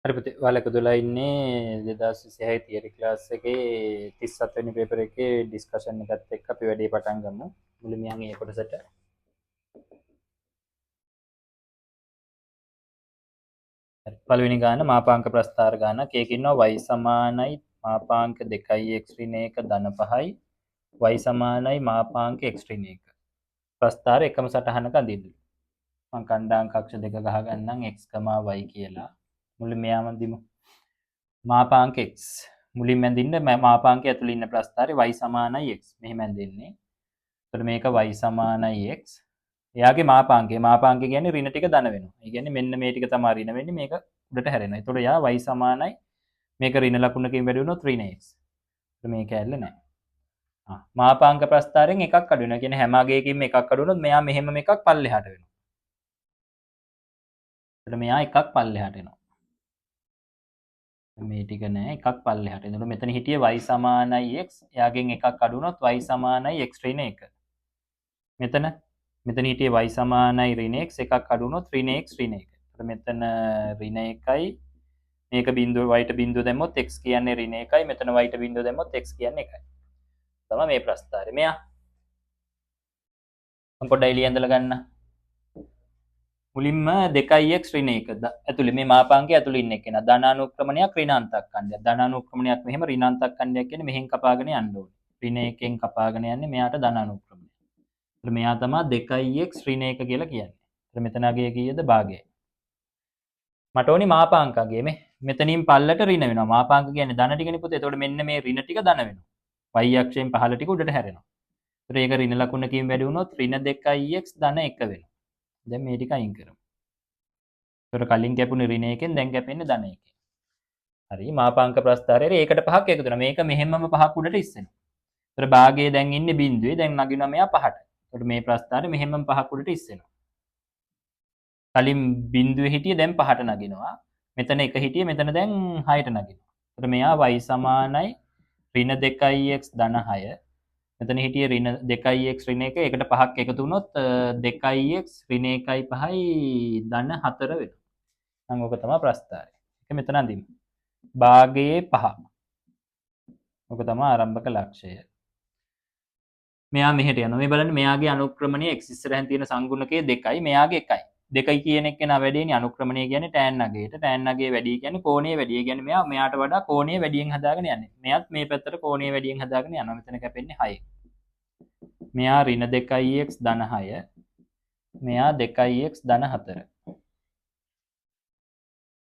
හරි පුතේ ඔයාලා එකතුලා ඉන්නේ 2026 තියරි ක්ලාස් එකේ 37 වෙනි පේපර් එකේ ඩිස්කෂන් එකත් එක්ක අපි වැඩේ පටන් ගමු. මුලින්ම මේ කොටසට හරි පළවෙනි ගාන මාපාංක ප්‍රස්ථාර ගානක්. ඒකේ ඉන්නවා y සමානයි මාපාංක 2යි x ඍණ 1 ධන 5යි y සමානයි මාපාංක x ඍණ 1. ප්‍රස්ථාර එකම සටහනක අඳින්න. මම කණ්ඩායම් කක්ෂ දෙක ගහ ගන්නම් x, y කියලා. මුලින්ම යාම දිමු. මාපාංක x මුලින්ම ඇඳින්න මාපාංකය ඇතුළේ ඉන්න ප්‍රස්ථාරේ y සමානයි x මෙහෙම ඇඳින්නේ. එතකොට මේක y සමානයි x. එයාගේ මාපාංකය කියන්නේ ඍණ ටික ධන වෙනවා. ඒ කියන්නේ මෙන්න මේ ටික තමයි ඍණ වෙන්නේ මේක උඩට හැරෙනවා. එතකොට යා y සමානයි මේක ඍණ ලකුණකින් වැඩි වුණොත් ඍණ x. එතකොට මේක ඇල්ල නැහැ. මාපාංක ප්‍රස්ථාරයෙන් එකක් අඩු වෙනවා. කියන්නේ හැම අගයකින්ම එකක් අඩු වුණොත් මෙයා මෙහෙම එකක් පල්ලෙහාට වෙනවා. එතකොට මෙයා එකක් පල්ලෙහාට එනවා. මේ ටික නෑ එකක් පල්ලෙහාට. එතකොට මෙතන හිටියේ y සමානයි x. එයාගෙන් එකක් අඩු වුණොත් y සමානයි x ඍණ 1. මෙතන හිටියේ y සමානයි ඍණ x එකක් අඩු වුණොත් ඍණ x ඍණ 1. එතකොට මෙතන ඍණ 1යි මේක බිඳුව y ට බිඳුව දැම්මොත් x කියන්නේ ඍණ 1යි. මෙතන y ට බිඳුව දැම්මොත් x කියන්නේ 1යි. තමයි මේ ප්‍රස්ථාරය. මෙයා මම පොඩ්ඩයි ලියඳලා ගන්න. මුලින්ම 2x ඍණ 1 ඇතුලේ මේ මාපාංකය ඇතුලේ ඉන්න කෙනා ධන අනුක්‍රමණයක් ඍණ අන්තක්ඛණ්ඩයක්. ධන අනුක්‍රමණයක් මෙහෙම ඍණ අන්තක්ඛණ්ඩයක් කියන්නේ මෙහෙන් කපාගෙන යන්න ඕනේ. ඍණ 1ෙන් කපාගෙන යන්නේ මෙයාට ධන අනුක්‍රමණය. එතකොට මෙයා තමයි 2x ඍණ 1 කියලා කියන්නේ. එතකොට මෙතන අගය කීයද? භාගයයි. මට ඕනි මාපාංක අගය මේ මෙතනින් පල්ලට ඍණ වෙනවා. මාපාංක කියන්නේ ධන ටිකනේ පුතේ. එතකොට මෙන්න මේ ඍණ ටික ධන වෙනවා. y අක්ෂයෙන් පහළ ටික උඩට හැරෙනවා. එතකොට ඒක ඍණ ලකුණකින් වැඩි වුණොත් ඍණ 2x ධන 1 වෙනවා. දැන් මේ ටික අයින් කරමු. ඒතර කලින් කැපුණේ ඍණ 1කින් දැන් කැපෙන්නේ ධන 1කින්. හරි මාපාංක ප්‍රස්ථාරයේ ඒකට පහක් එකතු වෙනවා. මේක මෙහෙමම පහක් උඩට ඉස්සෙනවා. ඒතර භාගයේ දැන් ඉන්නේ බිඳුවේ දැන් නගිනවා මෙයා පහට. ඒතර මේ ප්‍රස්ථාරයේ මෙහෙමම පහක් උඩට ඉස්සෙනවා. කලින් බිඳුවේ හිටියේ දැන් පහට නගිනවා. මෙතන 1 හිටියේ මෙතන දැන් 6ට නගිනවා. ඒතර මෙයා y සමානයි ඍණ 2x ධන 6. මෙතන හිටියේ ඍණ 2x ඍණ 1 එකට පහක් එකතු වුණොත් 2x ඍණ 1යි 5යි ධන 4 වෙනවා. නම් ඔක තමයි ප්‍රස්ථාරය. ඒක මෙතන අඳිමු. භාගයේ 5. ඔක තමයි ආරම්භක ලක්ෂය. මෙයා මෙහෙට යනවා. මේ බලන්න මෙයාගේ අනුක්‍රමණය x ඉස්සරහින් තියෙන සංගුණකයේ 2යි මෙයාගේ 1යි. 2යි කියන එක නා වැඩේනේ අනුක්‍රමණය කියන්නේ tan අගයට. tan අගය වැඩි කියන්නේ කෝණය වැඩි. ඒ කියන්නේ මෙයාට වඩා කෝණය වැඩියෙන් හදාගෙන යන්නේ. මෙයාත් මේ පැත්තට කෝණය වැඩියෙන් හදාගෙන යනවා. මෙතන කැපෙන්නේ 6. මෙයා ඍණ 2x ධන 6. මෙයා 2x ධන 4.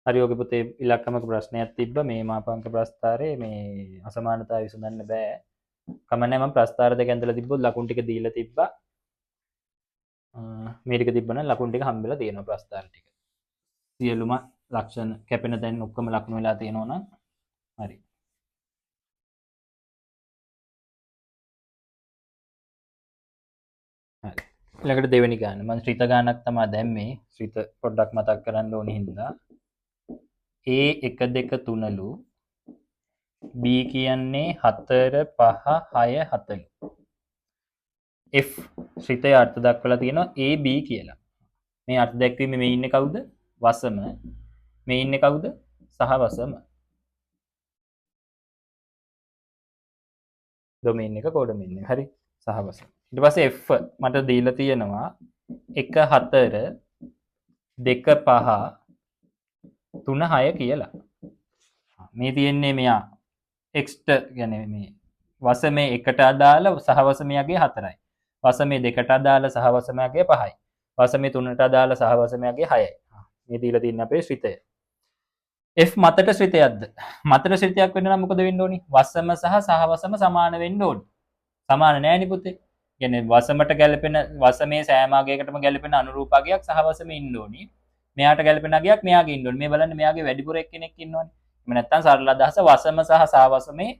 හරි ඔගේ පුතේ ඉලක්කමක ප්‍රශ්නයක් තිබ්බ මේ මාපාංක ප්‍රස්ථාරයේ මේ අසමානතාවය විසඳන්න බෑ. කමන්නේ මම ප්‍රස්ථාර දෙක ඇඳලා තිබ්බොත් ලකුණු ටික දීලා තිබ්බා. මේ ටික තිබ්බනම් ලකුණු ටික හම්බෙලා තියෙනවා ප්‍රස්ථාර ටික. සියලුම ලක්ෂණ කැපෙන තැන් ඔක්කොම ලකුණු වෙලා තියෙනවා නම් හරි. හරි. ඊළඟට දෙවෙනි ගාන. මම ශ්‍රිත ගානක් තමයි දැම්මේ. ශ්‍රිත පොඩ්ඩක් මතක් කරන්න ඕනේ හින්දා. A 1 2 3ලු B කියන්නේ 4 5 6 7ලු. F ශ්‍රිතයේ අර්ථ දක්වලා තියෙනවා A B කියලා. මේ අර්ථ දැක්වීමේ මේ ඉන්නේ කවුද? වසම. මේ ඉන්නේ කවුද? සහ වසම. ඩොමේන් එක කෝඩොමේන් එක. හරි. සහ වසම. ඊට පස්සේ F මට දීලා තියෙනවා 1 4 2 5 3 6 කියලා. මේ තියෙන්නේ මෙයා x ට කියන්නේ මේ වසමේ 1ට අදාළ සහ වසමයාගේ 4යි. වසමේ 2ට අදාළ සහ වසමයාගේ 5යි. වසමේ 3ට අදාළ සහ වසමයාගේ 6යි. මේ දීලා තියෙන අපේ ශ්‍රිතය. f මතට ශ්‍රිතයක්ද? මතට ශ්‍රිතයක් වෙන්න නම් මොකද වෙන්න ඕනි? වසම සහ සහවසම සමාන වෙන්න ඕනි. සමාන නෑනේ පුතේ. කියන්නේ වසමට ගැලපෙන වසමේ සෑම අගයකටම ගැලපෙන අනුරූප අගයක් සහවසමේ ඉන්න ඕනි. මෙයාට ගැලපෙන අගයක් මෙයාගේ ඉන්න ඕනි. මේ බලන්න මෙයාගේ වැඩිපුර එක්කෙනෙක් ඉන්නවනේ. එහෙම නැත්නම් සරල අදහස වසම සහ සහවසමේ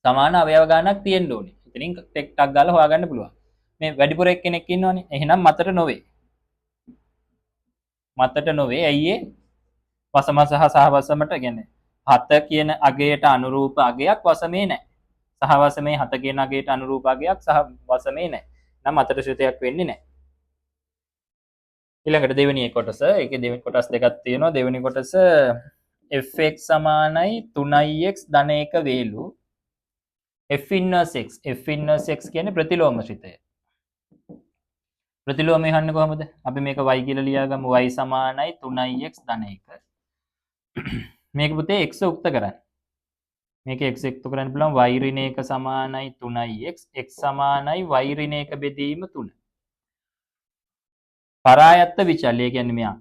සමාන අවයව ගානක් තියෙන්න ඕනේ. ඉතින් ටෙක්ටක් ගාලා හොයාගන්න පුළුවන්. මේ වැඩිපුර එක්කෙනෙක් ඉන්නවනේ. එහෙනම් මතට නොවේ. මතට නොවේ. ඇයි ඒ? වසම සහ සහවසමට කියන්නේ 7 කියන අගයට අනුරූප අගයක් වසමේ නැහැ. සහවසමේ 7 කියන අගයට අනුරූප අගයක් සහ වසමේ නැහැ. නම් මතට ශ්‍රිතයක් වෙන්නේ නැහැ. ඊළඟට දෙවෙනි කොටස. ඒකේ දෙවෙනි කොටස් දෙකක් තියෙනවා. දෙවෙනි කොටස fx සමානයි 3x ධන 1 වේලු f inverse x. f inverse x කියන්නේ ප්‍රතිලෝමශිතය. ප්‍රතිලෝමය හොයන්නේ කොහොමද? අපි මේක y කියලා ලියාගමු. y සමානයි 3x ධන 1. මේක පුතේ x උක්ත කරන්න. මේක x උක්ත කරන්න පුළුවන් y ඍණ 1 සමානයි 3x. x සමානයි y ඍණ 1 බෙදීම 3. පරායත්ත විචල්‍ය කියන්නේ මෙයා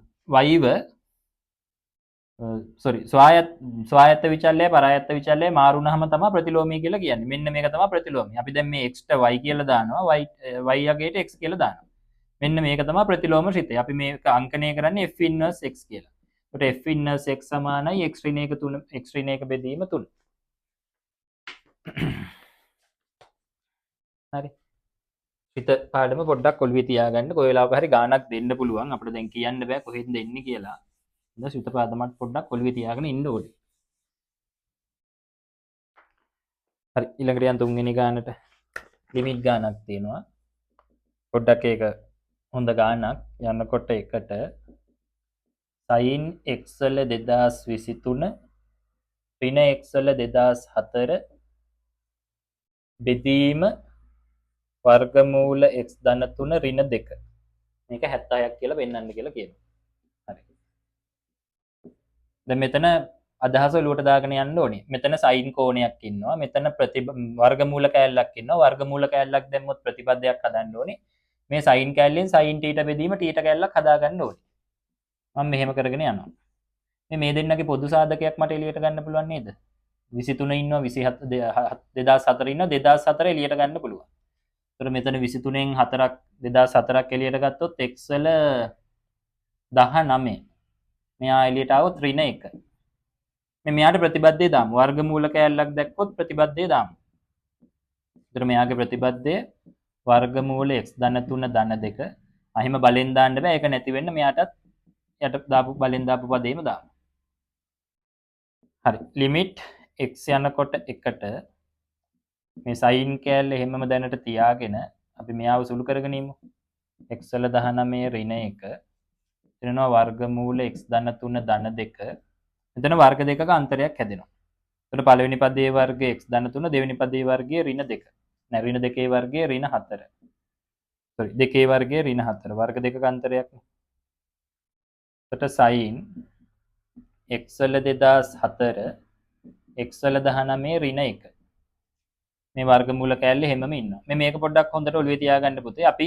y ව ස්වායත්ත විචල්‍යය පරායත්ත විචල්‍යය මාරු වුණාම තමයි ප්‍රතිලෝමී කියලා කියන්නේ. මෙන්න මේක තමයි ප්‍රතිලෝමී. අපි දැන් මේ x ට y කියලා දානවා. y යගේට x කියලා දානවා. මෙන්න මේක තමයි ප්‍රතිලෝමශිතය. අපි මේක අංකණය කරන්නේ f inverse x කියලා. ඒකට f inverse x සමානයි x ඍණ 1 3 x ඍණ 1 බෙදීම 3. හරි. හිත පාඩම පොඩ්ඩක් ඔළුවේ තියාගන්න. කොයි වෙලාවක හරි ගාණක් දෙන්න පුළුවන්. අපිට දැන් කියන්න බෑ කොහෙන්ද එන්නේ කියලා. ඉතින් හිත පාඩමත් පොඩ්ඩක් ඔළුවේ තියාගෙන ඉන්න ඕනේ. හරි ඊළඟට යන් තුන්වෙනි ගානට ලිමිට් ගානක් තියෙනවා. පොඩ්ඩක් ඒක හොඳ ගානක් යනකොට එකට sin x වල 2023 ඍණ x වල 2004 බෙදීම වර්ගමූල x ධන 3 ඍණ 2 මේක 76ක් කියලා වෙන්නන්න කියලා කියනවා. හරි. දැන් මෙතන අදහස ඔලුවට දාගෙන යන්න ඕනේ. මෙතන sin කෝණයක් ඉන්නවා. මෙතන වර්ගමූල කෑල්ලක් ඉන්නවා. වර්ගමූල කෑල්ලක් දැම්මොත් ප්‍රතිපදයක් හදන්න ඕනේ. මේ sin කෑල්ලෙන් sin θ බෙදීම θ කෑල්ලක් හදාගන්න ඕනේ. මම මෙහෙම කරගෙන යනවා. මේ දෙන්නගේ පොදු සාධකයක් මට එළියට ගන්න පුළුවන් නේද? 23 ඉන්නවා 27 2004 ඉන්නවා 2004 එළියට ගන්න පුළුවන්. ඒතර මෙතන 23න් 4ක් 2004ක් එළියට ගත්තොත් x වල 19 මෙයා එළියට આવොත් ඍණ 1. මේ මෙයාට ප්‍රතිබද්ධය දාමු. වර්ගමූල කෑල්ලක් දැක්කොත් ප්‍රතිබද්ධය දාමු. ඒතර මෙයාගේ ප්‍රතිබද්ධය වර්ගමූල x ධන 3 ධන 2. අහිම බලෙන් දාන්න බෑ. ඒක නැති වෙන්න මෙයාටත් යට දාපු බලෙන් දාපු පදේම දාමු. හරි. ලිමිට් x යනකොට 1ට මේ sin කෑල්ල හැමම දැනට තියාගෙන අපි මෙයාව සුළු කරගෙන ඉමු. x වල 19 ඍණ 1 එතනවා වර්ගමූල x ධන 3 ධන 2. මෙතන වර්ග දෙකක අන්තරයක් හැදෙනවා. එතකොට පළවෙනි පදයේ වර්ගය x ධන 3 දෙවෙනි පදයේ වර්ගය ඍණ 2. නෑ ඍණ 2 වර්ගය ඍණ 4. sorry 2 වර්ගය ඍණ 4. වර්ග දෙකක අන්තරයක්. එතකොට sin x වල 2004 x වල 19 ඍණ 1 මේ වර්ගමූල කෑල්ලේ හැමම ඉන්නවා. මේක පොඩ්ඩක් හොඳට ඔළුවේ තියාගන්න පුතේ. අපි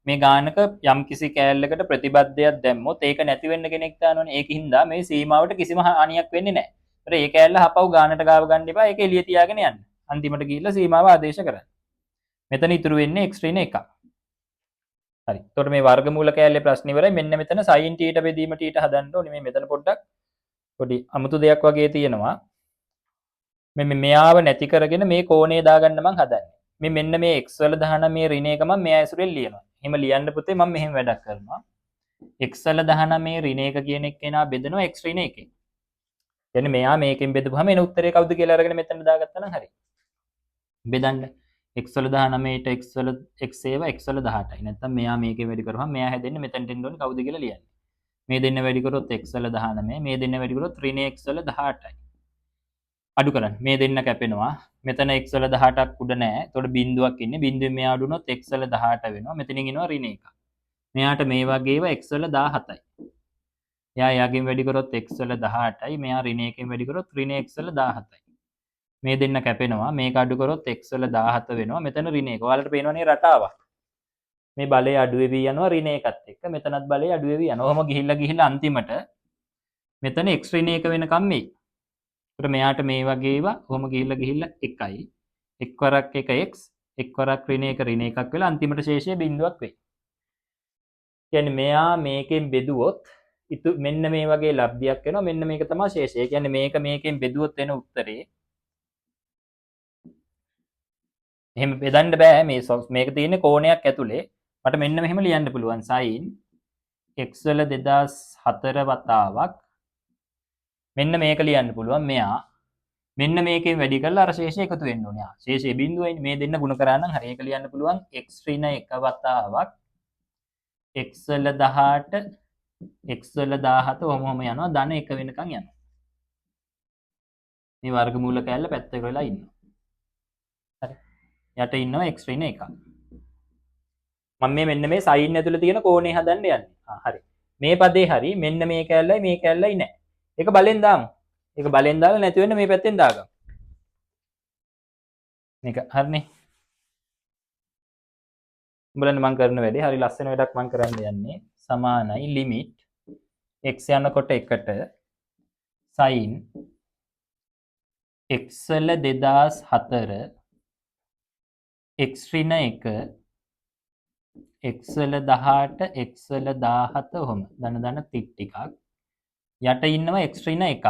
මේ ගානක යම් කිසි කෑල්ලකට ප්‍රතිබද්ධයක් දැම්මොත් ඒක නැති වෙන්න කෙනෙක් දානවනේ. ඒකින්ද මේ සීමාවට කිසිම හානියක් වෙන්නේ නැහැ. ඒතර ඒ කෑල්ල හපව ගානට ගාව ගන්න එපා. ඒක එළිය තියාගෙන යන්න. අන්තිමට ගිහිල්ලා සීමාව ආදේශ කරන්න. මෙතන ඉතුරු වෙන්නේ x ඍණ 1. හරි. එතකොට මේ වර්ගමූල කෑල්ලේ ප්‍රශ්න ඉවරයි. මෙන්න මෙතන sin θ බෙදීම θ හදන්න ඕනේ. මේ මෙතන පොඩ්ඩක් පොඩි අමුතු දෙයක් වගේ තියෙනවා. මෙයාව නැති කරගෙන මේ කෝණය දාගන්න මං හදන්නේ. මෙන්න මේ x වල 19 ඍණ 1 මම මෙයා ඇසුරෙන් ලියනවා. එහෙම ලියන්න පුතේ මම මෙහෙම වැඩක් කරනවා. x වල 19 ඍණ 1 කියන එක කෙනා බෙදනවා x ඍණ 1. කියන්නේ මෙයා මේකෙන් බෙදපුවාම එන උත්තරේ කවුද කියලා අරගෙන මෙතන දාගත්තා නම් හරි. බෙදන්න x වල 19ට x වල x ඒවා x වල 18යි. නැත්තම් මෙයා මේකෙන් වැඩි කරපුවාම මෙයා හැදෙන්නේ මෙතනට එන්න ඕනේ කවුද කියලා ලියන්න. මේ දෙන්න වැඩි කරොත් x වල 19 මේ දෙන්න වැඩි කරොත් ඍණ x වල 18යි. අඩු කරන්න. මේ දෙන්න කැපෙනවා. මෙතන x වල 18ක් උඩ නැහැ. ඒතකොට බිඳුවක් ඉන්නේ. බිඳුවෙන් මෙහා අඩු වුණොත් x වල 18 වෙනවා. මෙතනින් එනවා ඍණ 1. මෙයාට මේ වගේ ඒවා x වල 17යි. එයා යාගෙන් වැඩි කරොත් x වල 18යි. මෙයා ඍණ 1කින් වැඩි කරොත් ඍණ x වල 17යි. මේ දෙන්න කැපෙනවා. මේක අඩු කරොත් x වල 17 වෙනවා. මෙතන ඍණ 1. ඔයාලට පේනවනේ රටාවක්. මේ බලය අඩු වෙවි යනවා ඍණ 1ත් එක්ක. මෙතනත් බලය අඩු වෙවි යනවා. ඔහොම ගිහිල්ලා අන්තිමට මෙතන x ඍණ 1 වෙනකම් මෙයි. ඒකට මෙයාට මේ වගේ ඒවා කොහොම ගිහිල්ලා 1යි. එක් වරක් 1x එක් වරක් ඍණ 1 ඍණ 1ක් වෙලා අන්තිමට ශේෂය බිඳුවක් වෙයි. කියන්නේ මෙයා මේකෙන් බෙදුවොත් මෙන්න මේ වගේ ලබ්ධියක් වෙනවා. මෙන්න මේක තමයි ශේෂය. ඒ කියන්නේ මේක මේකෙන් බෙදුවොත් එන උත්තරේ එහෙම බෙදන්න බෑ. මේක තියෙන්නේ කෝණයක් ඇතුලේ. මට මෙන්න මෙහෙම ලියන්න පුළුවන්. sin x වල 2004 වතාවක් මෙන්න මේක ලියන්න පුළුවන්. මෙයා මෙන්න මේකෙන් වැඩි කරලා අර ශේෂය එකතු වෙන්න ඕනේ. ශේෂය බිඳුවයි මේ දෙන්න ගුණ කරා නම් හරි ඒක ලියන්න පුළුවන් x ඍණ 1 වතාවක් x වල 18 x වල 17 ඔහොම යනවා ධන 1 වෙනකන් යනවා. මේ වර්ගමූල කැල්ල පැත්තක වෙලා ඉන්නවා. හරි. යට ඉන්නවා x ඍණ 1. මම මෙන්න මේ sin ඇතුළේ තියෙන කෝණේ හදන්න යන්නේ. හරි. මේ පදේ හරි මෙන්න මේ කැල්ලයි මේ කැල්ලයි නැහැ. ඒක බලෙන් දාමු. ඒක බලෙන් දාලා නැති වෙන්න මේ පැත්තෙන් දාගමු. මේක හරිනේ. උඹලන්න මම කරන වැඩේ හරි ලස්සන වැඩක් මම කරන්න යන්නේ. සමානයි ලිමිට් x යනකොට 1ට sin x වල 2004 x ඍණ 1 x වල 18 x වල 17 ඔහොම ධන ටිකක් යට ඉන්නවා x ඍණ 1ක්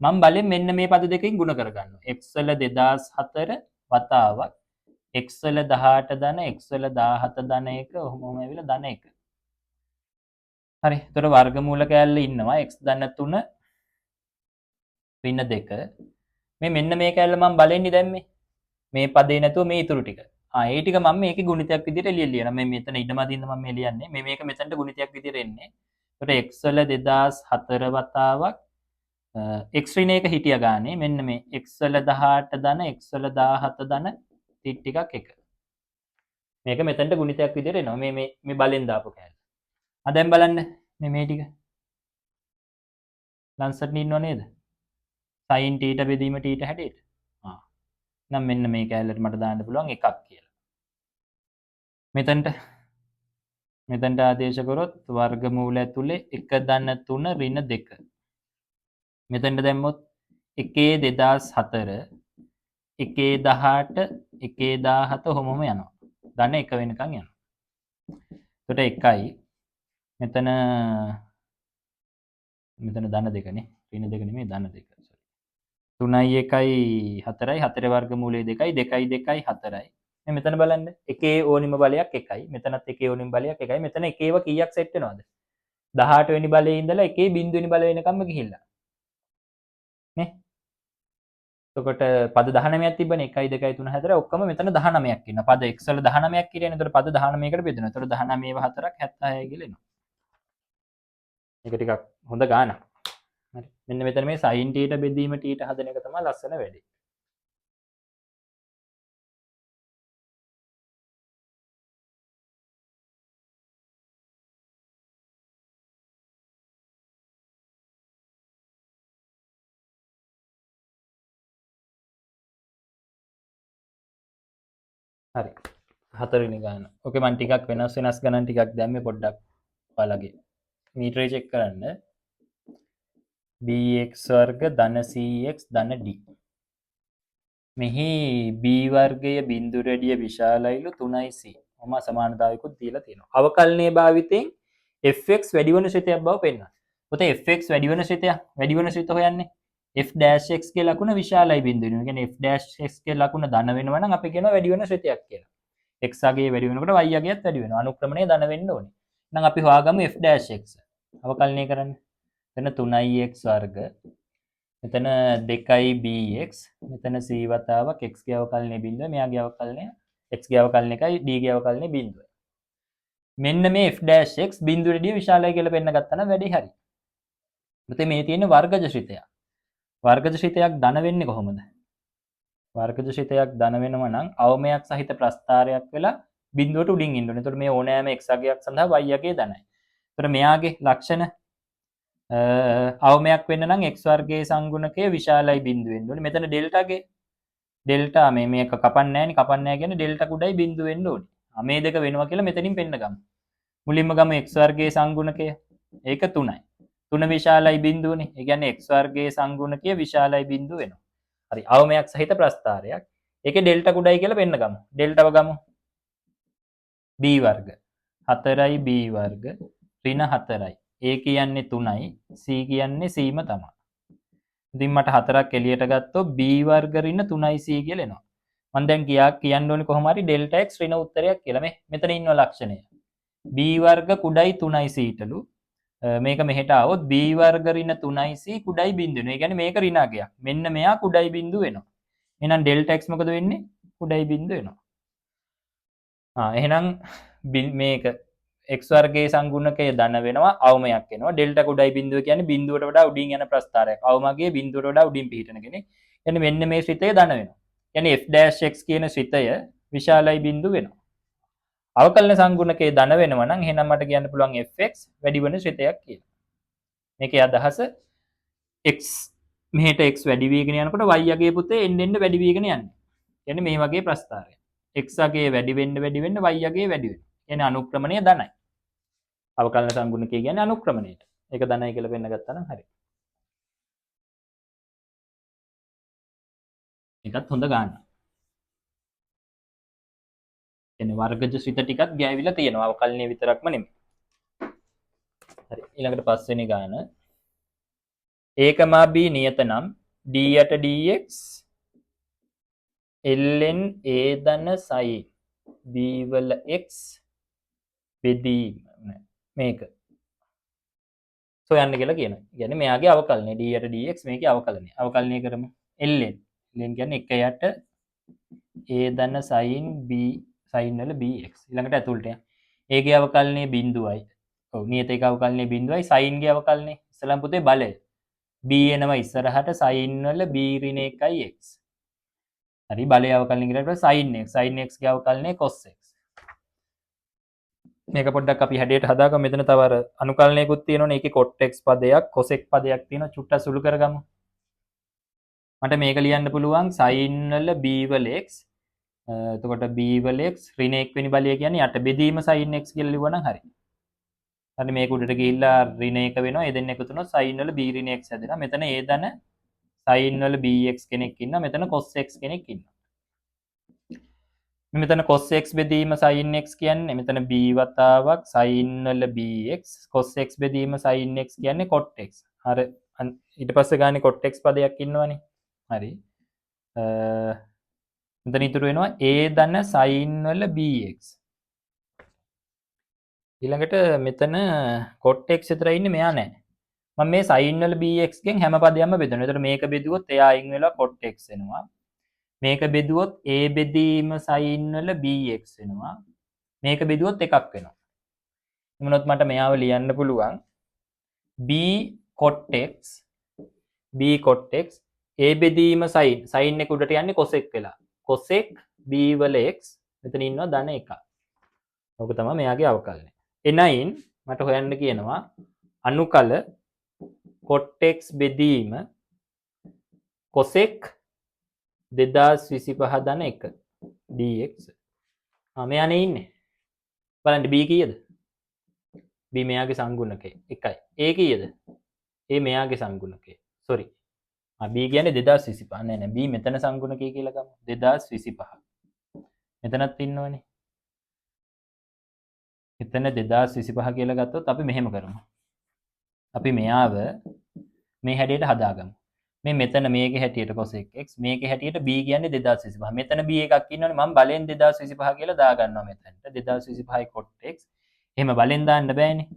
මම බලෙන් මෙන්න මේ පද දෙකකින් ගුණ කරගන්නවා x වල 2004 වතාවක් x වල 18 ධන x වල 17 ධන 1 ඔහොම ඇවිල්ලා ධන 1 හරි එතකොට වර්ගමූල කෑල්ල ඉන්නවා x ධන 3 ඍණ 2 මේ මෙන්න මේ කෑල්ල මම බලෙන්නේ දැම්මේ මේ පදේ නැතුව මේ ඉතුරු ටික ඒ ටික මම මේකේ ගුණිතයක් විදිහට ලියනවා මේ මෙතන ඉඩමදින්න මම මේ ලියන්නේ මේ මේක මෙතනට ගුණිතයක් විදිහට එන්නේ එතකොට x වල 2004 වතාවක් x ඍණ 1 හිටියා ගානේ මෙන්න මේ x වල 18 ධන x වල 17 ධන ටිකක් 1 මේක මෙතනට ගුණිතයක් විදිහට එනවා මේ බලෙන් දාපු කෑල්ල දැන් බලන්න මේ ටික ලන්සට් ඉන්නව නේද sin θ බෙදීම θ හැටියට නම් මෙන්න මේ කෑල්ලට මට දාන්න පුළුවන් එකක් කියලා මෙතනට ආදේශ කරොත් වර්ගමූල ඇතුලේ 1 ධන 3 ඍණ 2 මෙතනට දැම්මොත් 1 2004 1 18 1 17 ඔහොමම යනවා ධන 1 වෙනකන් යනවා එතකොට 1යි මෙතන ධන 2 නේ ඍණ 2 නෙමෙයි ධන 2 3යි 1යි 4යි 4 වර්ගමූලයේ 2යි 2යි 2යි 4යි මේ මෙතන බලන්න එකේ ඕනිම බලයක් 1යි මෙතනත් එකේ ඕනිම බලයක් 1යි මෙතන එකේව කීයක් සෙට් වෙනවද 18 වෙනි බලයේ ඉඳලා එකේ බිංදු වෙනි බලය වෙනකම්ම ගිහිල්ලා නේ එතකොට පද 19ක් තිබ්බනේ 1යි 2යි 3 4 ඔක්කොම මෙතන 19ක් ඉන්නවා පද x වල 19ක් කියලානේ එතකොට පද 19කට බෙදෙනවා එතකොට 19 4ක් 76 කියලා එනවා මේක ටිකක් හොඳ ගානක් හරි මෙන්න මෙතන මේ sin θ බෙදීම θ හදන එක තමයි ලස්සන වැඩේ හරි හතරවෙනි ගාන ඕකේ මම ටිකක් වෙනස් ගණන් ටිකක් දැම්මේ පොඩ්ඩක් ඔයාලගේ මීටරේ චෙක් කරන්න bx වර්ග ධන cx ධන d මෙහි b වර්ගය බිංදු රැඩිය විශාලයිලු 3c ඔම සමානතාවයකුත් දීලා තියෙනවා අවකලනයේ භාවිතයෙන් fx වැඩි වෙන ශ්‍රිතයක් බව පෙන්වනවා පොතේ fx වැඩි වෙන ශ්‍රිත හොයන්නේ f'(x) ගේ ලකුණ විශාලයි බිංදුවේ. ඒ කියන්නේ f'(x) ගේ ලකුණ ධන වෙනවා නම් අපි කියනවා වැඩි වෙන ශ්‍රිතයක් කියලා. x අගේ වැඩි වෙනකොට y අගේත් වැඩි වෙනවා. අනුක්‍රමණය ධන වෙන්න ඕනේ. එහෙනම් අපි හොයාගමු f'(x). අවකලනය කරන්න. එතන 3x වර්ග. මෙතන 2bx. මෙතන c වතාවක් x ගේ අවකලනය බිංදුව. මෙයාගේ අවකලනය x ගේ අවකලනය එකයි d ගේ අවකලනය බිංදුව. මෙන්න මේ f'(x) බිංදුවේදී විශාලයි කියලා පෙන්න ගත්තා නම් වැඩි හරි. මෙතන මේ තියෙන වර්ගජ ශ්‍රිතයක්. වර්ගජ ශ්‍රිතයක් ධන වෙන්නේ කොහොමද? වර්ගජ ශ්‍රිතයක් ධන වෙනවා නම් අවමයක් සහිත ප්‍රස්ථාරයක් වෙලා බිඳුවට උඩින් ඉන්න ඕනේ. එතකොට මේ ඕනෑම x අගයක් සඳහා y අගය ධනයි. එතකොට මෙයාගේ ලක්ෂණ අවමයක් වෙන්න නම් x වර්ගයේ සංගුණකය විශාලයි බිඳුව වෙන්න ඕනේ. මෙතන ඩෙල්ටාගේ ඩෙල්ටා මේක කපන්නේ නැහැ නේ. කපන්නේ නැහැ කියන්නේ ඩෙල්ටා කුඩයි බිඳුව වෙන්න ඕනේ. මේ දෙක වෙනවා කියලා මෙතනින් පෙන්න ගමු. මුලින්ම ගමු x වර්ගයේ සංගුණකය. ඒක 3යි. 3 විශාලයි බිඳුවනේ. ඒ කියන්නේ x වර්ගයේ සංගුණකය විශාලයි බිඳුව වෙනවා. හරි. අවමයක් සහිත ප්‍රස්ථාරයක්. ඒකේ ඩෙල්ටා කුඩයි කියලා පෙන්න ගමු. ඩෙල්ටාව ගමු. b වර්ග. 4යි b වර්ග ඍණ 4යි. a කියන්නේ 3යි. c කියන්නේ cම තමයි. ඉතින් මට 4ක් එළියට ගත්තොත් b වර්ග ඍණ 3යි c කියලා එනවා. මම දැන් කියන්න ඕනේ කොහොම හරි ඩෙල්ටා x ඍණ උත්තරයක් කියලා. මෙතන ඉන්න ලක්ෂණය. b වර්ග කුඩයි 3යි c ටලු මේක මෙහෙට આવොත් b වර්ග ඍණ 3c කුඩයි බිංදු වෙනවා. ඒ කියන්නේ මේක ඍණ අගයක්. මෙන්න මෙයා කුඩයි බිංදු වෙනවා. එහෙනම් ඩෙල්ටා x මොකද වෙන්නේ? කුඩයි බිංදු වෙනවා. එහෙනම් මේක x වර්ගයේ සංගුණකය ධන වෙනවා අවමයක් වෙනවා ඩෙල්ටා කුඩයි බිඳුව කියන්නේ බිඳුවට වඩා උඩින් යන ප්‍රස්ථාරයක් අවමගේ බිඳුවට වඩා උඩින් පිහිටන කෙනෙක් කියන්නේ මෙන්න මේ ශ්‍රිතය ධන වෙනවා කියන්නේ f-x කියන ශ්‍රිතය විශාලයි බිඳුව වෙනවා අවකලන සංගුණකයේ ධන වෙනවා නම් එහෙනම් මට කියන්න පුළුවන් fx වැඩි වෙන ශ්‍රිතයක් කියලා මේකේ අදහස x මෙහෙට x වැඩි වීගෙන යනකොට y යගේ පුතේ එන්න වැඩි වීගෙන යන්නේ කියන්නේ මේ වගේ ප්‍රස්ථාරයක් x යගේ වැඩි වෙන්න y යගේ වැඩි වෙනවා කියන්නේ අනුක්‍රමණය ධනයි අවකලන සංගුණකය කියන්නේ අනුක්‍රමණයට ඒක ධනයි කියලා පෙන්න ගත්තා නම් හරි ඒකත් හොඳ ගන්න කියන්නේ වර්ගජ ශ්‍රිත ටිකක් ගෑවිලා තියෙනවා අවකලනය විතරක්ම නෙමෙයි හරි ඊළඟට පස්වෙනි ගාන ඒකමා b නියත නම් d යට dx ln a ධන sin b වල x බෙදීම මේක සොයන්න කියලා කියනවා. කියන්නේ මෙයාගේ අවකලනය d යට dx මේකේ අවකලනය. අවකලනය කරමු ln. ln කියන්නේ 1 යට a ධන sin b sin වල bx. ඊළඟට ඇතුළට යන්න. a ගේ අවකලනය බිඳුවයි. ඔව් නියත එක අවකලනය බිඳුවයි sin ගේ අවකලනය. ඉස්සලම් පුතේ බලය. b එනවා ඉස්සරහට sin වල b ඍණ 1යි x. හරි බලය අවකලනය කරලා sin x. sin x ගේ අවකලනය cos x. මේක පොඩ්ඩක් අපි හැඩයට හදාගමු. මෙතන තව අර අනුකලනයකුත් තියෙනවනේ. ඒකේ cot x පදයක් cos x පදයක් තියෙනවා. චුට්ටක් සුළු කරගමු. මට මේක ලියන්න පුළුවන් sin වල b වල x. එතකොට b වල x ඍණ 1 වෙනි බලය කියන්නේ යට බෙදීම sin x කියලා ලිව්වනම් හරි. හරි මේක උඩට ගිහිල්ලා ඍණ 1 වෙනවා. ඒ දෙන්න එකතු වුණොත් sin වල b ඍණ x හැදෙනවා. මෙතන a ධන sin වල bx කෙනෙක් ඉන්නවා. මෙතන cos x කෙනෙක් ඉන්නවා. මෙතන cos x බෙදීම sin x කියන්නේ මෙතන b වතාවක් sin වල bx cos x බෙදීම sin x කියන්නේ cot x. හරි ඊට පස්සේ ගානේ cot x පදයක් ඉන්නවනේ. හරි. මෙතන ඉතුරු වෙනවා a ධන sin වල bx. ඊළඟට මෙතන cot x විතරයි ඉන්නේ මෙයා නැහැ. මම මේ sin වල bx ගෙන් හැම පදයක්ම බෙදනවා. ඒතර මේක බෙදුවොත් එයා අයින් වෙලා cot x වෙනවා. මේක බෙදුවොත් a බෙදීම sin වල bx වෙනවා. මේක බෙදුවොත් එකක් වෙනවා. එමුණොත් මට මෙයාව ලියන්න පුළුවන් b cot x a බෙදීම sin එක උඩට යන්නේ cos එක වෙලා. cos x b වල x මෙතන ඉන්නවා ධන 1. ඕක තමයි මෙයාගේ අවකලනය. එනයින් මට හොයන්න කියනවා අනුකල cot x බෙදීම cos x 2025 ධන 1 dx. මෙයානේ ඉන්නේ. බලන්න b කීයද? b මෙයාගේ සංගුණකය 1යි. a කීයද? a මෙයාගේ සංගුණකය. sorry. b කියන්නේ 2025. නෑ b මෙතන සංගුණකය කියලා ගමු. 2025. මෙතනත් ඉන්නවනේ. මෙතන 2025 කියලා ගත්තොත් අපි මෙහෙම කරමු. අපි මෙයාව මේ හැඩයට හදාගමු. මේ මෙතන මේකේ හැටියට cos x මේකේ හැටියට b කියන්නේ 2025. මෙතන b එකක් ඉන්නවනේ මම බලෙන් 2025 කියලා දාගන්නවා මෙතනට. 2025 cot x. එහෙම බලෙන් දාන්න බෑනේ.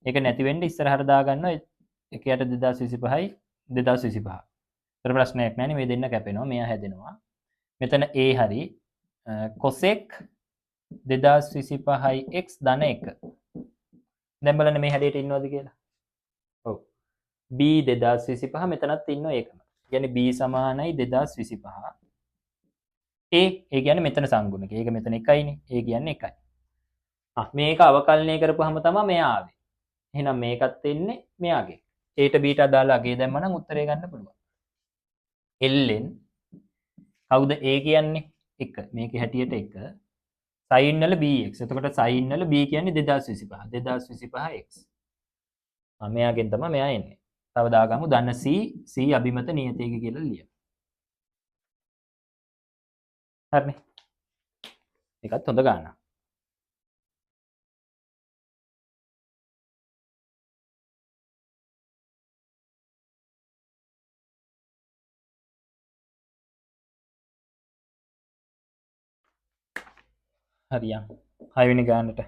ඒක නැති වෙන්න ඉස්සරහට දාගන්නවා. එකයට 2025යි 2025. ඒතර ප්‍රශ්නයක් නැහැ නේ මේ දෙන්න කැපෙනවා. මෙයා හැදෙනවා. මෙතන a හරි cos x 2025යි x ධන 1. දැන් බලන්න මේ හැඩයට ඉන්නවද කියලා. ඔව්. b 2025 මෙතනත් ඉන්නවා ඒකම. කියන්නේ b සමානයි 2025. a කියන්නේ මෙතන සංගුණක. ඒක මෙතන 1යිනේ. a කියන්නේ 1යි. මේක අවකලනය කරපුවාම තමයි මෙයා ආවේ. එහෙනම් මේකත් එන්නේ මෙයාගේ. a ට b ට අදාළ අගේ දැම්මනම් උත්තරේ ගන්න පුළුවන්. ln කවුද a කියන්නේ 1. මේකේ හැටියට 1. sin වල bx. එතකොට sin වල b කියන්නේ 2025. 2025x. මෙයාගෙන් තමයි මෙයා එන්නේ. තව දාගමු ධන c c අභිමත නියතයක කියලා ලියමු. හරිනේ. ඒකත් හොඳ ගානක්. හරියම්. 6 වෙනි ගානට.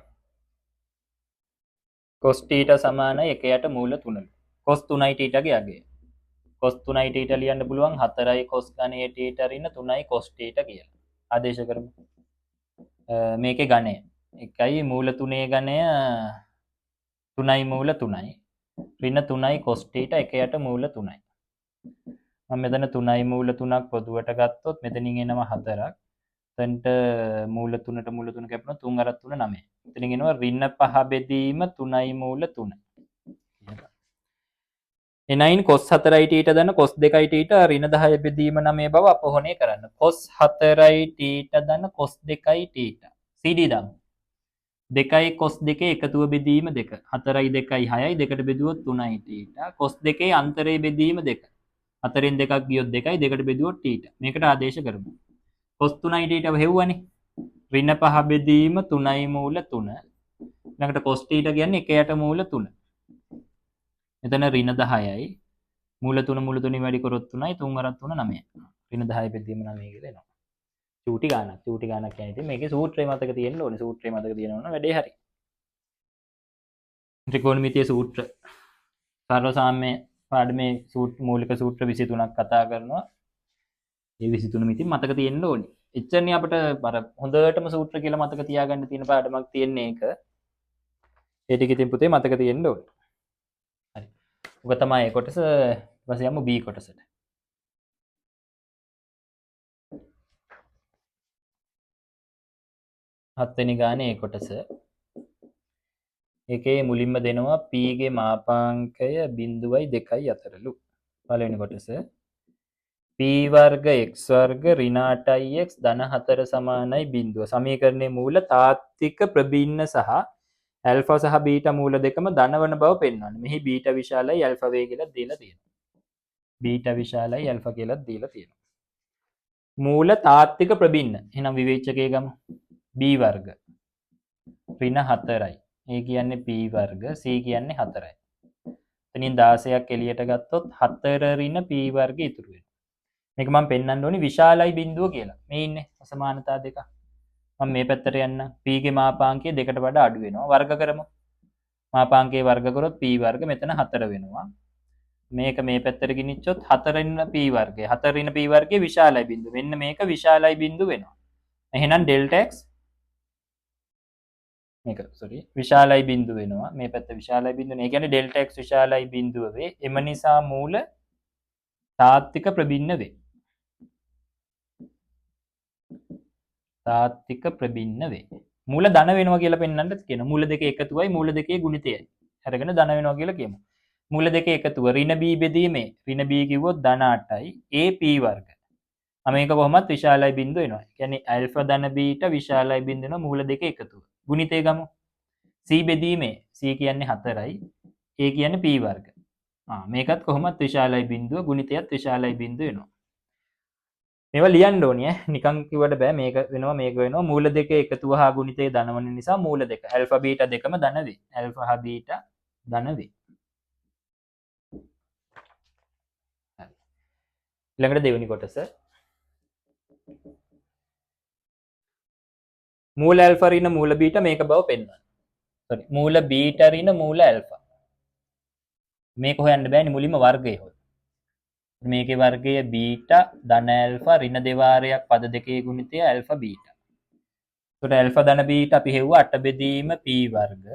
cos θ සමානයි 1යට මූල 3. cos 3යි θ ගේ අගය. cos 3යි θ ලියන්න පුළුවන් 4යි cos ඝනයේ θ රින්න 3යි cos θ කියලා. ආදේශ කරමු. මේකේ ඝනය. එකයි මූල 3 ගණය 3යි මූල 3යි. ඍණ 3යි cos θ එකයට මූල 3යි. මම මෙතන 3යි මූල 3ක් පොදුවට ගත්තොත් මෙතනින් එනවා 4ක්. එතනට මූල 3ට මූල 3 කැපුණා 3 අරක් 3 9. එතනින් එනවා ඍණ 5 බෙදීම 3යි මූල 3. එනයින් cos 4යි θ දන්න cos 2යි θ ඍණ 10 බෙදීම 9 බව අපහොණය කරන්න. cos 4යි θ දන්න cos 2යි θ. CD දාමු. 2යි cos 2 එකතුව බෙදීම 2. 4යි 2යි 6යි දෙකට බෙදුවොත් 3යි θ. cos 2 අන්තරේ බෙදීම 2. 4න් 2ක් ගියොත් 2යි දෙකට බෙදුවොත් θ. මේකට ආදේශ කරමු. cos 3යි θ හෙව්වනේ. ඍණ 5 බෙදීම 3යි මූල 3. ඊළඟට cos θ කියන්නේ 1යට මූල 3. මෙතන ඍණ 10යි. මූල 3 මූල 3 වැඩි කරොත් 3යි 3 අරක් 3 9යි. ඍණ 10 බෙදීම 9 කියලා එනවා. චූටි ගානක් කියන්නේ ඉතින් මේකේ සූත්‍රය මතක තියෙන්න ඕනේ. සූත්‍රය මතක තියෙනවා නම් වැඩේ හරි. ත්‍රිකෝණමිතිය සූත්‍ර සර්ව සාම්‍ය පාඩමේ මූලික සූත්‍ර 23ක් කතා කරනවා. ඒ 23 ඉතින් මතක තියෙන්න ඕනේ. එච්චරනේ අපිට අර හොඳටම සූත්‍ර කියලා මතක තියාගන්න තියෙන පාඩමක් තියෙන්නේ ඒක. ඒ ටික ඉතින් පුතේ මතක තියෙන්න ඕනේ. හරි. ඔක තමයි ඒ කොටස. ඊපස්සේ යමු B කොටසට. හත්වෙනි ගානේ ඒ කොටස. ඒකේ මුලින්ම දෙනවා p ගේ මාපාංකය 0යි 2යි අතරලු. පළවෙනි කොටස p වර්ග x වර්ග ඍණ 8x ධන 4 සමානයි 0. සමීකරණයේ මූල තාත්වික ප්‍රභින්න සහ ඇල්ෆා සහ බීටා මූල දෙකම ධනවන බව පෙන්වන්නේ. මෙහි බීටා විශාලයි ඇල්ෆා වේ කියලා දීලා තියෙනවා. බීටා විශාලයි ඇල්ෆා කියලා දීලා තියෙනවා. මූල තාත්වික ප්‍රභින්න. එහෙනම් විවේචකයේ ගමු. b වර්ග ඍණ 4යි. ඒ කියන්නේ p වර්ග c කියන්නේ 4යි. එතනින් 16ක් එළියට ගත්තොත් 4 ඍණ p වර්ග ඉතුරු වෙනවා. මේක මම පෙන්වන්න ඕනි විශාලයි බිඳුව කියලා. මේ ඉන්නේ අසමානතා දෙක. මම මේ පැත්තට යන්න. p ගේ මාපාංකය දෙකට වඩා අඩු වෙනවා. වර්ග කරමු. මාපාංකයේ වර්ග කරොත් p වර්ග මෙතන 4 වෙනවා. මේක මේ පැත්තට ගෙනිච්චොත් 4 ඍණ p වර්ගය. 4 ඍණ p වර්ගයේ විශාලයි බිඳුව. මෙන්න මේක විශාලයි බිඳුව වෙනවා. එහෙනම් ඩෙල්ටා x මේක විශාලයි බිඳුව වෙනවා. මේ පැත්ත විශාලයි බිඳුවනේ. ඒ කියන්නේ ඩෙල්ටා x විශාලයි බිඳුව වේ. එම නිසා මූල තාත්වික ප්‍රභින්න වේ. තාත්වික ප්‍රභින්න වේ. මූල ධන වෙනවා කියලා පෙන්වන්නත් කියනවා. මූල දෙක එකතුවයි මූල දෙකේ ගුණිතයයි. අරගෙන ධන වෙනවා කියලා කියමු. මූල දෙක එකතුව ඍණ b බෙදීමේ ඍණ b කිව්වොත් ධන 8යි a p වර්ග. මේක කොහොමත් විශාලයි බිඳුව වෙනවා. ඒ කියන්නේ ඇල්ෆා ධන බීටා විශාලයි බිඳුව වෙනවා මූල දෙක එකතුව. ගුණිතය ගමු. c බෙදීමේ c කියන්නේ 4යි a කියන්නේ p වර්ග. මේකත් කොහොමත් විශාලයි බිඳුව ගුණිතයත් විශාලයි බිඳුව වෙනවා. මේවා ලියන්න ඕනේ නිකන් කිව්වට බෑ. මේක වෙනවා මේක වෙනවා. මූල දෙක එකතුව හා ගුණිතය ධන වන නිසා මූල දෙක ඇල්ෆා බීටා දෙකම ධන වේ. ඇල්ෆා හා බීටා ධන වේ. ඊළඟට දෙවෙනි කොටස මූල ඇල්ෆා ඍණ මූල බීටා මේක බව පෙන්වන්න. මූල බීටා ඍණ මූල ඇල්ෆා. මේක හොයන්න බෑනේ මුලින්ම වර්ගය හොය. මේකේ වර්ගය බීටා ධන ඇල්ෆා ඍණ දෙවාරයක් පද දෙකේ ගුණිතය ඇල්ෆා බීටා. එතකොට ඇල්ෆා ධන බීටා අපි හෙව්වා 8 බෙදීම p වර්ග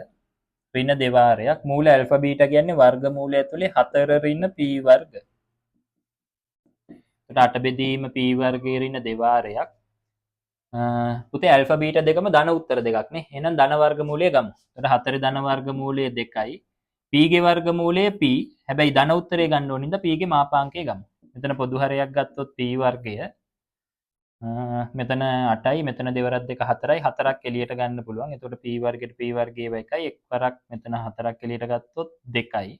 ඍණ දෙවාරයක් මූල ඇල්ෆා බීටා කියන්නේ වර්ග මූලය ඇතුලේ 4 ඍණ p වර්ග. එතකොට 8 බෙදීම p වර්ගයේ ඍණ දෙවාරයක් පුතේ ඇල්ෆා බීටා දෙකම ධන උත්තර දෙකක් නේ. එහෙනම් ධන වර්ගමූලය ගමු. එතකොට 4 ධන වර්ගමූලය 2යි. p ගේ වර්ගමූලය p. හැබැයි ධන උත්තරේ ගන්න ඕනින්ද p ගේ මාපාංකය ගමු. මෙතන පොදු හරයක් ගත්තොත් p වර්ගය මෙතන 8යි මෙතන දෙවරක් දෙක 4යි 4ක් එළියට ගන්න පුළුවන්. එතකොට p වර්ගයට p වර්ගයේ 1යි එක් වරක් මෙතන 4ක් එළියට ගත්තොත් 2යි.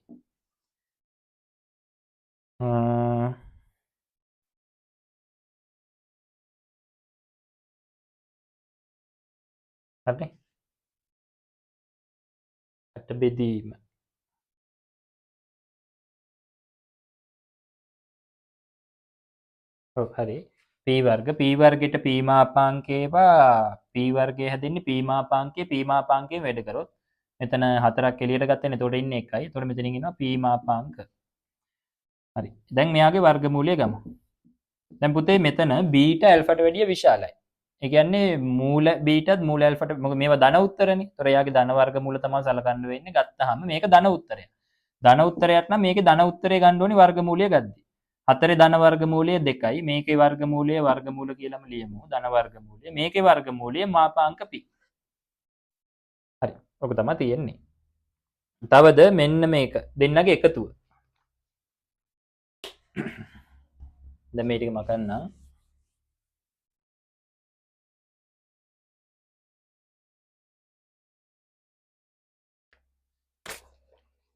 හරිනේ 8 බෙදීම හරි p වර්ග p වර්ගයට p මාපාංකේවා p වර්ගය හැදෙන්නේ p මාපාංකයේ p මාපාංකයෙන් වැඩ කරොත් මෙතන 4ක් එළියට ගත්තනේ එතකොට ඉන්නේ 1යි. එතකොට මෙතනින් එනවා p මාපාංක. හරි. දැන් මෙයාගේ වර්ගමූලය ගමු. දැන් පුතේ මෙතන බීටා ඇල්ෆාට වැඩිය විශාලයි. ඒ කියන්නේ මූල බීටත් මූල ඇල්ෆාට මොකද මේවා ධන උත්තරනේ. ඒතර එයාගේ ධන වර්ගමූල තමයි සලකන්න වෙන්නේ. ගත්තාම මේක ධන උත්තරයක්. ධන උත්තරයක් නම් මේකේ ධන උත්තරේ ගන්න ඕනි වර්ගමූලය ගද්දි. 4 ධන වර්ගමූලය 2යි. මේකේ වර්ගමූලය වර්ගමූල කියලාම ලියමු. ධන වර්ගමූලය. මේකේ වර්ගමූලය මාපාංක p. හරි. ඔක තමයි තියෙන්නේ. තවද මෙන්න මේක දෙන්නගේ එකතුව. දැන් මේ ටික මකන්නම්.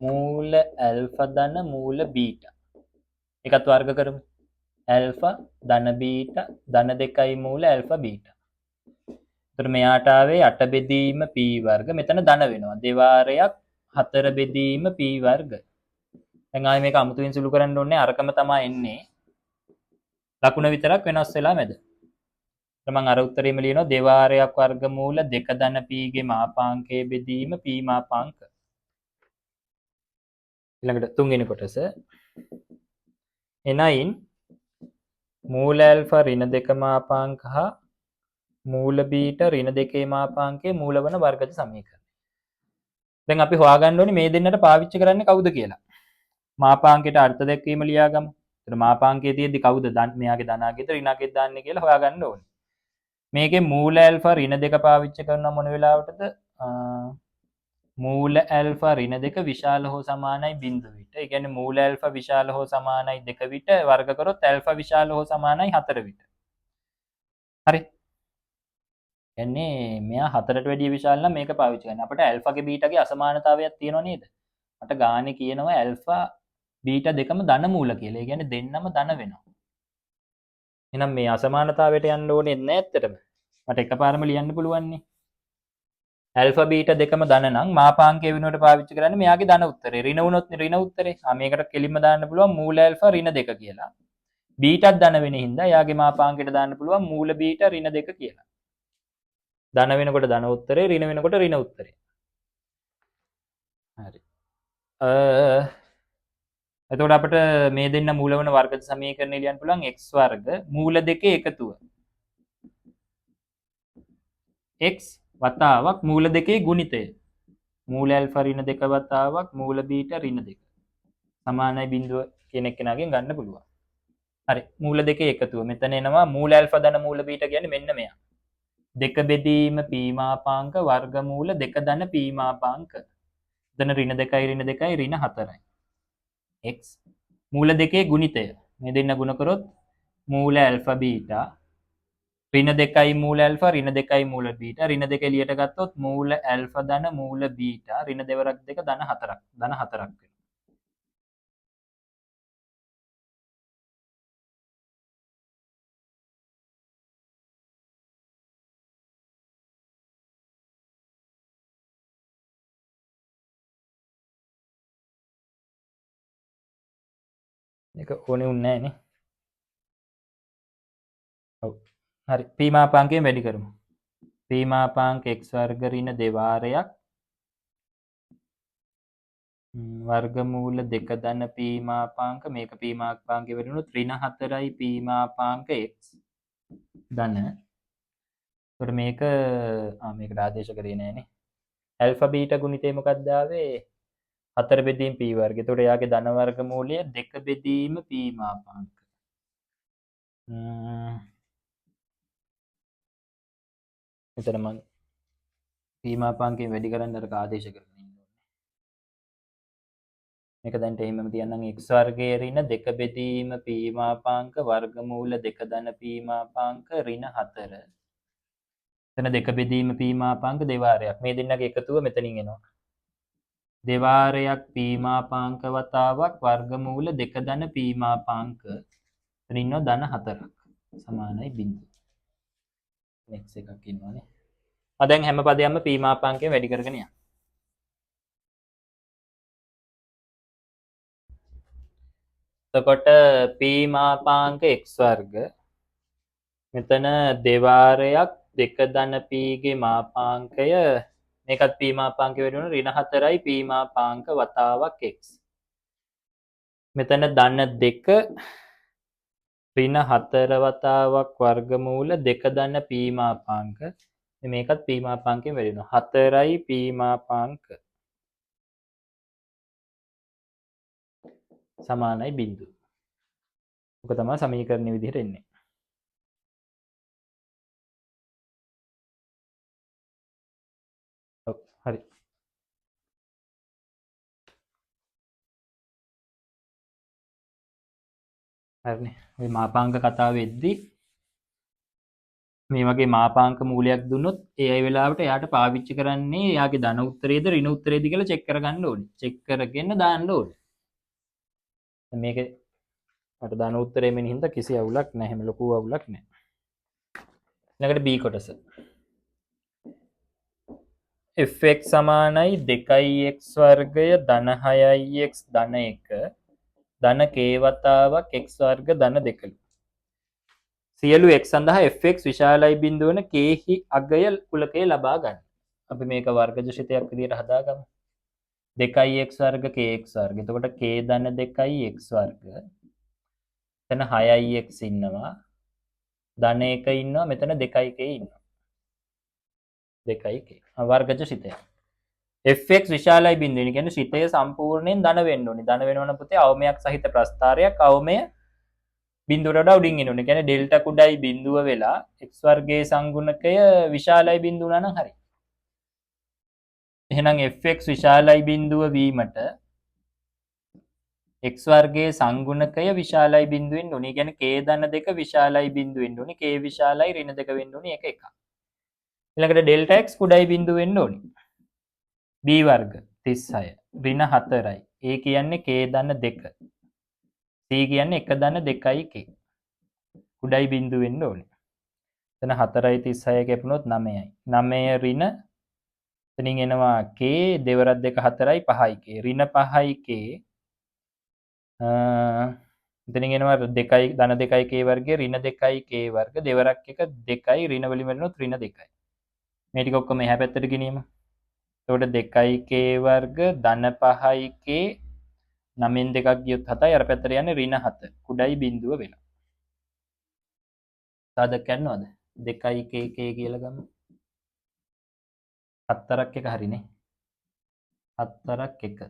මූල ඇල්ෆා ධන මූල බීටා. එකත් වර්ග කරමු. ඇල්ෆා ධන බීටා ධන 2යි මූල ඇල්ෆා බීටා. එතකොට මෙයාට ආවේ 8 බෙදීම p වර්ග. මෙතන ධන වෙනවා. දෙවාරයක් 4 බෙදීම p වර්ග. දැන් ආයේ මේක අමුතුවෙන් සුළු කරන්න ඕනේ. අරකම තමයි එන්නේ. ලකුණ විතරක් වෙනස් වෙලා මැද. මම අර උත්තරේම ලියනවා දෙවාරයක් වර්ගමූල 2 ධන p ගේ මාපාංකයේ බෙදීම p මාපාංක. ඊළඟට තුන්වෙනි කොටස එනයින් මූල ඇල්ෆා ඍණ 2 මාපාංක හා මූල බීටා ඍණ 2 මාපාංකයේ මූල වන වර්ගජ සමීකරණය. දැන් අපි හොයාගන්න ඕනේ මේ දෙන්නට පාවිච්චි කරන්නේ කවුද කියලා. මාපාංකයට අර්ථ දැක්වීම ලියාගමු. එතන මාපාංකයේ තියෙද්දි කවුද මෙයාගේ ධනාගේද ඍණාගේද දාන්නේ කියලා හොයාගන්න ඕනේ. මේකේ මූල ඇල්ෆා ඍණ 2 පාවිච්චි කරනවා මොන වෙලාවටද? මූල ඇල්ෆා ඍණ 2 විශාල හෝ සමානයි 0 විට. ඒ කියන්නේ මූල ඇල්ෆා විශාල හෝ සමානයි 2 විට වර්ග කරොත් ඇල්ෆා විශාල හෝ සමානයි 4 විට. හරි. එන්නේ මෙයා 4ට වැඩිය විශාල නම් මේක පාවිච්චි කරන්න. අපිට ඇල්ෆාගේ බීටාගේ අසමානතාවයක් තියෙනව නේද? මට ගානේ කියනවා ඇල්ෆා බීටා දෙකම ධන මූල කියලා. ඒ කියන්නේ දෙන්නම ධන වෙනවා. එහෙනම් මේ අසමානතාවයට යන්න ඕනේ නැහැ ඇත්තටම. මට එකපාරම ලියන්න පුළුවන් නේ. ඇල්ෆා බීටා දෙකම ධන නම් මාපාංකයේ වෙනුවට පාවිච්චි කරන්නේ මෙයාගේ ධන උත්තරේ. ඍණ වුණොත් ඍණ උත්තරේ. මේකට කෙලින්ම දාන්න පුළුවන් මූල ඇල්ෆා ඍණ 2 කියලා. බීටාත් ධන වෙන හින්දා එයාගේ මාපාංකයට දාන්න පුළුවන් මූල බීටා ඍණ 2 කියලා. ධන වෙනකොට ධන උත්තරේ ඍණ වෙනකොට ඍණ උත්තරේ. හරි. එතකොට අපිට මේ දෙන්න මූල වන වර්ග සමීකරණය ලියන්න පුළුවන් x වර්ග මූල දෙකේ එකතුව. x වතාවක් මූල දෙකේ ගුණිතය. මූල ඇල්ෆා ඍණ 2 වතාවක් මූල බීටා ඍණ 2. සමානයි බිඳුව කියන කෙනාගෙන් ගන්න පුළුවන්. හරි. මූල දෙකේ එකතුව. මෙතන එනවා මූල ඇල්ෆා ධන මූල බීටා කියන්නේ මෙන්න මෙයා. 2 බෙදීම p මාපාංක වර්ගමූල 2 ධන p මාපාංක. එතන ඍණ 2යි ඍණ 2යි ඍණ 4යි. x මූල දෙකේ ගුණිතය. මේ දෙන්න ගුණ කරොත් මූල ඇල්ෆා බීටා ඍණ 2යි මූල ඇල්ෆා ඍණ 2යි මූල බීටා ඍණ 2 එළියට ගත්තොත් මූල ඇල්ෆා ධන මූල බීටා ඍණ 2 ධන 4ක් ධන 4ක් වෙනවා. මේක ඕනේ උන්නේ නැහැ නේ. ඔව්. හරි. p මාපාංකයෙන් වැඩි කරමු. p මාපාංක x වර්ග ඍණ දෙවාරයක් වර්ගමූල 2 ධන p මාපාංක මේක p මාපාංකේ වෙනුනොත් ඍණ 4යි p මාපාංක x ධන. ඒකට මේක මේකට ආදේශ කරේ නෑනේ. ඇල්ෆා බීටා ගුණිතේ මොකක්ද ආවේ? 4 බෙදීම p වර්ගය. ඒතකොට එයාගේ ධන වර්ගමූලය 2 බෙදීම p මාපාංක. එතන මම p මාපාංකයෙන් වැඩි කරන්න අර ආදේශ කරගෙන ඉන්න ඕනේ. මේක දැන් එහෙමම තියන්නම් x වර්ගයේ ඍණ 2 බෙදීම p මාපාංක වර්ගමූල 2 ධන p මාපාංක ඍණ 4. එතන 2 බෙදීම p මාපාංක දෙවාරයක්. මේ දෙන්නගේ එකතුව මෙතනින් එනවා. දෙවාරයක් p මාපාංක වතාවක් වර්ගමූල 2 ධන p මාපාංක. එතන ඉන්නවා ධන 4ක්. සමානයි 0. next එකක් ඉන්නවානේ. දැන් හැම පදයක්ම p මාපාංකයෙන් වැඩි කරගෙන යන්න. එතකොට p මාපාංක x වර්ග මෙතන දෙවාරයක් 2 ධන p ගේ මාපාංකය මේකත් p මාපාංකය වැඩි වෙනවා ඍණ 4යි p මාපාංක වතාවක් x. මෙතන ධන 2 ඍණ 4 වතාවක් වර්ගමූල 2 ධන p මාපාංක මේකත් p මාපාංකයෙන් වැඩි වෙනවා 4යි p මාපාංක සමානයි බිංදුව. ඔක තමයි සමීකරණයේ විදිහට එන්නේ. ඔව් හරි. හරිනේ. ඔය මාපාංක කතාව වෙද්දී මේ වගේ මාපාංක මූලයක් දුන්නොත් ඒ අය වෙලාවට එයාට පාවිච්චි කරන්නේ එයාගේ ධන උත්තරේද ඍණ උත්තරේද කියලා චෙක් කරගන්න ඕනේ. චෙක් කරගෙන දාන්න ඕනේ. මේක මට ධන උත්තරේ මෙන්න හින්දා කිසි අවුලක් නැහැ. හැම ලොකු අවුලක් නැහැ. ඊළඟට B කොටස. fx සමානයි 2x වර්ගය ධන 6x ධන 1 ධන k වතාවක් x වර්ග ධන 2. සියලු x සඳහා fx විශාලයි බිඳුව වන k හි අගය කුලකය ලබා ගන්න. අපි මේක වර්ගජශිතයක් විදිහට හදාගමු. 2x වර්ග kx වර්ග. එතකොට k ධන 2යි x වර්ග. එතන 6යි x ඉන්නවා. ධන 1 ඉන්නවා. මෙතන 2යි k ඉන්නවා. 2යි k. වර්ගජශිතය. fx විශාලයි බිඳුව කියන්නේ ශිතය සම්පූර්ණයෙන් ධන වෙන්න ඕනේ. ධන වෙනවන පුතේ අවමයක් සහිත ප්‍රස්ථාරයක් අවමය බිඳුවට වඩා උඩින් එන්න ඕනේ. කියන්නේ ඩෙල්ටා කුඩයි බිඳුව වෙලා x වර්ගයේ සංගුණකය විශාලයි බිඳුව වුණා නම් හරි. එහෙනම් fx විශාලයි බිඳුව වීමට x වර්ගයේ සංගුණකය විශාලයි බිඳුව වෙන්න ඕනේ. කියන්නේ k ධන 2 විශාලයි බිඳුව වෙන්න ඕනේ. k විශාලයි ඍණ 2 වෙන්න ඕනේ. ඒක එකක්. ඊළඟට ඩෙල්ටා x කුඩයි බිඳුව වෙන්න ඕනේ. b වර්ග 36 ඍණ 4යි. a කියන්නේ k ධන 2. c කියන්නේ 1 ධන 2යි k. කුඩයි බිඳුව වෙන්න ඕනේ. එතන 4යි 36 කැපුණොත් 9යි. 9 ඍණ එතනින් එනවා k දෙවරක් 2 4යි 5යි k. ඍණ 5යි k. එතනින් එනවා 2යි ධන 2යි k වර්ගය ඍණ 2යි k වර්ග දෙවරක් 1 2යි ඍණ වලින් වෙනොත් ඍණ 2යි. මේ ටික ඔක්කොම එහා පැත්තට ගෙනියමු. එතකොට 2යි k වර්ග ධන 5යි k 9න් 2ක් ගියොත් 7යි අර පැත්තට යන්නේ ඍණ 7. කුඩයි බිඳුව වෙනවා. සාධක කරනවද? 2යි k k කියලා ගමු. 4ක් එක හරිනේ. 4ක් එක.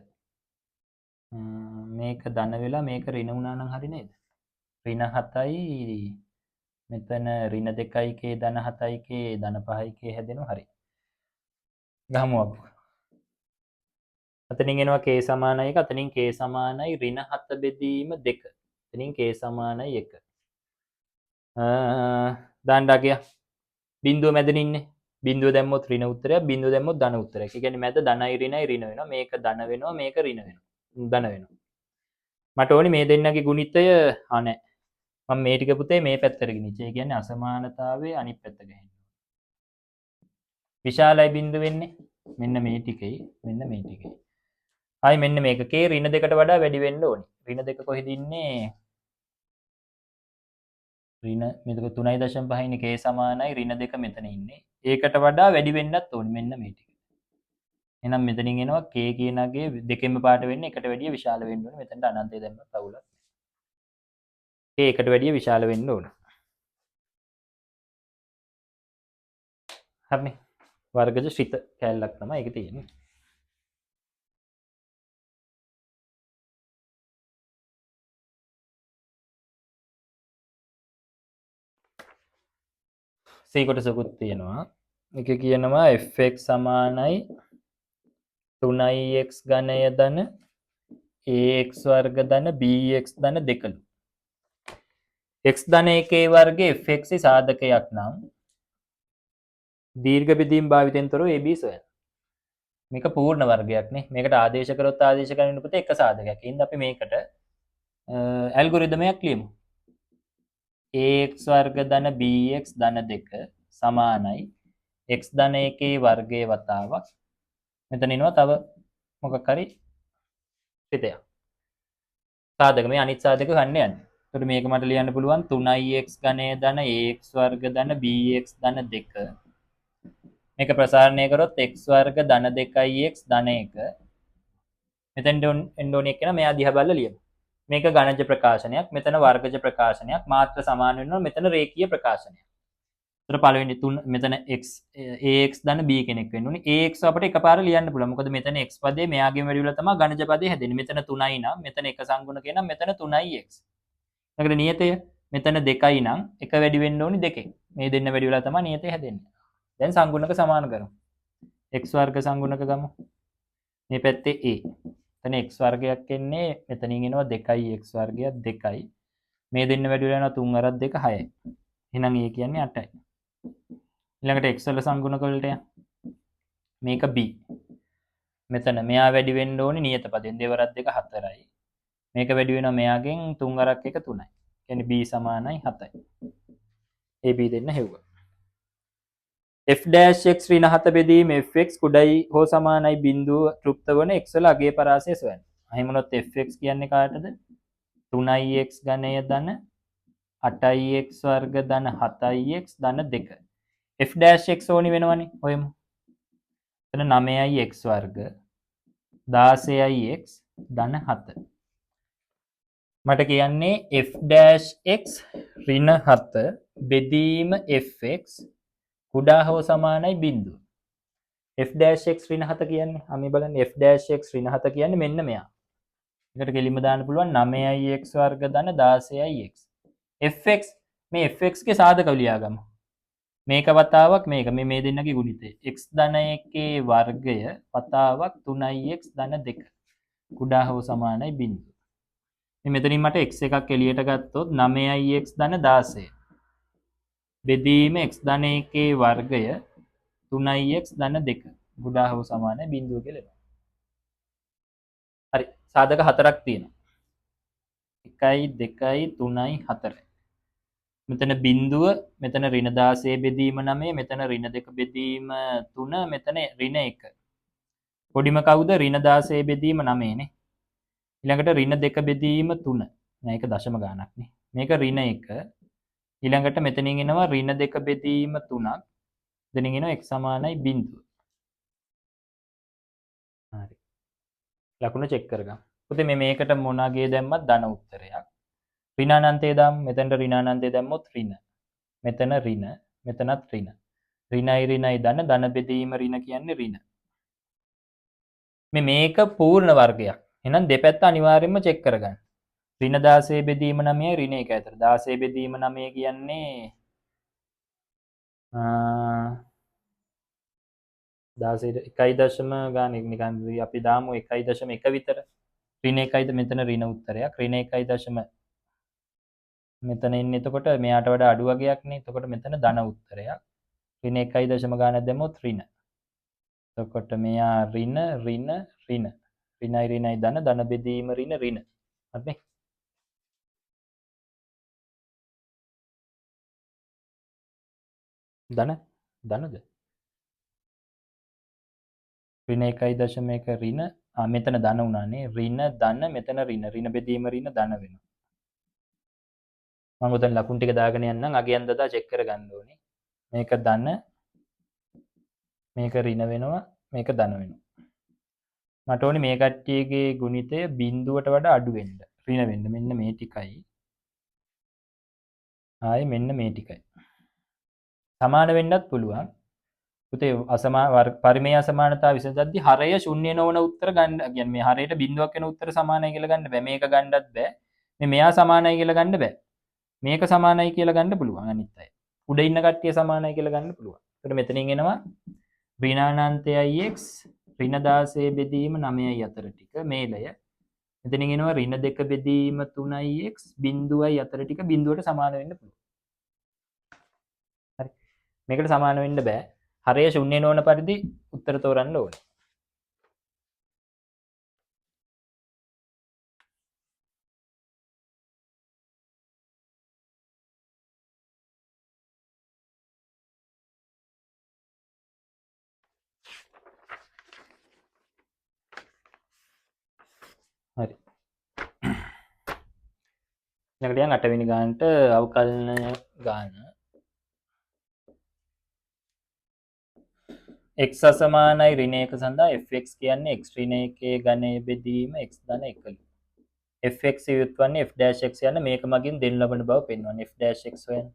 මේක ධන වෙලා මේක ඍණ වුණා නම් හරි නේද? ඍණ 7යි මෙතන ඍණ 2යි k ධන 7යි k ධන 5යි k හැදෙනවා හරි. ගහමු අපි. අතනින් එනවා k සමානයි 1 අතනින් k සමානයි ඍණ 7 බෙදීම 2. එතනින් k සමානයි 1. දාන්න ගියා. බිඳුව මැදින් ඉන්නේ. බිඳුව දැම්මොත් ඍණ උත්තරයක් බිඳුව දැම්මොත් ධන උත්තරයක්. ඒ කියන්නේ මැද ධනයි ඍණයි ඍණ වෙනවා. මේක ධන වෙනවා මේක ඍණ වෙනවා. ධන වෙනවා. මට ඕනේ මේ දෙන්නගේ ගුණිතය නැහැ. මම මේ ටික පුතේ මේ පැත්තට ගෙනිච්ච. ඒ කියන්නේ අසමානතාවයේ අනිත් පැත්ත ගහන්න. විශාලයි බිඳුව වෙන්නේ මෙන්න මේ ටිකයි මෙන්න මේ ටිකයි. ආයි මෙන්න මේක k ඍණ 2කට වඩා වැඩි වෙන්න ඕනේ. ඍණ 2 කොහෙද ඉන්නේ? ඍණ මෙතක 3.5 ඉන්නේ k සමානයි ඍණ 2 මෙතන ඉන්නේ. ඒකට වඩා වැඩි වෙන්නත් ඕනේ මෙන්න මේ ටික. එහෙනම් මෙතනින් එනවා k කියන අගේ දෙකෙන්ම පාට වෙන්නේ එකට වැඩිය විශාල වෙන්න ඕනේ. මෙතනට අනන්තය දැම්මත් අවුලක් නැහැ. k එකට වැඩිය විශාල වෙන්න ඕනේ. හරිනේ. වර්ගජ ශ්‍රිත කැලලක් තමයි ඒක තියෙන්නේ. c කොටසකුත් තියෙනවා. එක කියනවා fx සමානයි 3x ඝනය ධන ax වර්ග ධන bx ධන 2. x ධන 1 වර්ගයේ fx සාධකයක් නම් දීර්ඝ බෙදීම් භාවිතයෙන් තොරව ab සොයන්න. මේක පූර්ණ වර්ගයක් නේ. මේකට ආදේශ කරොත් ආදේශ කරන්න පුතේ එක සාධකයක්. ඉතින් අපි මේකට ඇල්ගොරිදමයක් ලියමු. ax වර්ග ධන bx ධන 2 සමානයි x ධන 1 වර්ගයේ වතාවක් මෙතන එනවා තව මොකක් හරි පිටයක්. සාධක මේ අනිත් සාධක ගන්න යන්නේ. එතකොට මේක මට ලියන්න පුළුවන් 3x ඝනය ධන ax වර්ග ධන bx ධන 2 මේක ප්‍රසාරණය කරොත් x වර්ග ධන 2x ධන 1 මෙතෙන් එන්න ඕනේ කියන මෙයා දිහා බලලා ලියමු. මේක ගණජ ප්‍රකාශනයක්, මෙතන වර්ගජ ප්‍රකාශනයක්, මාත්‍ර සමාන වෙනවා, මෙතන රේඛීය ප්‍රකාශනයක්. ඒතර පළවෙනි 3 මෙතන x ax දන්න b කෙනෙක් වෙන්න ඕනේ. ax අපිට එකපාර ලියන්න පුළුවන්. මොකද මෙතන x පදේ මෙයාගෙන් වැඩි වෙලා තමයි ගණජ පදේ හැදෙන්නේ. මෙතන 3යි නම් මෙතන එක සංගුණකේ නම් මෙතන 3යි x. ඊළඟට නියතය මෙතන 2යි නම් එක වැඩි වෙන්න ඕනේ 2කින්. මේ දෙන්න වැඩි වෙලා තමයි නියතය හැදෙන්නේ. දැන් සංගුණක සමාන කරමු. x වර්ග සංගුණක ගමු. මේ පැත්තේ a. එතන x වර්ගයක් එන්නේ මෙතනින් එනවා 2යි x වර්ගයක් 2යි. මේ දෙන්න වැඩි වෙලා යනවා 3 අරක් 2 6යි. එහෙනම් a කියන්නේ 8යි. ඊළඟට x වල සංගුණක වලට මේක b. මෙතන මෙයා වැඩි වෙන්න ඕනේ නියත පදෙන් 2 වරක් 2 4යි. මේක වැඩි වෙනවා මෙයාගෙන් 3 අරක් 1 3යි. කියන්නේ b සමානයි 7යි. a b දෙන්න හෙව්වා. f' x ඍණ 7 බෙදීම fx කුඩයි හෝ සමානයි බිඳුව තෘප්ත වන x වල අගේ පරාසය සොයන්න. එහෙම වුණොත් fx කියන්නේ කාටද? 3x ඝනය ධන 8x වර්ග ධන 7x ධන 2. f' x ඕනි වෙනවනේ. හොයමු. එතන 9x වර්ග 16x ධන 7. මට කියන්නේ f' x ඍණ 7 බෙදීම fx කුඩා හෝ සමානයි බිඳුව. f' x ඍණ 7 කියන්නේ අපි බලන්න f' x ඍණ 7 කියන්නේ මෙන්න මෙයා. එකට කෙලින්ම දාන්න පුළුවන් 9x වර්ග ධන 16x. fx මේ fx ගේ සාධක ලියාගමු. මේක වතාවක් මේක මේ දෙන්නගේ ගුණිතය. x ධන 1 වර්ගය වතාවක් 3x ධන 2. කුඩා හෝ සමානයි බිඳුව. මේ මෙතනින් මට x එකක් එළියට ගත්තොත් 9x ධන 16. බෙදීම x ධන 1 වර්ගය 3x ධන 2. කුඩා හෝ සමානයි බිඳුව කියලා එනවා. හරි. සාධක හතරක් තියෙනවා. 1යි 2යි 3යි 4යි. මෙතන බිඳුව, මෙතන ඍණ 16 බෙදීම 9, මෙතන ඍණ 2 බෙදීම 3, මෙතන ඍණ 1. පොඩිම කවුද? ඍණ 16 බෙදීම 9 නේ. ඊළඟට ඍණ 2 බෙදීම 3. මේක දශම ගානක් නේ. මේක ඍණ 1. ඊළඟට මෙතනින් එනවා ඍණ 2 බෙදීම 3ක්. එතනින් එනවා x සමානයි බිඳුව. හරි. ලකුණ චෙක් කරගමු. පුතේ මේකට මොනගේ දැම්මත් ධන උත්තරයක්. ඍණානන්තය දාමු. මෙතනට ඍණානන්තය දැම්මොත් ඍණ. මෙතන ඍණ, මෙතනත් ඍණ. ඍණයි ඍණයි ධන ධන බෙදීම ඍණ කියන්නේ ඍණ. මේක පූර්ණ වර්ගයක්. එහෙනම් දෙපැත්ත අනිවාර්යයෙන්ම චෙක් කරගන්න. ඍණ 16 බෙදීම 9යි ඍණ 1යි අතර. 16 බෙදීම 9 කියන්නේ 16 1 දශම ගාන නිකන් අපි දාමු 1.1 විතර. ඍණ 1යිද මෙතන ඍණ උත්තරයක්. ඍණ 1 දශම මෙතන ඉන්නේ එතකොට මෙයාට වඩා අඩු වගයක් නේ. එතකොට මෙතන ධන උත්තරයක්. ඍණ 1 දශම ගානක් දැම්මොත් ඍණ. එතකොට මෙයා ඍණ ඍණ ඍණ. ඍණයි ඍණයි ධන ධන බෙදීම ඍණ ඍණ. හරිනේ. ධන ධනද? ඍණ 1.1 ඍණ මෙතන ධන උනානේ. ඍණ ධන මෙතන ඍණ. ඍණ බෙදීම ඍණ ධන වෙනවා. මම උතන ලකුණු ටික දාගෙන යන්නම්. අගයන් දදා චෙක් කරගන්න ඕනේ. මේක ධන මේක ඍණ වෙනවා. මේක ධන වෙනවා. මට ඕනේ මේ කට්ටියගේ ගුණිතය බිඳුවට වඩා අඩු වෙන්න. ඍණ වෙන්න. මෙන්න මේ ටිකයි. ආයේ මෙන්න මේ ටිකයි. සමාන වෙන්නත් පුළුවන්. පුතේ පරිමේය අසමානතාව විසඳද්දී හරය ශුන්‍ය නොවන උත්තර ගන්න. කියන්නේ මේ හරයට බිඳුවක් වෙන උත්තර සමානයි කියලා ගන්න බෑ. මේක ගන්නත් බෑ. මෙයා සමානයි කියලා ගන්න බෑ. මේක සමානයි කියලා ගන්න පුළුවන් අනිත් අය. උඩ ඉන්න කට්ටිය සමානයි කියලා ගන්න පුළුවන්. ඒකට මෙතනින් එනවා ඍණානන්තයයි x ඍණ 16 බෙදීම 9යි අතර ටික මේලය. මෙතනින් එනවා ඍණ 2 බෙදීම 3යි x බිඳුවයි අතර ටික බිඳුවට සමාන වෙන්න පුළුවන්. හරි. මේකට සමාන වෙන්න බෑ. හරය ශුන්‍ය නොවන පරිදි උත්තර තෝරන්න ඕනේ. හරි. ඊළඟට යන් 8 වෙනි ගානට අවකලන ගාන. x අසමානයි ඍණ 1 සඳහා fx කියන්නේ x ඍණ 1 ඝනය බෙදීම x ධන 1. fx යොත්වන්නේ f dash x යන මේක මගින් දෙන්න ලබන බව පෙන්වන්නේ f dash x හොයන්න.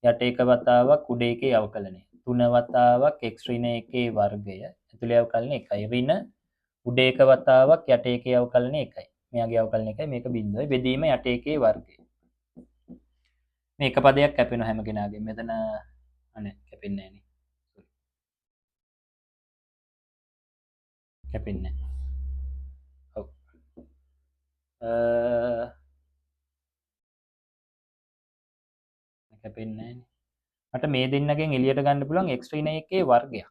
යට එක වතාවක් උඩ එකේ අවකලනය. 3 වතාවක් x ඍණ එකේ වර්ගය. ඇතුලේ අවකලනය 1යි. ඍණ උඩ එක වතාවක් යට එකේ අවකලනය 1යි. මෙයාගේ අවකලනය 1යි මේක බිඳුවයි. බෙදීම යට එකේ වර්ගය. මේක පදයක් කැපෙනවා හැම කෙනාගෙන්. මෙතන අනේ කැපෙන්නේ නැහැ නේ. කැපෙන්නේ නැහැ. ඔව්. කැපෙන්නේ නැහැ නේ. මට මේ දෙන්නගෙන් එළියට ගන්න පුළුවන් x ඍණ එකේ වර්ගයක්.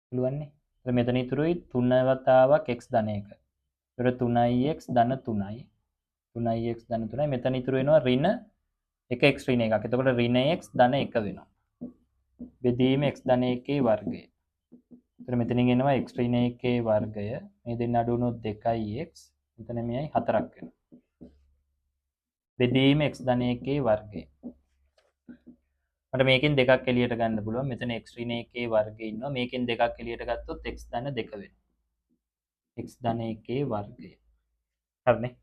පුළුවන් නේ. එතකොට මෙතන ඉතුරුයි 3 වතාවක් x ධන 1. එතකොට 3x ධන 3යි. 3x ධන 3යි. මෙතන ඉතුරු වෙනවා ඍණ 1x ඍණ එකක්. එතකොට ඍණ x ධන 1 වෙනවා. බෙදීම x ධන 1ේ වර්ගය. එතකොට මෙතනින් එනවා x ඍණ 1ේ වර්ගය. මේ දෙන්න අඩු වුණොත් 2x. මෙතන මෙයයි 4ක් වෙනවා. බෙදීම x ධන 1ේ වර්ගය. මට මේකෙන් දෙකක් එළියට ගන්න පුළුවන්. මෙතන x ඍණ 1ේ වර්ගය ඉන්නවා. මේකෙන් දෙකක් එළියට ගත්තොත් x ධන 2 වෙනවා. x ධන 1ේ වර්ගය. හරිනේ.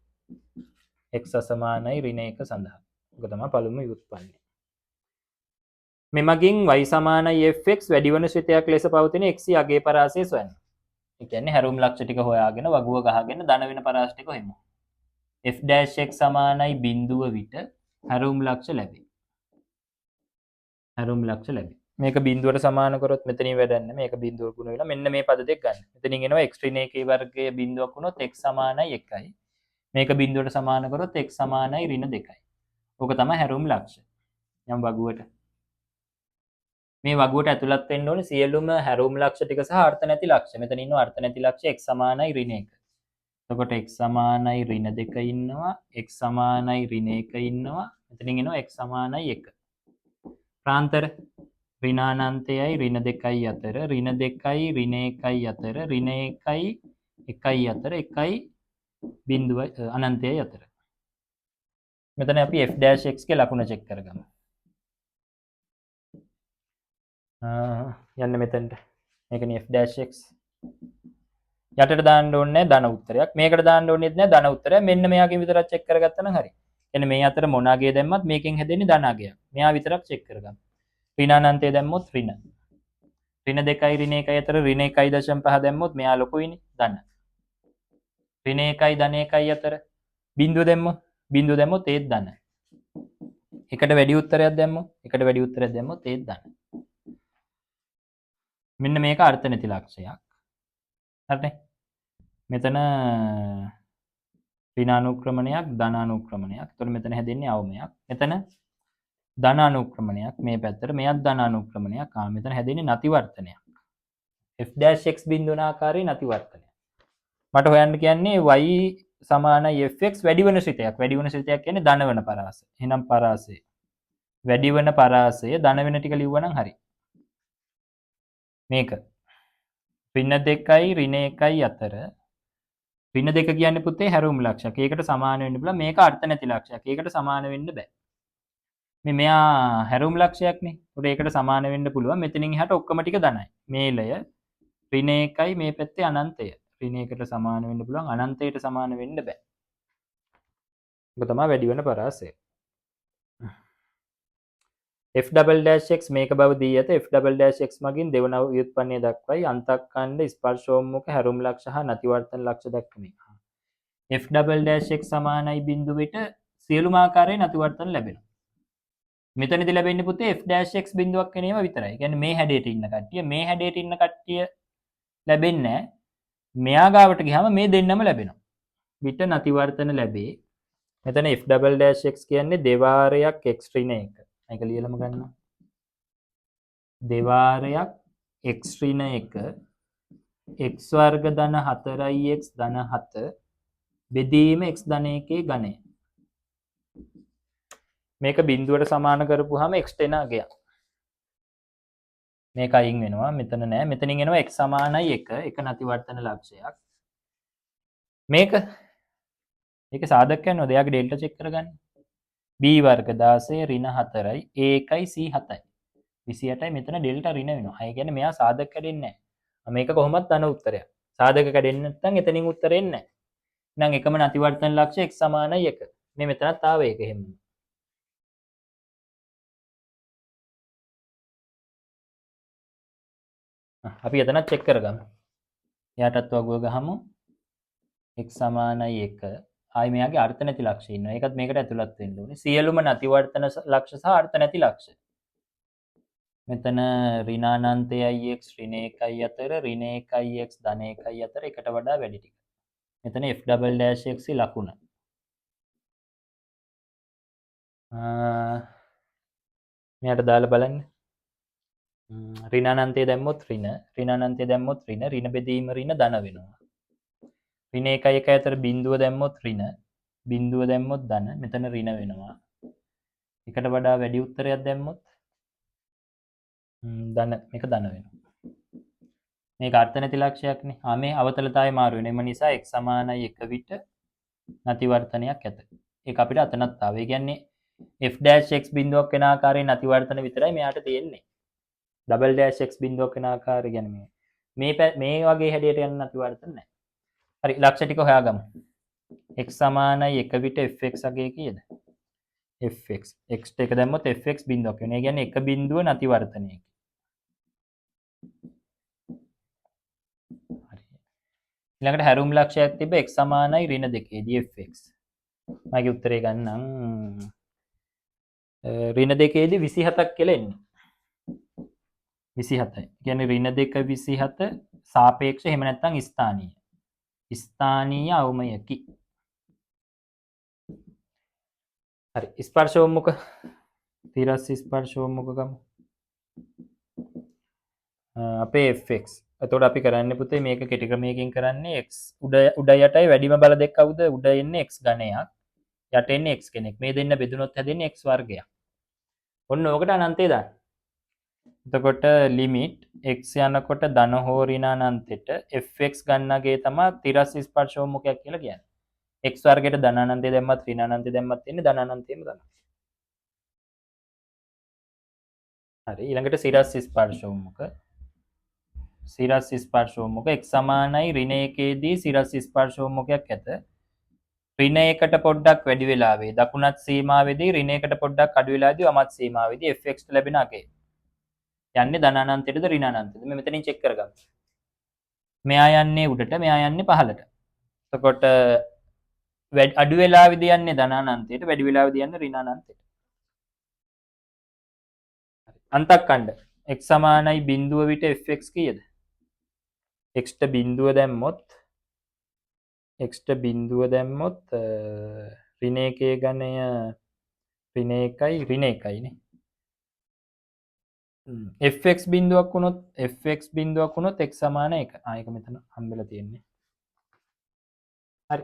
x අසමානයි ඍණ 1 සඳහා. ඔක තමයි පළමුව ව්‍යුත්පන්නය. මෙමගින් y සමානයි fx වැඩි වන ශ්‍රිතයක් ලෙස පවතින x අගේ පරාසය සොයන්න. ඒ කියන්නේ හැරුම් ලක්ෂ ටික හොයාගෙන වගුව ගහගෙන ධන වෙන පරාස ටික හොයමු. f dash x සමානයි බිඳුව විට හැරුම් ලක්ෂ ලැබේ. හැරුම් ලක්ෂ ලැබේ. මේක බිඳුවට සමාන කරොත් මෙතනින් වැඩක් නැහැ. මේක බිඳුවට ගුණ වෙලා මෙන්න මේ පද දෙක ගන්න. මෙතනින් එනවා x ඍණ 1 වර්ගය බිඳුවක් වුණොත් x සමානයි 1යි. මේක බිඳුවට සමාන කරොත් x සමානයි ඍණ 2යි. ඕක තමයි හැරුම් ලක්ෂ. යම් වගුවට මේ වගුවට ඇතුළත් වෙන්න ඕනේ සියලුම හැරුම් ලක්ෂ ටික සහ අර්ථ නැති ලක්ෂ. මෙතන ඉන්නවා අර්ථ නැති ලක්ෂ x සමානයි ඍණ 1. එතකොට x සමානයි ඍණ 2 ඉන්නවා. x සමානයි ඍණ 1 ඉන්නවා. මෙතනින් එනවා x සමානයි 1. ප්‍රාන්තර ඍණානන්තයයි ඍණ 2යි අතර ඍණ 2යි ඍණ 1යි අතර ඍණ 1යි 1යි අතර 1යි බිඳුවයි අනන්තයයි අතර. මෙතන අපි f dash x ගේ ලකුණ චෙක් කරගමු. යන්න මෙතනට. මේකනේ f dash x. යටට දාන්න ඕනේ ධන උත්තරයක්. මේකට දාන්න ඕනෙත් නෑ ධන උත්තරයක්. මෙන්න මෙයාගෙන් විතරක් චෙක් කරගත්තා නම් හරි. එන්න මේ අතර මොන අගය දැම්මත් මේකෙන් හැදෙන්නේ ධන අගයක්. මෙයා විතරක් චෙක් කරගන්න. ඍණානන්තය දැම්මොත් ඍණ. ඍණ 2යි ඍණ 1යි අතර ඍණ 1.5 දැම්මොත් මෙයා ලොකුයිනේ ධන. ඍණ 1යි ධන 1යි අතර බිඳුව දැම්මොත් ඒත් ධන. එකට වැඩි උත්තරයක් දැම්මොත් ඒත් ධන. මෙන්න මේක අර්ථ නැති ලක්ෂයක්. හරිනේ. මෙතන ඍණ අනුක්‍රමණයක් ධන අනුක්‍රමණයක්. එතකොට මෙතන හැදෙන්නේ අවමයක්. මෙතන ධන අනුක්‍රමණයක් මේ පැත්තට මෙයත් ධන අනුක්‍රමණයක්. මෙතන හැදෙන්නේ නැති වර්තනයක්. f dash x බිඳුවන ආකාරයේ නැති වර්තනයක්. මට හොයන්න කියන්නේ y සමානයි fx වැඩි වෙන ශ්‍රිතයක්. වැඩි වෙන ශ්‍රිතයක් කියන්නේ ධන වෙන පරාසය. එහෙනම් පරාසය වැඩි වෙන පරාසය ධන වෙන ටික ලිව්වනම් හරි. මේක ඍණ 2යි ඍණ 1යි අතර ඍණ 2 කියන්නේ පුතේ හැරුම් ලක්ෂයක්. ඒකට සමාන වෙන්න බෑ. මේක අර්ථ නැති ලක්ෂයක්. ඒකට සමාන වෙන්න බෑ. මෙයා හැරුම් ලක්ෂයක්නේ. උඩ ඒකට සමාන වෙන්න පුළුවන්. මෙතනින් එහාට ඔක්කොම ටික ධනයි. මේලය ඍණ 1යි මේ පැත්තේ අනන්තය. ඍණ 1ට සමාන වෙන්න පුළුවන්. අනන්තයට සමාන වෙන්න බෑ. ඒක තමයි වැඩි වෙන පරාසය. f double dash x මේක බව දී ඇත. f double dash x මගින් දෙවන ව්‍යුත්පන්නය දක්වයි. අන්තක්ඛණ්ඩ ස්පර්ශෝන්මුඛ හැරුම් ලක්ෂ හා නැතිවර්තන ලක්ෂ දක්වමි. f double dash x සමානයි බිඳුව විට සියලුම ආකාරයේ නැතිවර්තන ලැබෙනවා. මෙතනදී ලැබෙන්නේ පුතේ f dash x බිඳුවක් වෙන ඒවා විතරයි. කියන්නේ මේ හැඩයට ඉන්න කට්ටිය ලැබෙන්නේ නැහැ. මෙයා ගාවට ගියාම මේ දෙන්නම ලැබෙනවා. විට නැතිවර්තන ලැබේ. මෙතන f double dash x කියන්නේ දෙවාරයක් x ඍණ 1. මේක ලියලම ගන්නවා. දෙවාරයක් x ඍණ 1 x වර්ග ධන 4x ධන 7 බෙදීම x ධන 1 ඝනය. මේක බිඳුවට සමාන කරපුවාම x එන අගයක්. මේක අයින් වෙනවා. මෙතන නෑ. මෙතනින් එනවා x සමානයි 1. එක නැතිවර්තන ලක්ෂයක්. මේක සාධක කරනවා. එයාගේ ඩෙල්ටා චෙක් කරගන්න. b වර්ග 16 ඍණ 4යි a 1යි c 7යි 28යි මෙතන ඩෙල්ටා ඍණ වෙනවා. ඒ කියන්නේ මෙයා සාධක කැඩෙන්නේ නැහැ. මේක කොහොමත් ධන උත්තරයක්. සාධක කැඩෙන්නේ නැත්නම් එතනින් උත්තරේ එන්නේ නැහැ. එහෙනම් එකම නැතිවර්තන ලක්ෂ්‍ය x සමානයි 1. මේ මෙතනත් ආව ඒක එහෙම. අපි එතනත් චෙක් කරගමු. එයාටත් වගුව ගහමු. x සමානයි 1. ආයි මෙයාගේ අර්ථ නැති ලක්ෂ්‍ය ඉන්නවා. ඒකත් මේකට ඇතුළත් වෙන්න ඕනේ. සියලුම නැතිවර්තන ලක්ෂ්‍ය සහ අර්ථ නැති ලක්ෂ්‍ය. මෙතන ඍණානන්තයයි x ඍණ 1යි අතර ඍණ 1යි x ධන 1යි අතර එකට වඩා වැඩි ටික. මෙතන f ඩබල් ඩෑෂ් x ලකුණ. මෙයාට දාලා බලන්න. ඍණානන්තය දැම්මොත් ඍණ ඍණානන්තය දැම්මොත් ඍණ ඍණ බෙදීම ඍණ ධන වෙනවා. ඍණ 1යි 1යි අතර බිඳුව දැම්මොත් ඍණ බිඳුව දැම්මොත් ධන මෙතන ඍණ වෙනවා. එකට වඩා වැඩි උත්තරයක් දැම්මොත් ධන මේක ධන වෙනවා. මේක අර්ථ නැති ලක්ෂයක්නේ. මේ අවතලතාවය මාරු වෙන. එම නිසා x සමානයි 1 විට නැතිවර්තනයක් ඇත. ඒක අපිට අතනත් ආව. ඒ කියන්නේ f dash x බිඳුවක් වෙන ආකාරයේ නැතිවර්තන විතරයි මෙයාට තියෙන්නේ. ඩබල් dash x බිඳුවක් වෙන ආකාරය කියන්නේ මේ වගේ හැඩයට යන නැතිවර්තන නැහැ. හරි ලක්ෂ්‍ය ටික හොයාගමු. x සමානයි 1 විට fx අගේ කීයද? fx x එක දැම්මොත් fx බිඳුවක් වෙනවා. ඒ කියන්නේ එක බිඳුව නැතිවර්තනයක. ඊළඟට හැරුම් ලක්ෂයක් තිබ්බ x සමානයි ඍණ 2 දී fx. මගේ උත්තරේ ගන්නම් ඍණ 2 දී 27ක් කියලා එන්නේ. 27යි. කියන්නේ ඍණ 2 27 සාපේක්ෂ එහෙම නැත්නම් ස්ථානීය. ස්ථානීය අවමයකි. හරි ස්පර්ශෝන්මුඛ තිරස් ස්පර්ශෝන්මුඛ ගමු. අපේ fx. එතකොට අපි කරන්නේ පුතේ මේක කෙටි ක්‍රමයකින් කරන්නේ x උඩ යටයි වැඩිම බල දෙක කවුද? උඩ එන්නේ x ඝනයක්. යට එන්නේ x කෙනෙක්. මේ දෙන්න බෙදුනොත් හැදෙන්නේ x වර්ගයක්. ඔන්න ඕකට අනන්තය දාන්න. එතකොට ලිමිට් x යනකොට ධන හෝ ඍණ අනන්තයට fx ගන්නගේ තමයි තිරස් ස්පර්ශෝන්මුඛයක් කියලා කියන්නේ. x වර්ගයට ධන අනන්තය දැම්මත් ඍණ අනන්තය දැම්මත් එන්නේ ධන අනන්තයම තමයි. හරි ඊළඟට සිරස් ස්පර්ශෝන්මුඛ සිරස් ස්පර්ශෝන්මුඛ x සමානයි ඍණ 1 දී සිරස් ස්පර්ශෝන්මුඛයක් ඇත. ඍණ 1ට පොඩ්ඩක් වැඩි වෙලාවේ දකුණත් සීමාවේදී ඍණ 1ට පොඩ්ඩක් අඩු වෙලාවේදී වමත් සීමාවේදී fx ලැබෙන අගේ යන්නේ ධන අනන්තයටද ඍණ අනන්තයටද? මේ මෙතනින් චෙක් කරගමු. මෙයා යන්නේ උඩට මෙයා යන්නේ පහළට. එතකොට අඩු වෙලාවේදී යන්නේ ධන අනන්තයට වැඩි වෙලාවේදී යන්නේ ඍණ අනන්තයට. අන්තක්ඛණ්ඩ x සමානයි බිඳුව විට fx කීයද? x ට බිඳුව දැම්මොත් ඍණ 1 ඝනය ඍණ 1යි ඍණ 1යි නේ. fx බිඳුවක් වුණොත් x සමාන 1. ඒක මෙතන හම්බෙලා තියෙන්නේ. හරි.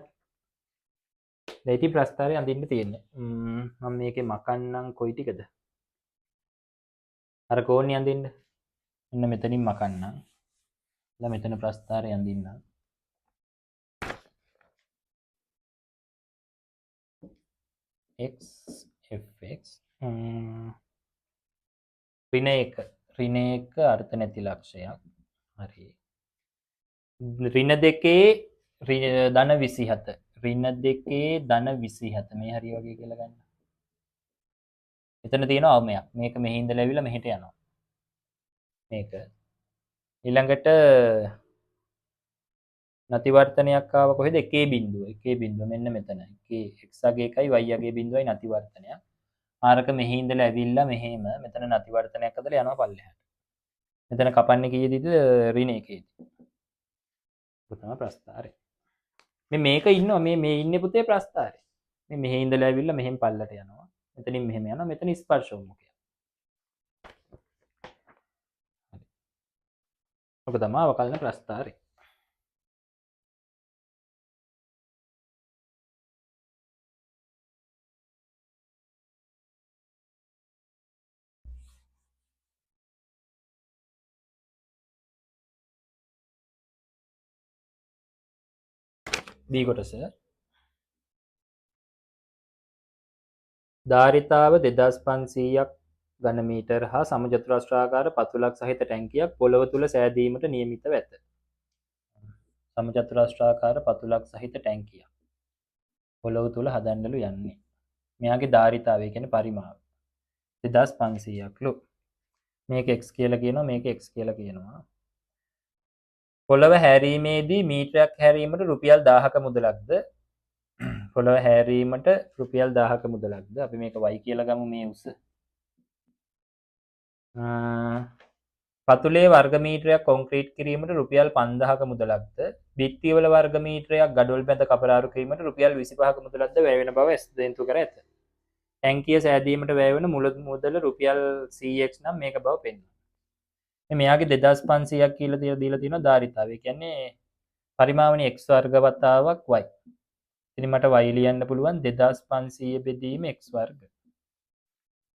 දැන් ඉතින් ප්‍රස්තාරය අඳින්න තියෙන්නේ. මම මේකේ මකන්නම් කොයි ටිකද? අර කෝණි අඳින්න. මෙන්න මෙතනින් මකන්නම්. දැන් මෙතන ප්‍රස්තාරය අඳින්නම්. x fx ඍණ 1 අර්ථ නැති ලක්ෂයක්. හරි. ඍණ 2 ධන 27 ඍණ 2 ධන 27 මේ හරි වගේ කියලා ගන්න. එතන තියෙනවා අවමයක්. මේක මෙහි ඉඳලා ඇවිල්ලා මෙහෙට යනවා. මේක ඊළඟට නැතිවර්තනයක් ආව කොහෙද? එකේ බිඳුව මෙන්න මෙතන. එකේ x අගේ 1යි y අගේ බිඳුවයි නැතිවර්තනයක්. ආරක මෙහි ඉඳලා ඇවිල්ලා මෙහෙම මෙතන නැතිවර්තනයක් අදලා යනවා පල්ලෙහාට. මෙතන කපන්නේ කීයේදීද? ඍණ 1ේදී. ඒක තමයි ප්‍රස්තාරය. මේක ඉන්නවා මේ ඉන්නේ පුතේ ප්‍රස්තාරය. මේ මෙහි ඉඳලා ඇවිල්ලා මෙහෙන් පල්ලට යනවා. මෙතනින් මෙහෙම යනවා. මෙතන ස්පර්ශෝන්මුඛය. ඔක තමයි අවකලන ප්‍රස්තාරය. B කොටස ධාරිතාව 2500ක් ඝන මීටර හා සමචතුරස්‍රාකාර පතුලක් සහිත ටැංකියක් පොළව තුල සෑදීමට නියමිතව ඇත. සමචතුරස්‍රාකාර පතුලක් සහිත ටැංකියක්. පොළොව තුල හදන්නලු යන්නේ. මෙයාගේ ධාරිතාවය කියන්නේ පරිමාව 2500ක්ලු. මේක x කියලා කියනවා, මේක x කියලා කියනවා. පොළොව හැරීමේදී මීටරයක් හැරීමට රුපියල් 1000ක මුදලක්ද? පොළොව හැරීමට රුපියල් 1000ක මුදලක්ද? අපි මේක y කියලා ගමු මේ උස. පතුලේ වර්ග මීටරයක් කොන්ක්‍රීට් කිරීමට රුපියල් 5000ක මුදලක්ද? බිත්තිවල වර්ග මීටරයක් ගඩොල් බැඳ කපරාරු කිරීමට රුපියල් 25ක මුදලක්ද වැය වෙන බව ස්දෙන්තු කර ඇත. ටැංකිය සෑදීමට වැය වෙන මුදල රුපියල් 100x නම් මේක බව පෙන්වනවා. මෙයාගේ 2500ක් කියලා දීලා තියෙනවා ධාරිතාවය. කියන්නේ පරිමාවනේ x වර්ග වතාවක් y. ඉතින් මට y ලියන්න පුළුවන් 2500 බෙදීම x වර්ග.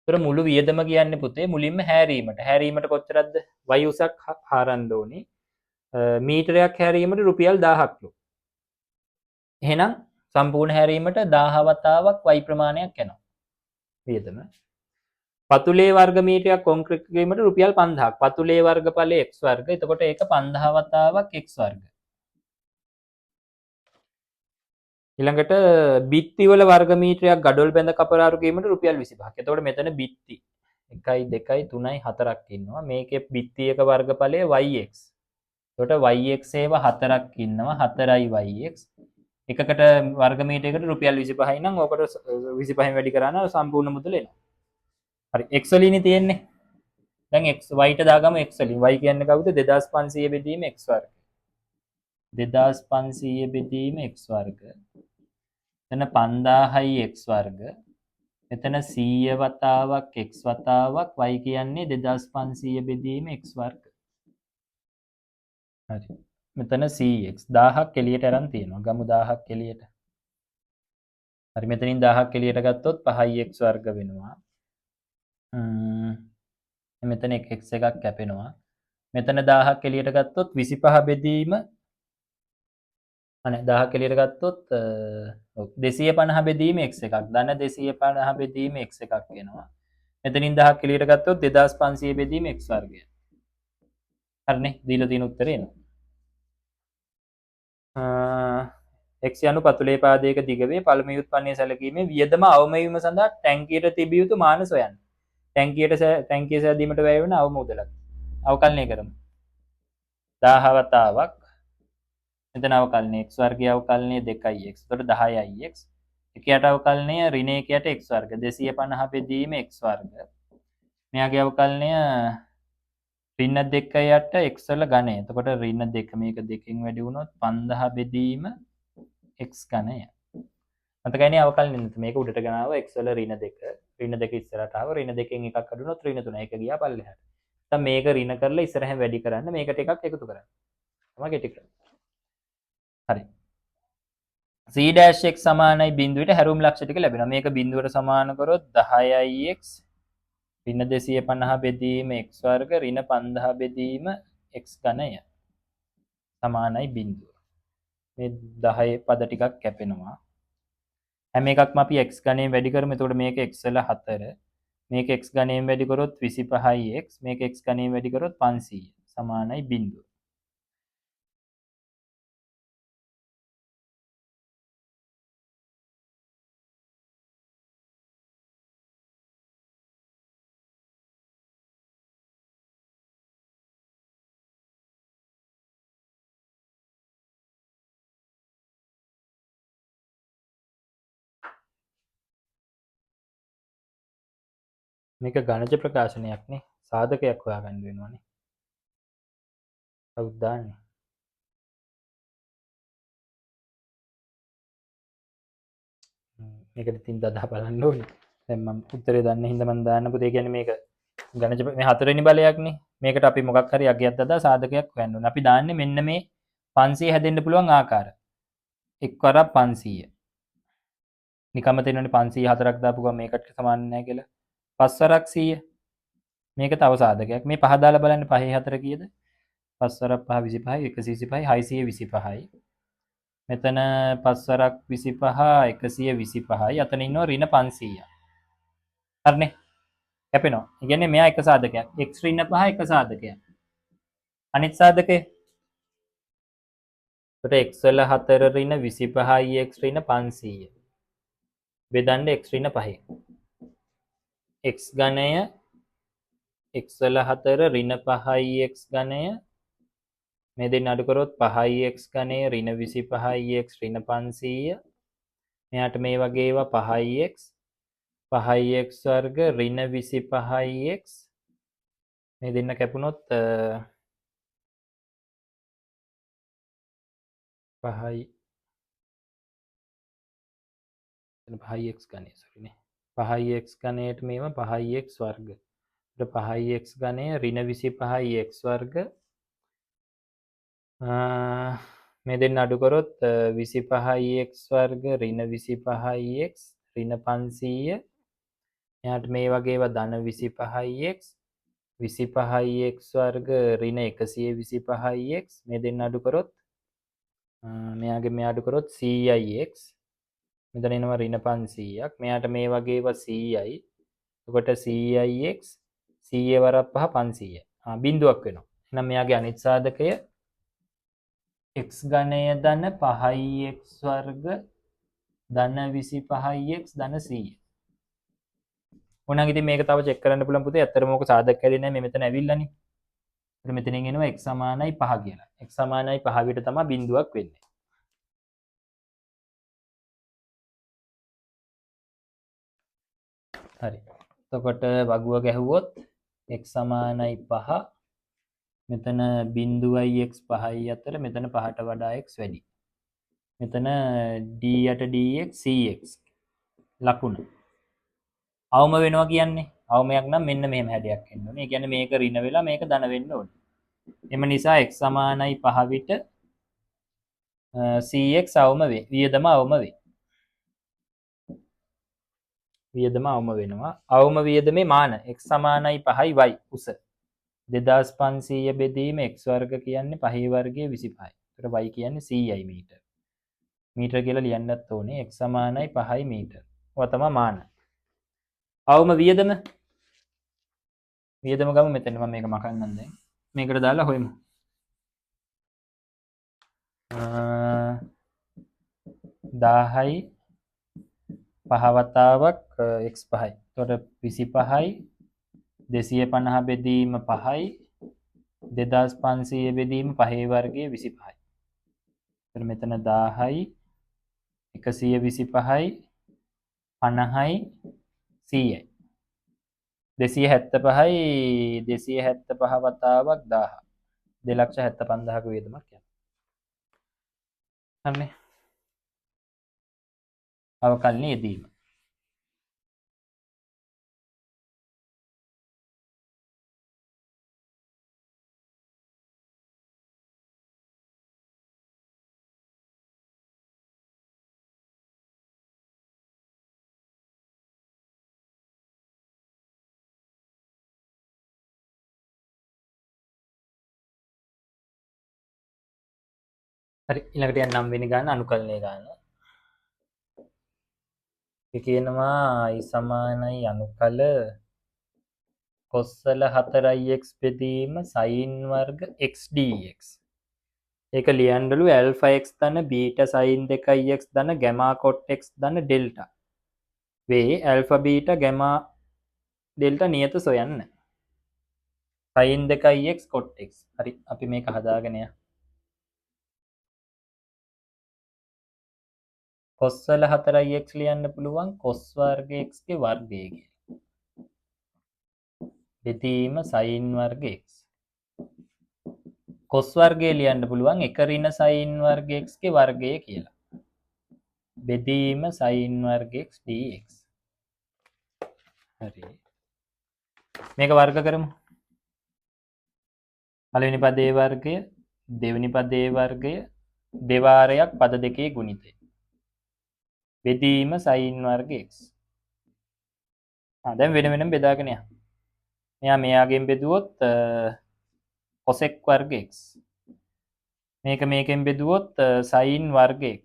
ඒතර මුළු වියදම කියන්නේ පුතේ මුලින්ම හැරීමට. හැරීමට කොච්චරද? y උසක් හරන්න ඕනේ. මීටරයක් හැරීමට රුපියල් 1000ක්ලු. එහෙනම් සම්පූර්ණ හැරීමට 1000 වතාවක් y ප්‍රමාණයක් යනවා. වියදම. පතුලේ වර්ග මීටරයක් කොන්ක්‍රීට් කිරීමට රුපියල් 5000ක්. පතුලේ වර්ගඵලය x වර්ග. එතකොට ඒක 5000 වතාවක් x වර්ග. ඊළඟට බිත්තිවල වර්ග මීටරයක් ගඩොල් බැඳ කපරාරු කිරීමට රුපියල් 25ක්. එතකොට මෙතන බිත්ති 1 2 3 4ක් ඉන්නවා. මේකේ බිත්තියක වර්ගඵලය yx. එතකොට yx ඒව 4ක් ඉන්නවා. 4යි yx. එකකට වර්ග මීටරයකට රුපියල් 25යි නම් ඕකට 25න් වැඩි කරා නම් සම්පූර්ණ මුදල එනවා. හරි x වලින් තියෙන්නේ. දැන් x y ට දාගමු x වලින්. y කියන්නේ කවුද? 2500 බෙදීම x වර්ග. 2500 බෙදීම x වර්ග. එතන 5000යි x වර්ග. මෙතන 100 වතාවක් x වතාවක් y කියන්නේ 2500 බෙදීම x වර්ග. හරි. මෙතන cx 1000ක් එළියට අරන් තියෙනවා. ගමු 1000ක් එළියට. හරි මෙතනින් 1000ක් එළියට ගත්තොත් 5x වර්ග වෙනවා. මෙතන x එකක් කැපෙනවා. මෙතන 1000ක් එළියට ගත්තොත් 25 බෙදීම අනේ 1000ක් එළියට ගත්තොත් 250 බෙදීම x එකක්. ධන 250 බෙදීම x එකක් වෙනවා. මෙතනින් 1000ක් එළියට ගත්තොත් 2500 බෙදීම x වර්ගය. හරිනේ. දීලා තියෙන උත්තරේ එනවා. x යනු පතුලේ පාදයක දිග වේ. පළමු ව්‍යුත්පන්නය සැලකීමේ වියදම අවම වීම සඳහා ටැංකියට තිබිය යුතු මාන සොයන්න. ටැංකිය සෑදීමට වැය වෙන අවම මුදලක්. අවකලනය කරමු. 1000 වතාවක් මෙතන අවකලනය x වර්ගය අවකලනය 2x. එතකොට 10ix. එකයට අවකලනය ඍණ එකයට x වර්ග 250 බෙදීම x වර්ග. මෙයාගේ අවකලනය ඍණ 2යට x වල ඝනය. එතකොට ඍණ 2 මේක 2කින් වැඩි වුණොත් 5000 බෙදීම x ඝනය. මතකයිනේ අවකලනය මේක උඩට ගෙනාව x වල ඍණ 2. ඍණ 2 ඉස්සරහට ආව ඍණ 2කින් එකක් අඩු වුණොත් ඍණ 3. ඒක ගියා පල්ලෙහාට. දැන් මේක ඍණ කරලා ඉස්සරහෙන් වැඩි කරන්න මේකට එකක් එකතු කරන්න. තමයි ගෙටි කරන්නේ. හරි. c' සමානයි බිඳුවට හැරුම් ලක්ෂ ටික ලැබෙනවා. මේක බිඳුවට සමාන කරොත් 10ix ඍණ 250 බෙදීම x වර්ග ඍණ 5000 බෙදීම x ඝනය සමානයි බිඳුව. මේ 10 පද ටිකක් කැපෙනවා. හැම එකක්ම අපි x ඝනයෙන් වැඩි කරමු. එතකොට මේක x වල 4. මේක x ඝනයෙන් වැඩි කරොත් 25ix. මේක x ඝනයෙන් වැඩි කරොත් 500 සමානයි බිඳුව. මේක ගණජ ප්‍රකාශනයක් නේ. සාධකයක් හොයාගන්න වෙනවනේ. කවුද දාන්නේ? මේකට ඉතින් දදා බලන්න ඕනේ. දැන් මම උත්තරේ දන්න හින්දා මම දාන්න පුතේ. කියන්නේ මේක ගණජ මේ හතරවෙනි බලයක්නේ. මේකට අපි මොකක් හරි අගයක් දදා සාධකයක් හොයන්න ඕනේ. අපි දාන්නේ මෙන්න මේ 500 හැදෙන්න පුළුවන් ආකාර. එක් වරක් 500. නිකම්ම තේරෙන්නේ 500 හතරක් දාපු ගමන් මේකට සමාන නැහැ කියලා. 5 වරක් 100. මේක තව සාධකයක්. මේ පහ දාලා බලන්න 5 4 කීයද? 5 වරක් 5 25යි 125යි 625යි. මෙතන 5 වරක් 25 125යි. අතන ඉන්නවා ඍණ 500ක්. හරිනේ. කැපෙනවා. ඒ කියන්නේ මෙයා එක සාධකයක්. x ඍණ 5 එක සාධකයක්. අනිත් සාධකය. එතකොට x වල 4 ඍණ 25යි x ඍණ 500. බෙදන්න x ඍණ 5. x ඝනය x වල 4 ඍණ 5යි x ඝනය මේ දෙන්න අඩු කරොත් 5යි x ඝනය ඍණ 25යි x ඍණ 500. මෙයාට මේ වගේ ඒවා 5යි x 5යි x වර්ග ඍණ 25යි x මේ දෙන්න කැපුණොත් 5යි 5x ඝනය සෝරි නේ 5x ඝනයට මේව 5x වර්ග. ඊට 5x ඝනය ඍණ 25x වර්ග මේ දෙන්න අඩු කරොත් 25x වර්ග ඍණ 25x ඍණ 500. එයාට මේ වගේ ඒවා ධන 25x 25x වර්ග ඍණ 125x මේ දෙන්න අඩු කරොත් මෙයාගේ මේ අඩු කරොත් 100ix මෙතන එනවා ඍණ 500ක්. මෙයාට මේ වගේ ඒවා 100යි. එතකොට 100ix 100 වරක් 5 500යි. බිඳුවක් වෙනවා. එහෙනම් මෙයාගේ අනිත් සාධකය x ඝනය ධන 5ix වර්ග ධන 25ix ධන 100. ඕනනම් ඉතින් මේක තව චෙක් කරන්න පුළුවන් පුතේ. ඇත්තටම ඕක සාධක කැඩෙන්නේ නැහැ. මේ මෙතන ඇවිල්ලානේ. ඉතින් මෙතනින් එනවා x සමානයි 5 කියලා. x සමානයි 5 විතර තමයි බිඳුවක් වෙන්නේ. හරි. එතකොට වගුව ගැහුවොත් x සමානයි 5 මෙතන බිඳුවයි x 5යි අතර මෙතන 5ට වඩා x වැඩි. මෙතන d යට dx cx ලකුණ. අවම වෙනවා කියන්නේ අවමයක් නම් මෙන්න මෙහෙම හැඩයක් එන්න ඕනේ. ඒ කියන්නේ මේක ඍණ වෙලා මේක ධන වෙන්න ඕනේ. එම නිසා x සමානයි 5 විට cx අවම වේ. වියදම අවම වේ. වියදම අවම වෙනවා. අවම වියදමේ මාන x සමානයි 5යි y උස 2500 බෙදීම x වර්ග කියන්නේ 5 වර්ගයේ 25යි. ඒතර y කියන්නේ 100යි මීටර. මීටර කියලා ලියන්නත් ඕනේ x සමානයි 5යි මීටර. ඔය තමයි මාන. අවම වියදම ගමු මෙතන මම මේක මකන්නම් දැන්. මේකට දාලා හොයමු. 10යි 5 වතාවක් x 5යි. එතකොට 25යි 250 බෙදීම 5යි 2500 බෙදීම 5 වර්ගයේ 25යි. එතකොට මෙතන 10යි 125යි 50යි 100යි 275යි 275 වතාවක් 1000 2,75,000ක වියදමක් යනවා. හරිනේ. අවකලන යෙදීම. හරි ඊළඟට යන්න 9 වෙනි ගාන අනුකලනය ගාන. ඒ කියනවා i සමානයි අනුකල cos වල 4x බෙදීම sin වර්ග x dx. ඒක ලියන්නලු alpha x ධන beta sin 2x ධන gamma cot x ධන delta වේ alpha beta gamma delta නියත සොයන්න. sin 2x cot x. හරි අපි මේක හදාගෙන යමු. cos වල 4x ලියන්න පුළුවන් cos වර්ග x ගේ වර්ගය කියලා. බෙදීම sin වර්ග x. cos වර්ගය ලියන්න පුළුවන් 1 ඍණ sin වර්ග x ගේ වර්ගය කියලා. බෙදීම sin වර්ග x dx. හරි. මේක වර්ග කරමු. පළවෙනි පදයේ වර්ගය, දෙවෙනි පදයේ වර්ගය දෙවාරයක් පද දෙකේ ගුණිතය. බෙදීම sin වර්ග x. දැන් වෙන වෙනම බෙදාගෙන යන්න. මෙයා මෙයාගෙන් බෙදුවොත් cosec වර්ග x. මේක මේකෙන් බෙදුවොත් sin වර්ග x.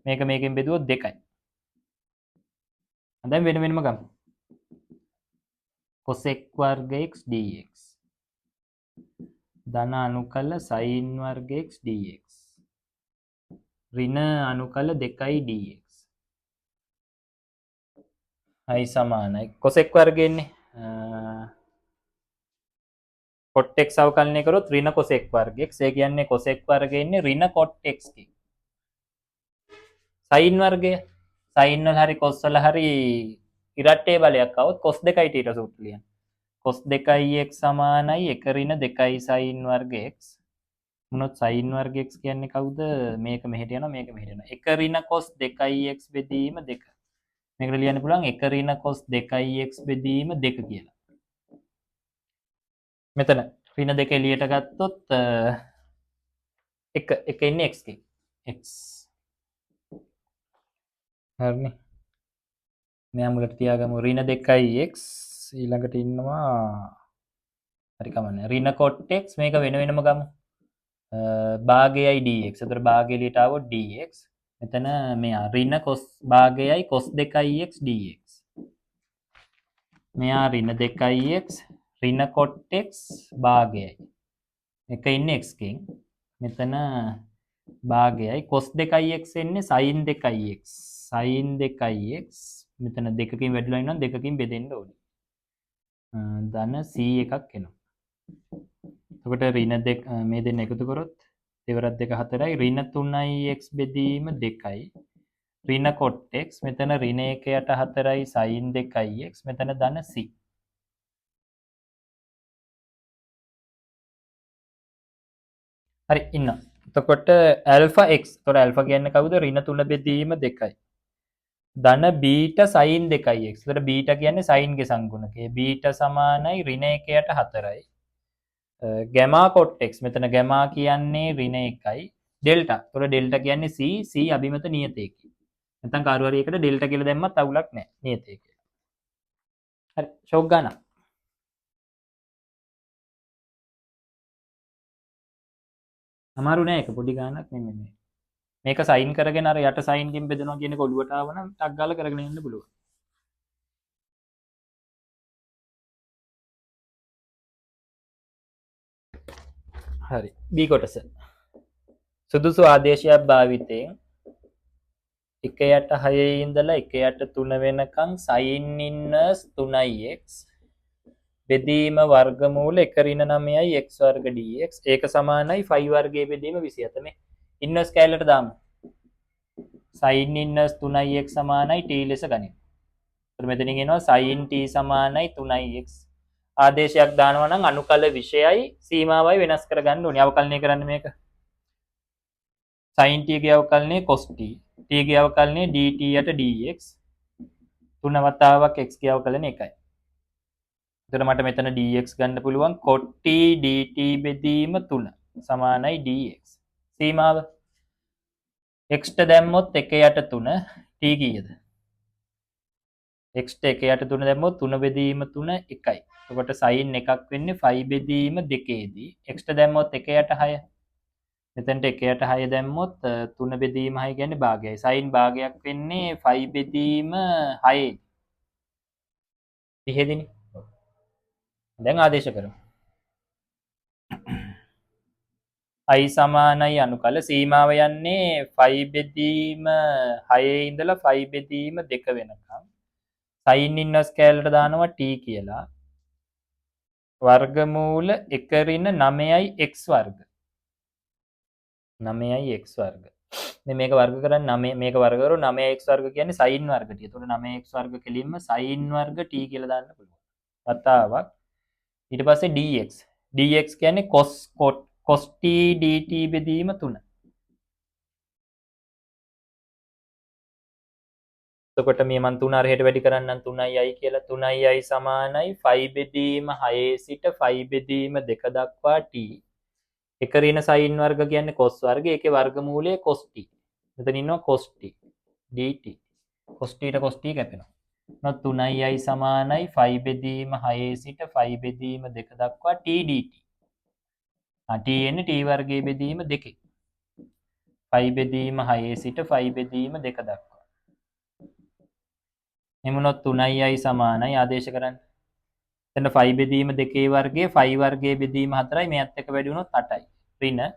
මේක මේකෙන් බෙදුවොත් 2යි. දැන් වෙන වෙනම ගමු. cosec වර්ග x dx. ධන අනුකල sin වර්ග x dx. ඍණ අනුකල 2යි dx. i සමානයි cosec වර්ගය එන්නේ cot x අවකලනය කරොත් ඍණ cosec වර්ගය x ඒ කියන්නේ cosec වර්ගය ඉන්නේ ඍණ cot x කින් sin වර්ගය sin වල හරි cos වල හරි ඉරට්ටේ බලයක් આવොත් cos 2යි ඊට සූත්‍ර ලියන්න cos 2යි x සමානයි 1 ඍණ 2යි sin වර්ග x මොනොත් sin වර්ග x කියන්නේ කවුද මේක මෙහෙට යනවා මේක මෙහෙට යනවා 1 ඍණ cos 2යි x බෙදීම 2 මේකට ලියන්න පුළුවන් 1 ඍණ cos 2යි x බෙදීම 2 කියලා මෙතන ඍණ 2 එළියට ගත්තොත් 1 ඉන්නේ x කින් x හරිනේ මෙයා මුලට තියාගමු ඍණ 2යි x ඊළඟට ඉන්නවා හරි කමන්නේ ඍණ cot x මේක වෙන වෙනම ගමු භාගයයි dx. එතකොට භාගය එළියට આવොත් dx. මෙතන මෙයා ඍණ cos භාගයයි cos 2x dx. මෙයා ඍණ 2x ඍණ cot x භාගයයි. එක ඉන්නේ x කින්. මෙතන භාගයයි cos 2x එන්නේ sin 2x. sin 2x මෙතන දෙකකින් වැඩිලා ඉන්නවා දෙකකින් බෙදෙන්න ඕනේ. ධන c එකක් එනවා. එතකොට ඍණ 2 මේ දෙන්න එකතු කරොත් දෙවරක් 2 4යි ඍණ 3යි x බෙදීම 2යි ඍණ cot x මෙතන ඍණ 1 යට 4යි sin 2යි x මෙතන ධන c හරි ඉන්න එතකොට alpha x එතකොට alpha කියන්නේ කවුද ඍණ 3 බෙදීම 2යි ධන බීටා sin 2යි x එතකොට බීටා කියන්නේ sin ගේ සංගුණකය බීටා සමානයි ඍණ 1 යට 4යි ගැමා cot x මෙතන ගැමා කියන්නේ ඍණ 1යි ඩෙල්ටා. ඒතකොට ඩෙල්ටා කියන්නේ c c අභිමත නියතයකි. නැත්නම් කාරු හරි එකට ඩෙල්ටා කියලා දැම්මත් අවුලක් නැහැ. නියතය කියලා. හරි ෂොක් ගන්න. අමාරු නෑ ඒක පොඩි ගානක් නෙමෙයි. මේක සයින් කරගෙන අර යට සයින් කින් බෙදනවා කියන එක ඔලුවට ආවනම් ටක් ගාලා කරගෙන යන්න පුළුවන්. හරි. B කොටස. සුදුසු ආදේශයක් භාවිතයෙන් 1/6 ඉඳලා 1/3 වෙනකන් sin inverse 3x බෙදීම වර්ගමූල 1 ඍණ 9යි x වර්ග dx ඒක සමානයි 5 වර්ගයේ බෙදීම 27 මේ ඉන්වර්ස් කැලලට දාමු sin inverse 3x සමානයි t ලෙස ගනිමු. එතකොට මෙතනින් එනවා sin t සමානයි 3x ආදේශයක් දානවා නම් අනුකල විෂයයි සීමාවයි වෙනස් කරගන්න ඕනේ. අවකලනය කරන්න මේක. sin t ගේ අවකලනය cos t t ගේ අවකලනය dt යට dx 3 වතාවක් x ගේ අවකලනය 1යි. එතකොට මට මෙතන dx ගන්න පුළුවන් cot t dt බෙදීම 3 සමානයි dx. සීමාව x ට දැම්මොත් 1 යට 3 t කීයද? x ට 1 යට 3 දැම්මොත් 3 බෙදීම 3 1යි. එතකොට sin එකක් වෙන්නේ 5 බෙදීම 2 දී x ට දැම්මොත් 1 යට 6 මෙතනට 1 යට 6 දැම්මොත් 3 බෙදීම 6 කියන්නේ භාගයයි. sin භාගයක් වෙන්නේ 5 බෙදීම 6 30 දැන් ආදේශ කරමු. i සමානයි අනුකල සීමාව යන්නේ 5 බෙදීම 6 ඉඳලා 5 බෙදීම 2 වෙනකම්. sin inverse කැලලට දානවා t කියලා. වර්ගමූල 1 ඍණ 9යි x වර්ග. 9යි x වර්ග. මේක වර්ග කරන්නේ 9 මේක වර්ග කරොත් 9x වර්ග කියන්නේ sin වර්ග t. එතකොට 9x වර්ග කෙලින්ම sin වර්ග t කියලා දාන්න පුළුවන්. වතාවක් ඊට පස්සේ dx. dx කියන්නේ cos t dt බෙදීම 3. එතකොට මේ මන් 3 අරහෙට වැඩි කරන්නම් 3i කියලා 3i සමානයි 5 බෙදීම 6 සිට 5 බෙදීම 2 දක්වා t. එක ඍණ sin වර්ග කියන්නේ cos වර්ග. ඒකේ වර්ගමූලය cos t. මෙතන ඉන්නවා cos t dt. cos t ට cos t කැපෙනවා. නොත් 3i සමානයි 5 බෙදීම 6 සිට 5 බෙදීම 2 දක්වා t dt. t එන්නේ t වර්ගයේ බෙදීම 2. 5 බෙදීම 6 සිට 5 බෙදීම 2 දක්වා. එමුණොත් 3i සමානයි ආදේශ කරන්න. එතන 5 බෙදීම 2 වර්ගයේ 5 වර්ගයේ බෙදීම 4යි මේත් එක්ක වැඩි වුණොත් 8යි. ඍණ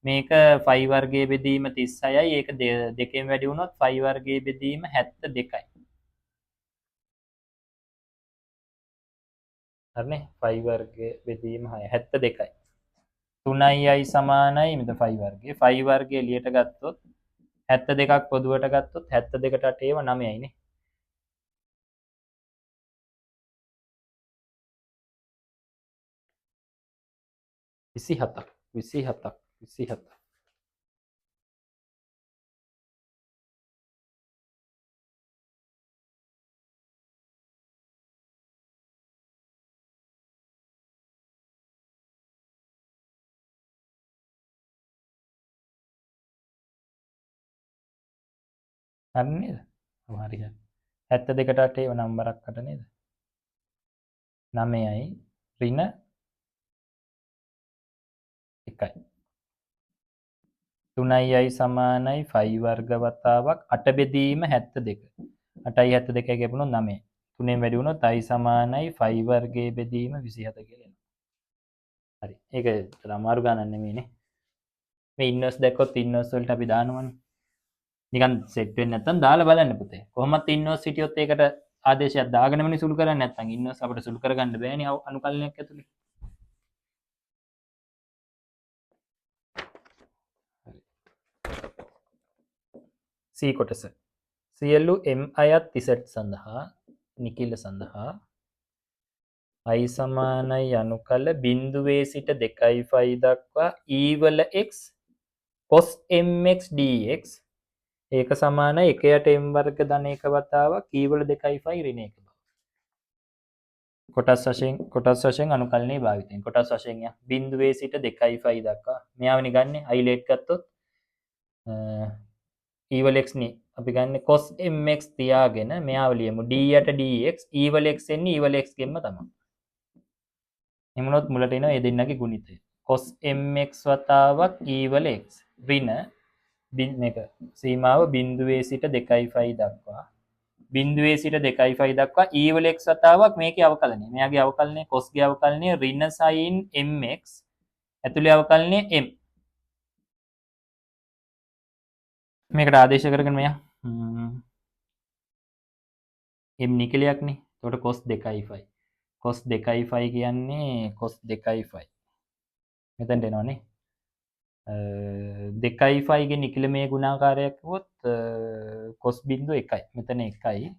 මේක 5 වර්ගයේ බෙදීම 36යි ඒක දෙකෙන් වැඩි වුණොත් 5 වර්ගයේ බෙදීම 72යි. හරිනේ 5 වර්ගය බෙදීම 6 72යි 3i සමානයි මෙතන 5 වර්ගය 5 වර්ගය එළියට ගත්තොත් 72ක් පොදුවට ගත්තොත් 72ට 8 ඒව 9යි නේ 27ක් 27ක් 27ක් හරි නේද? ඔව් හරි හරි. 72ට 8 ඒව නම්බරක් අට නේද? 9යි ඍණ 1යි. 3i සමානයි 5 වර්ග වතාවක් 8 බෙදීම 72. 8යි 72යි ගෙපුණොත් 9යි. 3ෙන් වැඩි වුණොත් i සමානයි 5 වර්ගයේ බෙදීම 27 කියලා එනවා. හරි. ඒක අමාරු ගණන් නෙමෙයිනේ. මේ ඉන්වර්ස් දැක්කොත් ඉන්වර්ස් වලට අපි දානවනේ. නිකන් සෙට් වෙන්නේ නැත්නම් දාලා බලන්න පුතේ. කොහොමත් ඉන්වර්ස් හිටියොත් ඒකට ආදේශයක් දාගෙනමනේ සුළු කරන්නේ නැත්නම් ඉන්වර්ස් අපිට සුළු කරගන්න බෑනේ අනුකලනයක් ඇතුලේ. C කොටස. සියලු m අයත් z සඳහා නිකිල සඳහා i සමානයි අනුකල බිඳුවේ සිට 2.5 දක්වා e වල x cos mx dx ඒක සමානයි 1යට m වර්ග ධන 1 වතාවක් e වල 2.5 ඍණ 1 බව. කොටස් වශයෙන් අනුකලනයේ භාවිතයෙන් කොටස් වශයෙන් ය බිඳුවේ සිට 2.5 දක්වා මෙයාවනි ගන්න අයිලේට් ගත්තොත් e වල x නේ අපි ගන්න cos mx තියාගෙන මෙයාව ලියමු d යට dx e වල x එන්නේ e වල x ගෙන්ම තමයි. එමුණොත් මුලට එනවා ඒ දෙන්නගේ ගුණිතය. cos mx වතාවක් e වල x ඍණ මේක සීමාව බිඳුවේ සිට 2.5 දක්වා බිඳුවේ සිට 2.5 දක්වා e වල x වතාවක් මේකේ අවකලනය. මෙයාගේ අවකලනය cos ගේ අවකලනය ඍණ sin mx ඇතුලේ අවකලනය m. මේකට ආදේශ කරගෙන මෙයා m නිකලයක්නේ. එතකොට cos 2.5 cos 2.5 කියන්නේ cos 2.5 මෙතනට එනවනේ 2.5 ගේ නිකිලමේ ගුණාකාරයක් කිව්වොත් cos බිංදුව 1යි මෙතන 1යි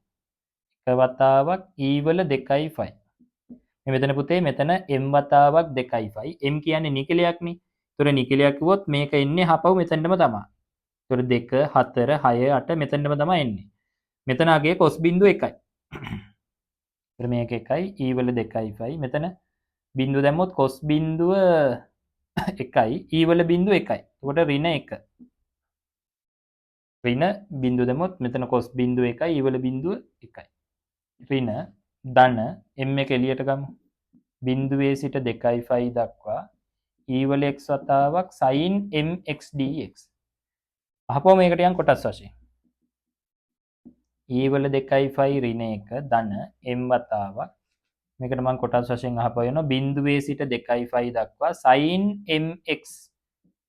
එක වතාවක් e වල 2.5 මේ මෙතන පුතේ මෙතන m වතාවක් 2.5 m කියන්නේ නිකිලයක්නේ. ඒතර නිකිලයක් කිව්වොත් මේක එන්නේ හපව මෙතනටම තමයි. ඒතර 2 4 6 8 මෙතනටම තමයි එන්නේ. මෙතන අගේ cos බිංදුව 1යි. ඒතර මේක 1යි e වල 2.5 මෙතන බිංදුව දැම්මොත් cos බිංදුව 1යි e වල බිංදුව 1යි. එතකොට ඍණ 1. ඍණ බිංදුව දැම්මොත් මෙතන cos බිංදුව 1යි e වල බිංදුව 1යි. ඍණ ධන m එක එළියට ගමු. බිංදුවේ සිට 2.5 දක්වා e වල x වතාවක් sin mx dx. අහපුවා මේකට යන් කොටස් වශයෙන්. e වල 2.5 ඍණ 1 ධන m වතාවක් මේකට මම කොටස් වශයෙන් අහපුවා වෙනවා බිංදුවේ සිට 2.5 දක්වා sin mx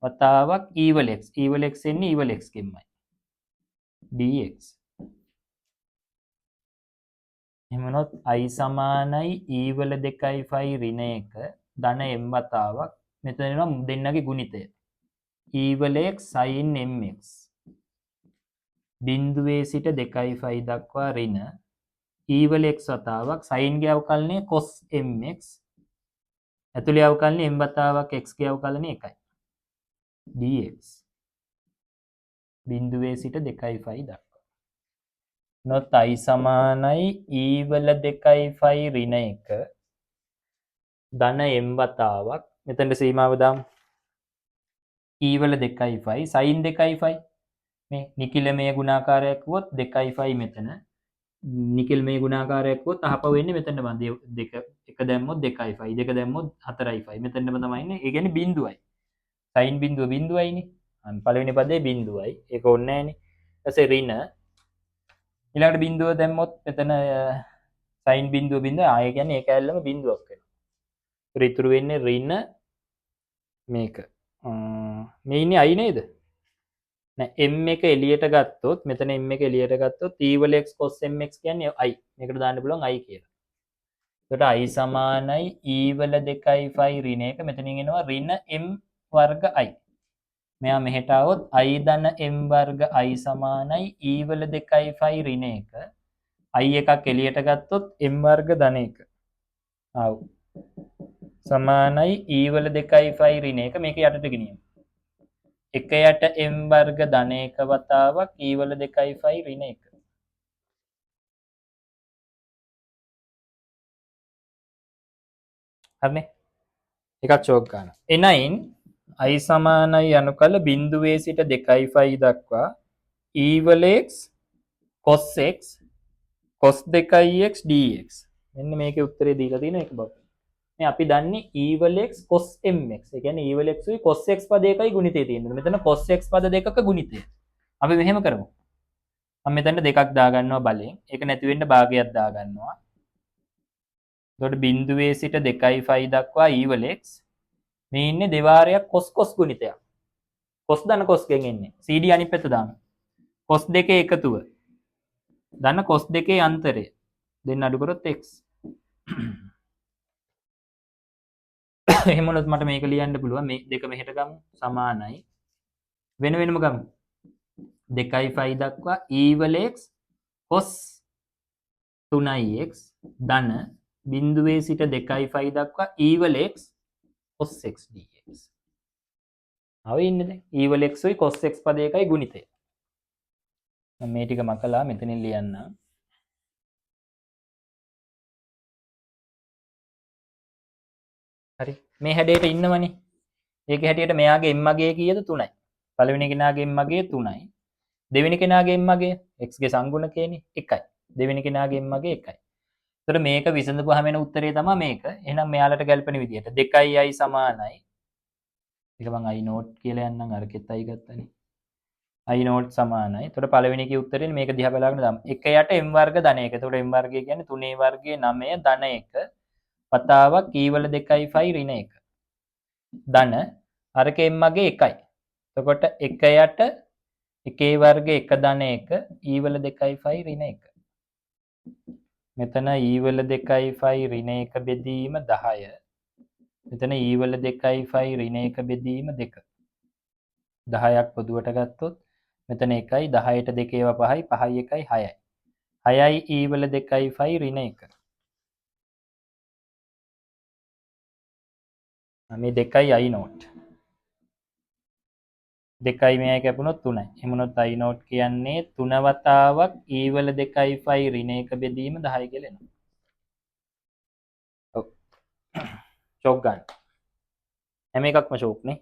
වතාවක් e වල x එන්නේ e වල x ගෙම්මයි dx. එහෙමනොත් i සමානයි e වල 2.5 ඍණ 1 ධන m වතාවක් මෙතන එනවා දෙන්නගේ ගුණිතය e වල x sin mx බිංදුවේ සිට 2.5 දක්වා ඍණ e වල x වතාවක් sin ගේ අවකලනය cos mx ඇතුලේ අවකලනය m වතාවක් x ගේ අවකලනය 1යි dx බිංදුවේ සිට 2.5 දක්වා නොත් i සමානයි e වල 2.5 ඍණ 1 ධන m වතාවක් මෙතනට සීමාව දාමු e වල 2.5 sin 2.5 මේ නිකිලමේ ගුණාකාරයක් වුවොත් 2.5 මෙතන නිකිලමේ ගුණාකාරයක් වුවොත් අහපව වෙන්නේ මෙතනට මම 2 1 දැම්මොත් 2.5 2 දැම්මොත් 4.5 මෙතනටම තමයි ඉන්නේ ඒ කියන්නේ බිංදුවයි sin බිංදුව බිංදුවයිනේ අන් පළවෙනි පදේ බිංදුවයි ඒක ඕනේ නැහනේ ඊට පස්සේ ඍණ ඊළඟට බිංදුව දැම්මොත් මෙතන sin බිංදුව ආයෙ කියන්නේ ඒක ඇල්ලම බිංදුවක් වෙනවා ඉතුරු වෙන්නේ ඍණ මේක මේ ඉන්නේ i නේද නෑ m එක එළියට ගත්තොත් මෙතන m එක එළියට ගත්තොත් e වල x cos mx කියන්නේ i මේකට දාන්න පුළුවන් i කියලා එතකොට i සමානයි e වල 2යි ෆයි ඍණ 1 මෙතනින් එනවා ඍණ m වර්ග i. මෙයා මෙහෙට આવොත් i ධන m වර්ග i සමානයි e වල 2යි ෆයි ඍණ 1. i එකක් එළියට ගත්තොත් m වර්ග ධන 1. ආව්. සමානයි e වල 2යි ෆයි ඍණ 1 මේක යටට ගෙනියමු. 1 යට m වර්ග ධන 1 වතාවක් e වල 2යි ෆයි ඍණ 1. හරිනේ? එකක් චෝක් ගන්න. එනයින් i සමානයි අනුකල බිඳුවේ සිට 2යි ෆයි දක්වා e වල x cos x cos 2යි x dx. මෙන්න මේකේ උත්තරේ දීලා තියෙන එක බව. මේ අපි දන්නේ e වල x cos mx. ඒ කියන්නේ e වල x උයි cos x පද එකයි ගුණිතේ තියෙන්නේ. මෙතන cos x පද දෙකක ගුණිතය. අපි මෙහෙම කරමු. මම මෙතන දෙකක් දාගන්නවා බලෙන්. ඒක නැති වෙන්න භාගයක් දාගන්නවා. එතකොට බිඳුවේ සිට 2යි ෆයි දක්වා e වල x මේ ඉන්නේ දෙවාරයක් cos cos ගුණිතයක්. cos ධන cos ගෙන් එන්නේ. cd අනිත් පැත්ත දාමු. cos දෙකේ එකතුව. ධන cos දෙකේ අන්තරය. දෙන්න අඩු කරොත් x. එහෙම වුණොත් මට මේක ලියන්න පුළුවන්. මේ දෙක මෙහෙට ගමු. සමානයි. වෙන වෙනම ගමු. 2යි ෆයි දක්වා e වල x cos 3යි x ධන බිඳුවේ සිට 2යි ෆයි දක්වා e වල x cos x dx. ආවේ ඉන්නේ දැන් e වල x උයි cos x පද එකයි ගුණිතය. මම මේ ටික මකලා මෙතනින් ලියන්න. හරි. මේ හැඩයට ඉන්නවනේ. ඒකේ හැටියට මෙයාගේ m මගේ කීයද 3යි. පළවෙනි කෙනාගේ m මගේ 3යි. දෙවෙනි කෙනාගේ m මගේ x ගේ සංගුණකයනේ 1යි. දෙවෙනි කෙනාගේ m මගේ 1යි. එතකොට මේක විසඳපුවාම එන උත්තරේ තමයි මේක. එහෙනම් මෙයාලට ගැලපෙන විදියට 2යි i සමානයි. ඒක මම i නෝට් කියලා යන්නම් අරකෙත් i ගත්තනේ. i නෝට් සමානයි. එතකොට පළවෙනි එකේ උත්තරේ මේක දිහා බලාගෙන දාමු. 1 යට m වර්ග ධන 1. එතකොට m වර්ගය කියන්නේ 3 වර්ගයේ 9 ධන 1 වතාවක් e වල 2යි ෆයි ඍණ 1. ධන අරකේ m මගේ 1යි. එතකොට 1 යට 1 වර්ග 1 ධන 1 e වල 2යි ෆයි ඍණ 1. මෙතන e වල 2යි ෆයි ඍණ 1 බෙදීම 10. මෙතන e වල 2යි ෆයි ඍණ 1 බෙදීම 2. 10ක් පොදුවට ගත්තොත් මෙතන 1යි 10ට 2 ඒවා 5යි 5යි 1යි 6යි. 6යි e වල 2යි ෆයි ඍණ 1. මේ 2යි i නෝට්. 2යි මෙයයි කැපුණොත් 3යි. එහෙමනොත් i නෝට් කියන්නේ 3 වතාවක් e වල 2යි ෆයි ඍණ 1 බෙදීම 10 කියලා එනවා. ඔව්. චෝක් ගන්න. හැම එකක්ම චෝක් නේ.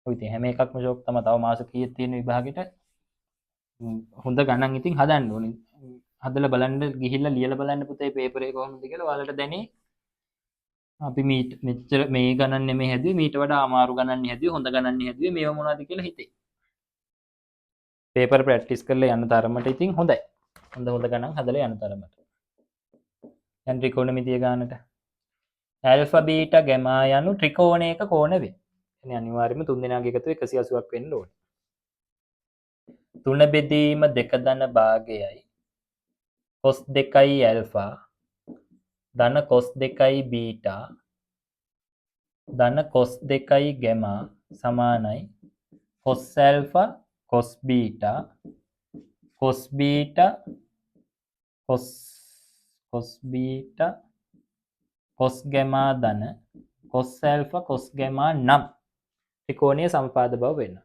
ඔය ඉතින් හැම එකක්ම චෝක් තමයි. තව මාස කීයක් තියෙන විභාගෙට හොඳ ගණන් ඉතින් හදන්න ඕනේ. හදලා බලන්න ගිහිල්ලා ලියලා බලන්න පුතේ පේපර් එක කොහොමද කියලා ඔයාලට දැනේ. අපි මෙච්චර මේ ගණන් නෙමෙයි හැදුවේ මීට වඩා අමාරු ගණන් හැදුවේ හොඳ ගණන් හැදුවේ මේව මොනවද කියලා හිතේ. පේපර් ප්‍රැක්ටිස් කරලා යන තරමට ඉතින් හොඳයි. හොඳ ගණන් හදලා යන තරමට. දැන් ත්‍රිකෝණමිතිය ගන්නට. ඇල්ෆා බීටා ගැමා යනු ත්‍රිකෝණයක කෝණ වේ. එනේ අනිවාර්යයෙන්ම තුන් දෙනාගේ එකතු 180ක් වෙන්න ඕනේ. 3 බෙදීම 2 ධන භාගයයි cos 2යි ඇල්ෆා ධන cos 2යි බීටා ධන cos 2යි ගැමා සමානයි cos alpha cos beta cos beta cos beta cos ගැමා ධන cos ඇල්ෆා cos ගැමා නම් ත්‍රිකෝණීය සමපාද බව වෙන්න.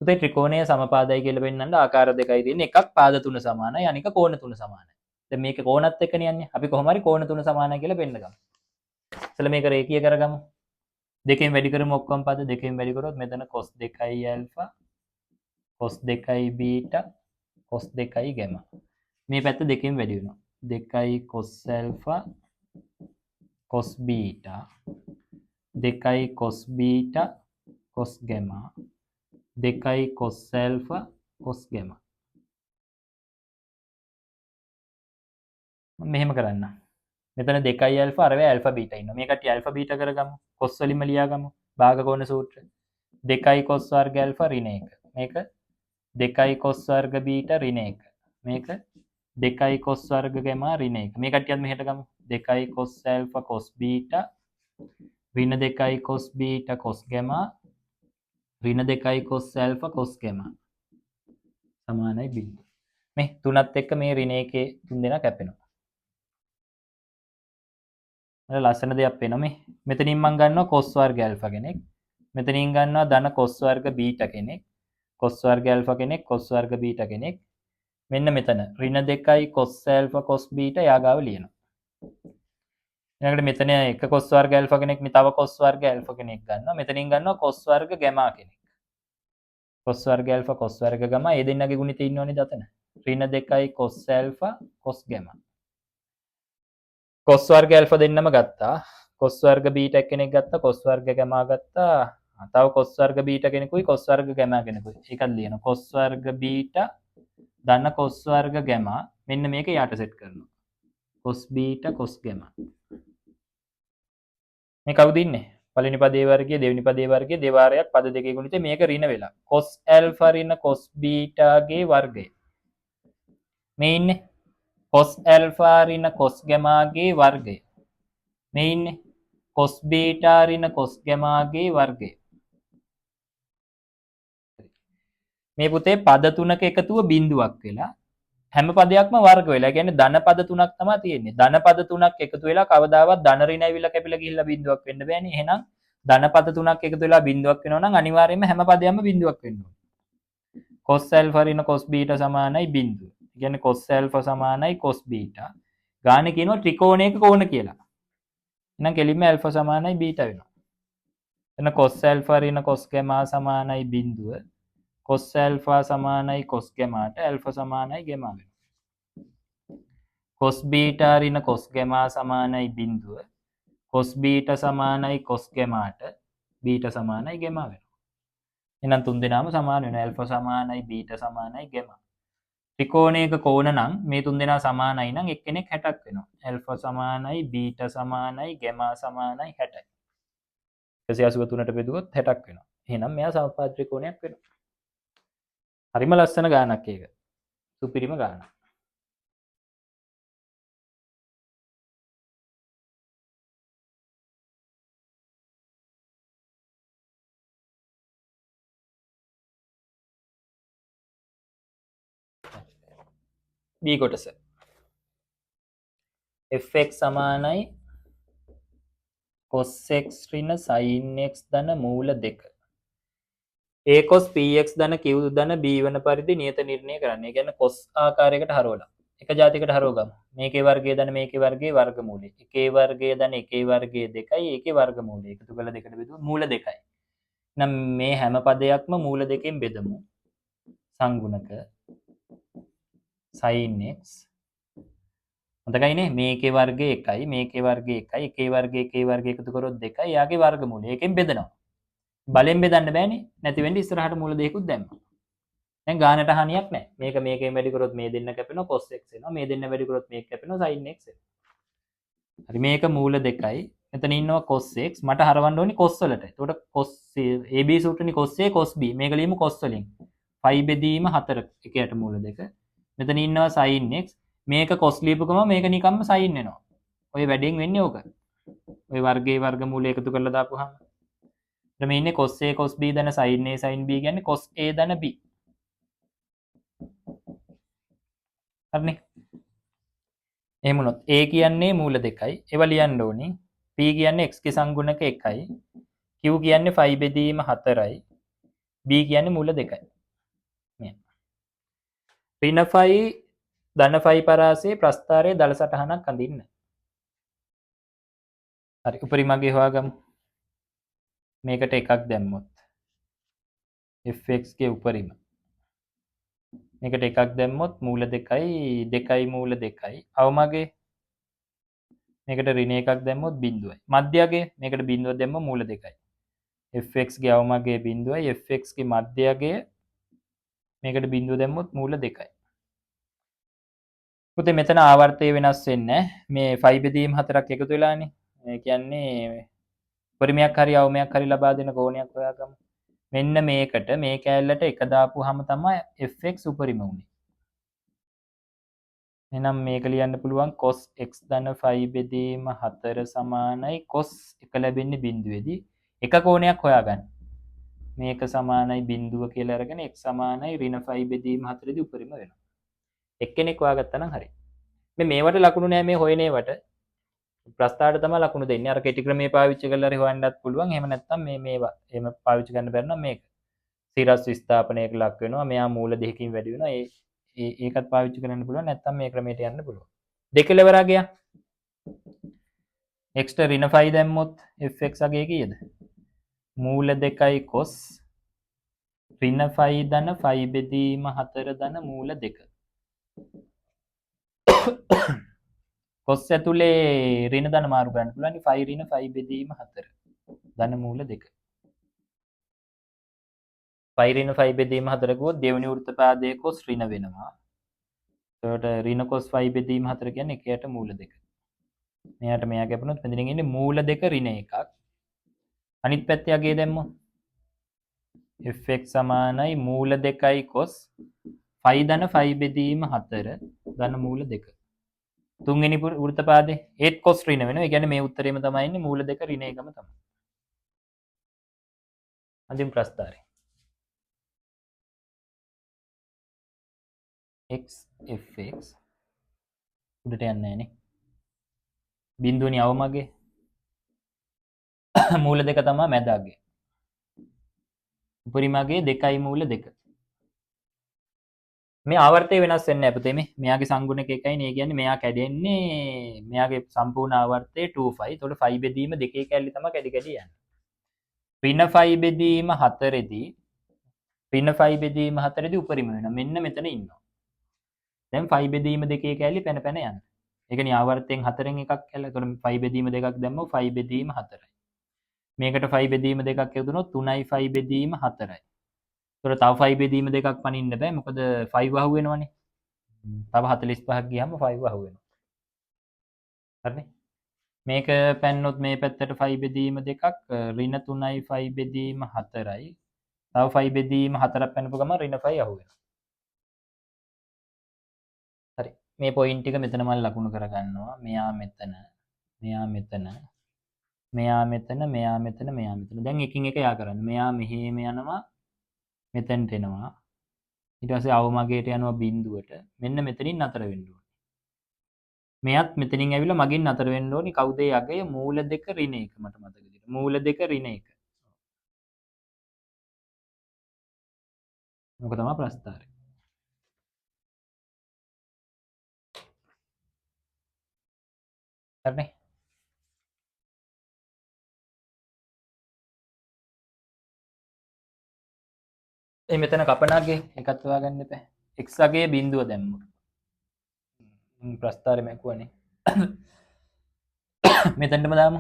උතේ ත්‍රිකෝණීය සමපාදයි කියලා වෙන්නන්න ආකාර දෙකයි තියෙන්නේ. එකක් පාද තුන සමානයි අනික කෝණ තුන සමානයි. දැන් මේක කෝණත් එක්කනේ යන්නේ. අපි කොහොම හරි කෝණ තුන සමානයි කියලා පෙන්නගමු. ඉතල මේක රේඛීය කරගමු. දෙකෙන් වැඩි කරමු ඔක්කොම පද දෙකෙන් වැඩි කරොත් මෙතන cos 2යි ඇල්ෆා cos 2යි බීටා cos 2යි ගැමා. මේ පැත්ත දෙකෙන් වැඩි වෙනවා. 2යි cos ඇල්ෆා cos බීටා 2යි cos බීටා cos ගැමා 2යි cos ඇල්ෆා cos ගැමා. මෙහෙම කරන්න. මෙතන 2යි ඇල්ෆා අරවේ ඇල්ෆා බීටා ඉන්නවා. මේ කට්ටිය ඇල්ෆා බීටා කරගමු. cos වලින්ම ලියාගමු. භාග කෝණ සූත්‍රය. 2යි cos වර්ග ඇල්ෆා ඍණ 1. මේක 2යි cos වර්ග බීටා ඍණ 1. මේක 2 cos වර්ග ගැම ඍණ 1. මේ කට්ටියත් මෙහෙට ගමු. 2 cos alpha cos beta ඍණ 2 cos beta cos ගැම ඍණ 2 cos alpha cos ගැම සමානයි බිඳුව. මේ තුනත් එක්ක මේ ඍණ 1 තුන් දෙනා කැපෙනවා. මට ලස්සන දෙයක් පේනවා මේ. මෙතනින් මම ගන්නවා cos වර්ග alpha කෙනෙක්. මෙතනින් ගන්නවා ධන cos වර්ග beta කෙනෙක්. cos වර්ග alpha කෙනෙක් cos වර්ග beta කෙනෙක්. මෙන්න මෙතන ඍණ 2 cos alpha cos beta යාගාව ලියනවා. ඊළඟට මෙතන එක cos වර්ග alpha කෙනෙක් මේ තව cos වර්ග alpha කෙනෙක් ගන්නවා. මෙතනින් ගන්නවා cos වර්ග gamma කෙනෙක්. cos වර්ග alpha cos වර්ග gamma ඒ දෙන්නගේ ගුණිතය ඉන්නවනේ දතන. ඍණ 2 cos alpha cos gamma. cos වර්ග alpha දෙන්නම ගත්තා. cos වර්ග beta කෙනෙක් ගත්තා. cos වර්ග gamma ගත්තා. තව cos වර්ග beta කෙනෙකුයි cos වර්ග gamma කෙනෙකුයි. ඒකත් ලියනවා. cos වර්ග beta ධන cos වර්ග gamma මෙන්න මේක යට සෙට් කරනවා. cos beta cos gamma. මේ කවුද ඉන්නේ? පළවෙනි පදේ වර්ගයේ දෙවෙනි පදේ වර්ගයේ දෙවාරයක් පද දෙකේ ගුණිතේ මේක ඍණ වෙලා. cos alpha ඍණ cos beta ගේ වර්ගය. මේ ඉන්නේ cos alpha ඍණ cos gamma ගේ වර්ගය. මේ ඉන්නේ cos beta ඍණ cos gamma ගේ වර්ගය. මේ පුතේ පද තුනක එකතුව බිඳුවක් වෙලා හැම පදයක්ම වර්ග වෙලා. ඒ කියන්නේ ධන පද තුනක් තමයි තියෙන්නේ. ධන පද තුනක් එකතු වෙලා කවදාවත් ධන ඍණ ඇවිල්ලා කැපිලා ගිහිල්ලා බිඳුවක් වෙන්න බෑනේ. එහෙනම් ධන පද තුනක් එකතු වෙලා බිඳුවක් වෙනවා නම් අනිවාර්යයෙන්ම හැම පදයක්ම බිඳුවක් වෙන්න ඕනේ. cos alpha ඍණ cos beta සමානයි බිඳුව. ඒ කියන්නේ cos alpha සමානයි cos beta. ගානේ කියනවා ත්‍රිකෝණයක කෝණ කියලා. එහෙනම් කෙලින්ම alpha සමානයි beta වෙනවා. එතන cos alpha ඍණ cos gamma සමානයි බිඳුව. cos alpha සමානයි cos gammaට alpha සමානයි gamma වෙනවා. cos beta ඍණ cos gamma සමානයි බිඳුව. cos beta සමානයි cos gammaට beta සමානයි gamma වෙනවා. එහෙනම් තුන් දෙනාම සමාන වෙනවා. alpha සමානයි beta සමානයි gamma. ත්‍රිකෝණයක කෝණ නම් මේ තුන් දෙනා සමානයි නම් එක්කෙනෙක් 60ක් වෙනවා. alpha සමානයි beta සමානයි gamma සමානයි 60යි. 183ට බෙදුවොත් 60ක් වෙනවා. එහෙනම් මෙයා සමපාද ත්‍රිකෝණයක් වෙනවා. හරිම ලස්සන ගානක් ඒක. සුපිරිම ගානක්. B කොටස. fx සමානයි cos x ඍණ sin x ධන මූල 2. a cos px ධන q ධන b වන පරිදි නියත නිර්ණය කරන්න. ඒ කියන්නේ cos ආකාරයකට හරවලා. එක જાතියකට හරව ගමු. මේකේ වර්ගය ධන මේකේ වර්ගයේ වර්ගමූලය. එකේ වර්ගය ධන එකේ වර්ගයේ 2යි ඒකේ වර්ගමූලය. එකතු කරලා දෙකට බෙදුවොත් මූල 2යි. නම් මේ හැම පදයක්ම මූල දෙකෙන් බෙදමු. සංගුණක sin x හොඳයිනේ මේකේ වර්ගය 1යි මේකේ වර්ගය 1යි එකේ වර්ගය එකේ වර්ගය එකතු කරොත් 2යි යාගේ වර්ගමූලය. ඒකෙන් බෙදනවා. බලෙන් බෙදන්න බෑනේ. නැති වෙන්නේ ඉස්සරහට මූල දෙකකුත් දැම්මා. දැන් ගානට හානියක් නැහැ. මේක මේකෙන් වැඩි කරොත් මේ දෙන්න කැපෙනවා cos x එනවා. මේ දෙන්න වැඩි කරොත් මේක කැපෙනවා sin x එනවා. හරි මේක මූල 2යි. මෙතන ඉන්නවා cos x මට හරවන්න ඕනි cos වලට. එතකොට cos AB සූත්‍රනේ cos A cos B මේක ලියමු cos වලින්. 5 බෙදීම 4 එකයට මූල 2. මෙතන ඉන්නවා sin x මේක cos ලියපුවම මේක නිකම්ම sin වෙනවා. ඔය වැඩෙන් වෙන්නේ ඕක. ඔය වර්ගයේ වර්ගමූලය එකතු කරලා දාපුවාම. එතන මේ ඉන්නේ cos A cos B දන sin A sin B කියන්නේ cos A දන B. හරිනේ. එහෙම වුණොත් A කියන්නේ මූල 2යි. ඒව ලියන්න ඕනි. P කියන්නේ x ගේ සංගුණක 1යි. Q කියන්නේ 5 බෙදීම 4යි. B කියන්නේ මූල 2යි. මේ. ඍණ 5 ධන 5 පරාසයේ ප්‍රස්ථාරයේ දල සටහනක් අඳින්න. හරි උපරිමගේ හොයාගමු. මේකට එකක් දැම්මොත් fx ගේ උපරිම. මේකට එකක් දැම්මොත් මූල 2යි 2යි මූල 2යි. අවමගේ මේකට ඍණ එකක් දැම්මොත් බිඳුවයි. මධ්‍යයගේ මේකට බිඳුව දැම්ම මූල 2යි. fx ගේ අවමගේ බිඳුවයි fx ගේ මධ්‍යයගේ මේකට බිඳුව දැම්මොත් මූල 2යි. පුතේ මෙතන ආවර්තය වෙනස් වෙන්නේ මේ 5 බෙදීම 4ක් එකතු වෙලානේ. ඒ කියන්නේ උපරිමයක් හරි අවමයක් හරි ලබා දෙන කෝණයක් හොයාගමු. මෙන්න මේකට මේ කෑල්ලට එක දාපුවාම තමයි fx උපරිම උනේ. එහෙනම් මේක ලියන්න පුළුවන් cos x ධන 5 බෙදීම 4 සමානයි cos එක ලැබෙන්නේ බිඳුවේදී එක කෝණයක් හොයාගන්න. මේක සමානයි බිඳුව කියලා අරගෙන x සමානයි ඍණ 5 බෙදීම 4 දී උපරිම වෙනවා. එක්කෙනෙක් හොයාගත්තා නම් හරි. මේවට ලකුණු නෑ මේ හොයන ඒවට. ප්‍රස්ථාරයට තමයි ලකුණු දෙන්නේ. අර කෙටි ක්‍රමයේ පාවිච්චි කරලා හරි හොයන්නත් පුළුවන්. එහෙම නැත්නම් මේවා එහෙම පාවිච්චි කරන්න බැරි නම් මේක. සිරස් විස්ථාපනයක ලක් වෙනවා. මෙයා මූල දෙකකින් වැඩි වෙනවා. ඒකත් පාවිච්චි කරන්න පුළුවන්. නැත්නම් මේ ක්‍රමයට යන්න පුළුවන්. දෙක ඉවරා ගියා. x ට ඍණ 5 දැම්මොත් fx අගේ කීයද? මූල 2යි cos ඍණ 5 ධන 5 බෙදීම 4 ධන මූල 2. cos ඇතුලේ ඍණ ධන මාරු කරන්න පුළුවන්. 5 ඍණ 5 බෙදීම 4 ධන මූල 2. 5 ඍණ 5 බෙදීම 4 ගුවොත් දෙවෙනි වෘත්තපාදයේ cos ඍණ වෙනවා. ඒකට ඍණ cos 5 බෙදීම 4 කියන්නේ එකයට මූල 2. මෙයාට මෙයා කැපුණොත් මෙතනින් ඉන්නේ මූල 2 ඍණ 1ක්. අනිත් පැත්තේ අගේ දැම්මොත් fx සමානයි මූල 2යි cos 5 ධන 5 බෙදීම 4 ධන මූල 2. තුන්වෙනි වෘත්තපාදේ ඒත් cos ඍණ වෙනවා. ඒ කියන්නේ මේ උත්තරේම තමයි ඉන්නේ මූල 2 ඍණ 1ම තමයි. අන්තිම ප්‍රස්ථාරය. x fx උඩට යන්නේ නැහැ නේ. බිඳුවනේ අවමගේ මූල 2 තමයි මැදගේ. උපරිමගේ 2යි මූල 2. මේ ආවර්තය වෙනස් වෙන්නේ නැහැ පුතේ මේ. මෙයාගේ සංගුණක එකයි නේ. කියන්නේ මෙයා කැඩෙන්නේ මෙයාගේ සම්පූර්ණ ආවර්තය 2 5. ඒතකොට 5 බෙදීම 2 කැල්ලි තමයි කැඩි කැඩි යන්නේ. ඍණ 5 බෙදීම 4 දී ඍණ 5 බෙදීම 4 දී උපරිම වෙනවා. මෙන්න මෙතන ඉන්නවා. දැන් 5 බෙදීම 2 කැල්ලි පැන පැන යනවා. ඒ කියන්නේ ආවර්තයෙන් 4න් එකක් කැල්ල. ඒතකොට 5 බෙදීම 2ක් දැම්මොත් 5 බෙදීම 4යි. මේකට 5 බෙදීම 2ක් යොදුනොත් 3යි 5 බෙදීම 4යි. තොර තව 5 බෙදීම දෙකක් පනින්න බෑ. මොකද 5 අහු වෙනවනේ. තව 45ක් ගියාම 5 අහු වෙනවා. හරිනේ. මේක පැන්නොත් මේ පැත්තට 5 බෙදීම දෙකක් ඍණ 3යි 5 බෙදීම 4යි. තව 5 බෙදීම 4ක් පැනපු ගමන් ඍණ 5 අහු වෙනවා. හරි. මේ පොයින්ට් ටික මෙතන මම ලකුණු කරගන්නවා. මෙයා මෙතන. මෙයා මෙතන. මෙයා මෙතන. මෙයා මෙතන. මෙයා මෙතන. දැන් එකින් එක යා කරන්න. මෙයා මෙහෙම යනවා. මෙතෙන්ට එනවා. ඊට පස්සේ අවමගේට යනවා බිඳුවට. මෙන්න මෙතනින් නතර වෙන්න ඕනේ. මෙයත් මෙතනින් ඇවිල්ලා මගින් නතර වෙන්න ඕනේ. කවුද ඒ අගය? මූල 2 ඍණ 1 මට මතක විදිහට. මූල 2 ඍණ 1. මොක තමයි ප්‍රස්ථාරය. හරිනේ. මෙතන කපනාගේ එකත් හොයාගන්න එපා. x අගයේ බිඳුව දැම්මොත්. ප්‍රස්ථාරය මැකුවනේ. මෙතනටම දාමු.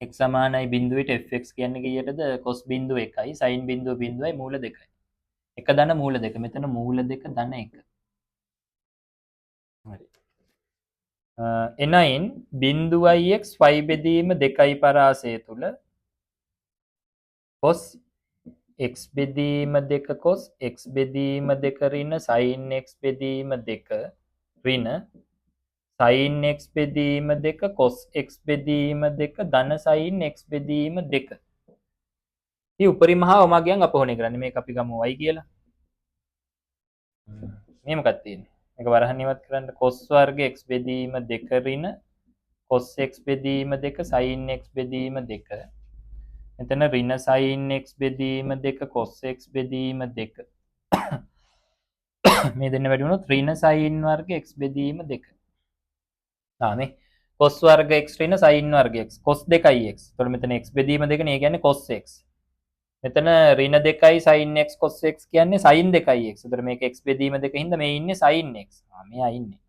x සමානයි බිඳුවට fx කියන්නේ කීයටද? cos බිඳුව 1යි sin බිඳුව බිඳුවයි මූල 2යි. එක ධන මූල 2. මෙතන මූල 2 ධන 1. හරි. එනයින් බිඳුවයි x 5 බෙදීම 2යි පරාසය තුල cos x බෙදීම 2 cos x බෙදීම 2 ඍණ sin x බෙදීම 2 ඍණ sin x බෙදීම 2 cos x බෙදීම 2 ධන sin x බෙදීම 2. මේ උපරිම හා අවමගයන් අපහොණය කරන්නේ. මේක අපි ගමු y කියලා. මේ මොකක්ද තියෙන්නේ? මේක වරහන් ඉවත් කරන්න cos වර්ග x බෙදීම 2 ඍණ cos x බෙදීම 2 sin x බෙදීම 2. මෙතන ඍණ sin x බෙදීම 2 cos x බෙදීම 2. මේ දෙන්න වැඩි වුණොත් ඍණ sin වර්ග x බෙදීම 2. මේ cos වර්ග x ඍණ sin වර්ග x cos 2යි x. එතකොට මෙතන x බෙදීම 2 නේ. ඒ කියන්නේ cos x. මෙතන ඍණ 2යි sin x cos x කියන්නේ sin 2යි x. එතකොට මේක x බෙදීම 2 හින්දා මේ ඉන්නේ sin x. මෙයා ඉන්නේ.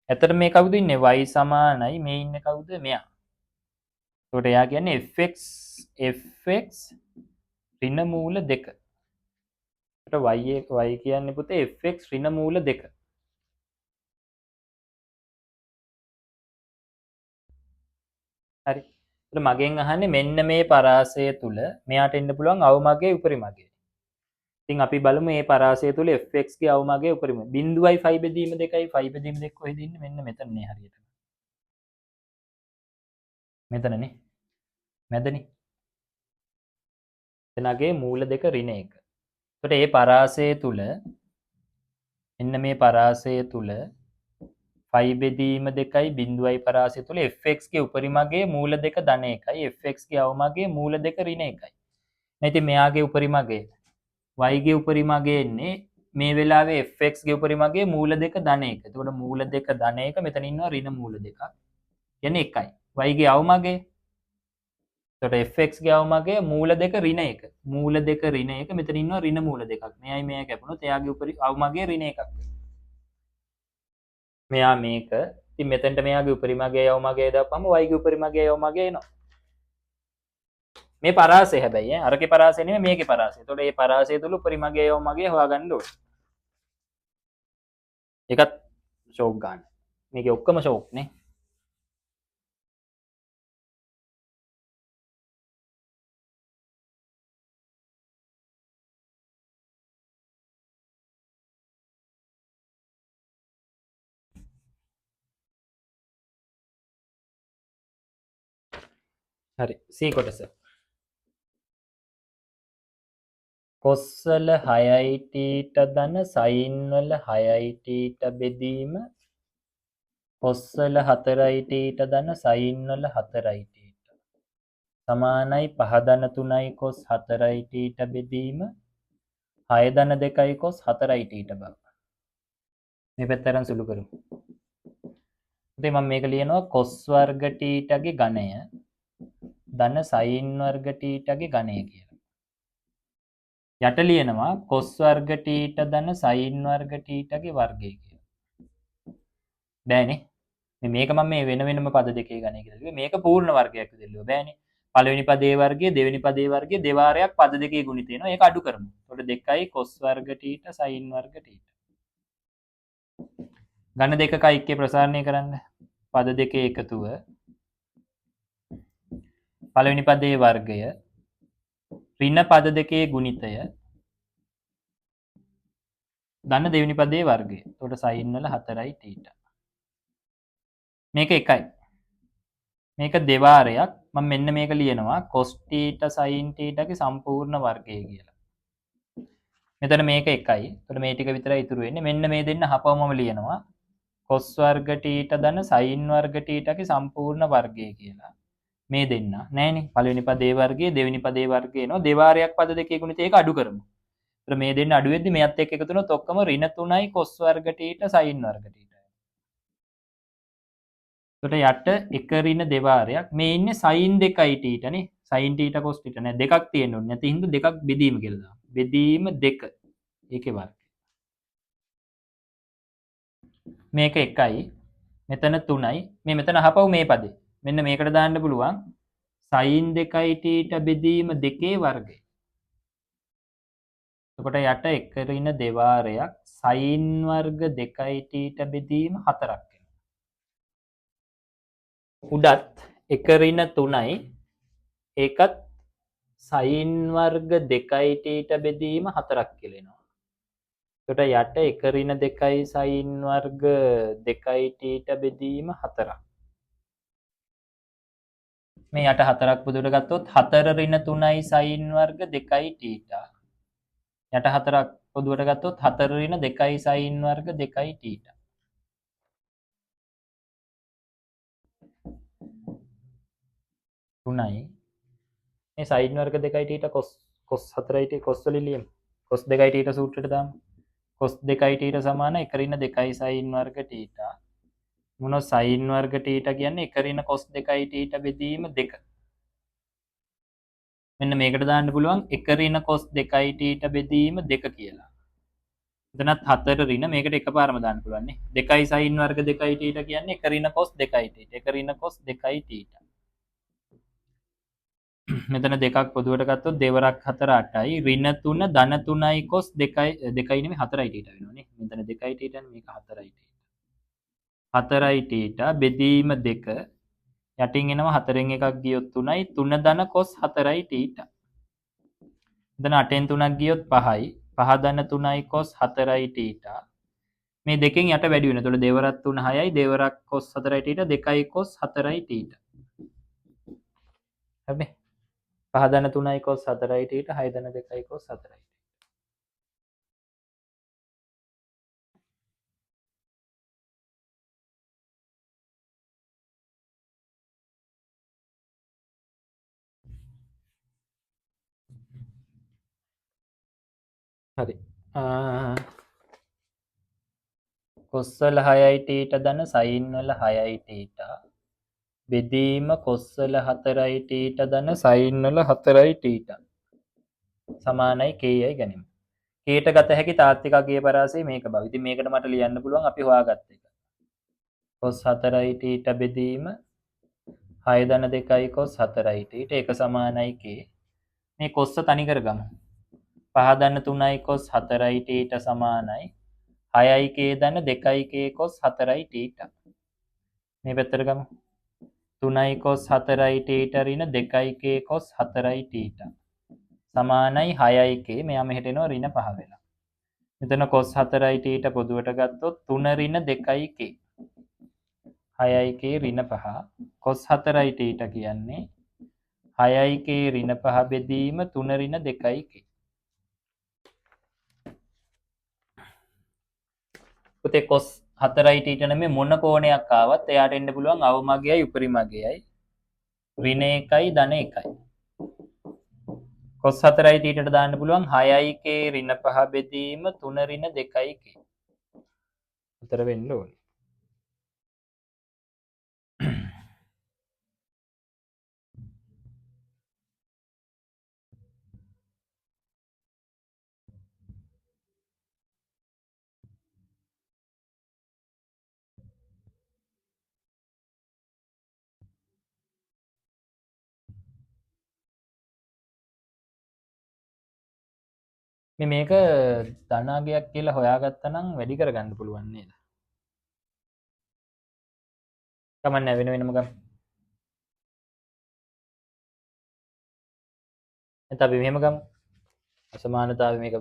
එතකොට මේ කවුද ඉන්නේ? y සමානයි මේ ඉන්නේ කවුද? මෙයා. එතකොට එයා කියන්නේ fx ඍණ මූල 2. එතකොට y කියන්නේ පුතේ fx ඍණ මූල 2. හරි. එතකොට මගෙන් අහන්නේ මෙන්න මේ පරාසය තුල මෙයාට එන්න පුළුවන් අවමගයේ උපරිමගයේ. ඉතින් අපි බලමු මේ පරාසය තුල fx ගේ අවමගයේ උපරිම 0යි 5 බෙදීම 2යි 5 බෙදීම 2 කොහෙද ඉන්නේ? මෙන්න මෙතනනේ හරියට. මෙතනනේ. මැදනේ. එතනගේ මූල දෙක ඍණ 1. එතකොට මේ පරාසය තුල එන්න මේ පරාසය තුල 5 බෙදීම 2යි 0යි පරාසය තුල fx ගේ උපරිමගේ මූල දෙක ධන 1යි fx ගේ අවමගේ මූල දෙක ඍණ 1යි. ඉතින් මෙයාගේ උපරිමගේ y ගේ උපරිමගේ එන්නේ මේ වෙලාවේ fx ගේ උපරිමගේ මූල දෙක ධන 1. එතකොට මූල දෙක ධන 1 මෙතන ඉන්නවා ඍණ මූල දෙකක්. කියන්නේ 1යි. y ගේ අවමගේ එතකොට fx ගේ අවමගේ මූල දෙක ඍණ 1. මූල දෙක ඍණ 1 මෙතන ඉන්නවා ඍණ මූල දෙකක්. මෙයයි මෙයයි කැපුණොත් එයාගේ උපරි අවමගේ ඍණ 1ක්. මෙයා මේක ඉතින් මෙතනට මෙයාගේ උපරිමගේ අවමගේ දාපුවම y ගේ උපරිමගේ අවමගේ එනවා. මේ පරාසය හැබැයි අරකේ පරාසය නෙමෙයි මේකේ පරාසය. එතකොට මේ පරාසය තුල උපරිමගේ අවමගේ හොයාගන්න ඕනේ. ඒකත් ෂෝක් ගන්න. මේකේ ඔක්කොම ෂෝක් නේ. හරි C කොටස. cos වල 6යි θ ධන sin වල 6යි θ බෙදීම cos වල 4යි θ ධන sin වල 4යි θ සමානයි 5 ධන 3යි cos 4යි θ බෙදීම 6 ධන 2යි cos 4යි θ බව. මේ පැත්ත අරන් සුළු කරමු. ඉතින් මම මේක ලියනවා cos වර්ග θ ගේ ඝනය ධන sin වර්ග θ ගේ ඝනය කියලා. යට ලියනවා cos වර්ග θ ධන sin වර්ග θ ගේ වර්ගය කියලා. බෑනේ. මේක මම මේ වෙන වෙනම පද දෙකේ ඝනය කියලා කිව්වේ. මේක පූර්ණ වර්ගයක් විදිහට ලියුවා. බෑනේ. පළවෙනි පදේ වර්ගය දෙවෙනි පදේ වර්ගය දෙවාරයක් පද දෙකේ ගුණිත වෙනවා. ඒක අඩු කරමු. එතකොට 2යි cos වර්ග θ sin වර්ග θ. ඝන දෙකක ඓක්‍ය ප්‍රසාරණය කරන්න. පද දෙකේ එකතුව පළවෙනි පදේ වර්ගය ඍණ පද දෙකේ ගුණිතය ධන දෙවෙනි පදේ වර්ගය. එතකොට sin වල 4යි θ. මේක එකයි. මේක දෙවාරයක්. මම මෙන්න මේක ලියනවා cos θ sin θ ගේ සම්පූර්ණ වර්ගය කියලා. මෙතන මේක එකයි. එතකොට මේ ටික විතරයි ඉතුරු වෙන්නේ. මෙන්න මේ දෙන්න හපවමම ලියනවා cos වර්ග θ ධන sin වර්ග θ ගේ සම්පූර්ණ වර්ගය කියලා. මේ දෙන්න නෑනේ. පළවෙනි පදේ වර්ගය දෙවෙනි පදේ වර්ගය එනවා. දෙවාරයක් පද දෙකේ ගුණිතය ඒක අඩු කරමු. එතකොට මේ දෙන්න අඩු වෙද්දි මෙයත් එක්ක එකතු වුණොත් ඔක්කොම ඍණ 3යි cos වර්ග θ sin වර්ග θ. එතකොට යට එක ඍණ දෙවාරයක් මේ ඉන්නේ sin 2යි θ නේ. sin θ cos θ නෑ දෙකක් තියෙන්න ඕනේ. නැති හින්දා දෙකක් බෙදීම කියලා දාමු. බෙදීම 2. ඒකේ වර්ගය. මේක 1යි. මෙතන 3යි. මේ මෙතන අහපව් මේ පදේ. මෙන්න මේකට දාන්න පුළුවන් sin 2යි θ බෙදීම 2 වර්ගය. එතකොට යට එක ඍණ දෙවාරයක් sin වර්ග 2යි θ බෙදීම 4ක් වෙනවා. උඩත් එක ඍණ 3යි ඒකත් sin වර්ග 2යි θ බෙදීම 4ක් කියලා එනවා. එතකොට යට එක ඍණ 2යි sin වර්ග 2යි θ බෙදීම 4ක්. මේ යට 4ක් පුදුවට ගත්තොත් 4 ඍණ 3යි sin වර්ග 2යි θ. යට 4ක් පොදුවට ගත්තොත් 4 ඍණ 2යි sin වර්ග 2යි θ. තුනයි මේ sin වර්ග 2යි θ cos 4යි θ cos වලින් ලියමු. cos 2යි θ සූත්‍රයට දාමු. cos 2යි θ සමාන 1 ඍණ 2යි sin වර්ග θ. මොනවා sin වර්ග θ කියන්නේ 1 ඍණ cos 2යි θ බෙදීම 2. මෙන්න මේකට දාන්න පුළුවන් 1 ඍණ cos 2යි θ බෙදීම 2 කියලා. එතනත් 4 ඍණ මේකට එකපාරම දාන්න පුළුවන් නේ. 2යි sin වර්ග 2යි θ කියන්නේ 1 ඍණ cos 2යි θ. 1 ඍණ cos 2යි θ. මෙතන දෙකක් පොදුවට ගත්තොත් දෙවරක් 4 8යි ඍණ 3 ධන 3යි cos 2යි නෙමෙයි 4යි θ වෙනවා නේ. මෙතන 2යි θ නේ මේක 4යි θ. 4යි θ බෙදීම 2 යටින් එනවා 4න් එකක් ගියොත් 3යි 3 ධන cos 4යි θ. එතන 8න් 3ක් ගියොත් 5යි 5 ධන 3යි cos 4යි θ. මේ දෙකෙන් යට වැඩි වෙන. එතකොට දෙවරක් 3 6යි දෙවරක් cos 4යි θ දෙකයි cos 4යි θ. හරිනේ. 5 ධන 3යි cos 4යි θ 6 ධන 2යි cos 4යි. හරි. cos වල 6යි θ ධන sin වල 6යි θ බෙදීම cos වල 4යි θ ධන sin වල 4යි θ සමානයි kයි ගනිමු. kට ගත හැකි තාත්වික අගය පරාසය මේක බව. ඉතින් මේකට මට ලියන්න පුළුවන් අපි හොයාගත්ත එක. cos 4යි θ බෙදීම 6 ධන 2යි cos 4යි θ ඒක සමානයි k. මේ cos තනි කරගමු. 5 ධන 3යි cos 4යි θ සමානයි 6යි k ධන 2යි k cos 4යි θ. මේ පැත්තට ගමු. 3යි cos 4යි θ ඍණ 2යි k cos 4යි θ සමානයි 6යි k. මෙයා මෙහෙට එනවා ඍණ 5 වෙලා. මෙතන cos 4යි θ පොදුවට ගත්තොත් 3 ඍණ 2යි k 6යි k ඍණ 5 cos 4යි θ කියන්නේ 6යි k ඍණ 5 බෙදීම 3 ඍණ 2යි k. පුතේ cos 4යි θ නෙමෙයි මොන කෝණයක් ආවත් එයාට එන්න පුළුවන් අවමගයයි උපරිමගයයි ඍණ 1යි ධන 1යි. cos 4යි θට දාන්න පුළුවන් 6යි k ඍණ 5 බෙදීම 3 ඍණ 2යි k. උතර වෙන්න ඕනේ. මේක ධනාගයක් කියලා හොයාගත්තා නම් වැඩි කරගන්න පුළුවන් නේද? කමන්න වෙන වෙනම ගමු. එතකොට අපි මෙහෙම ගමු. අසමානතාවය මේක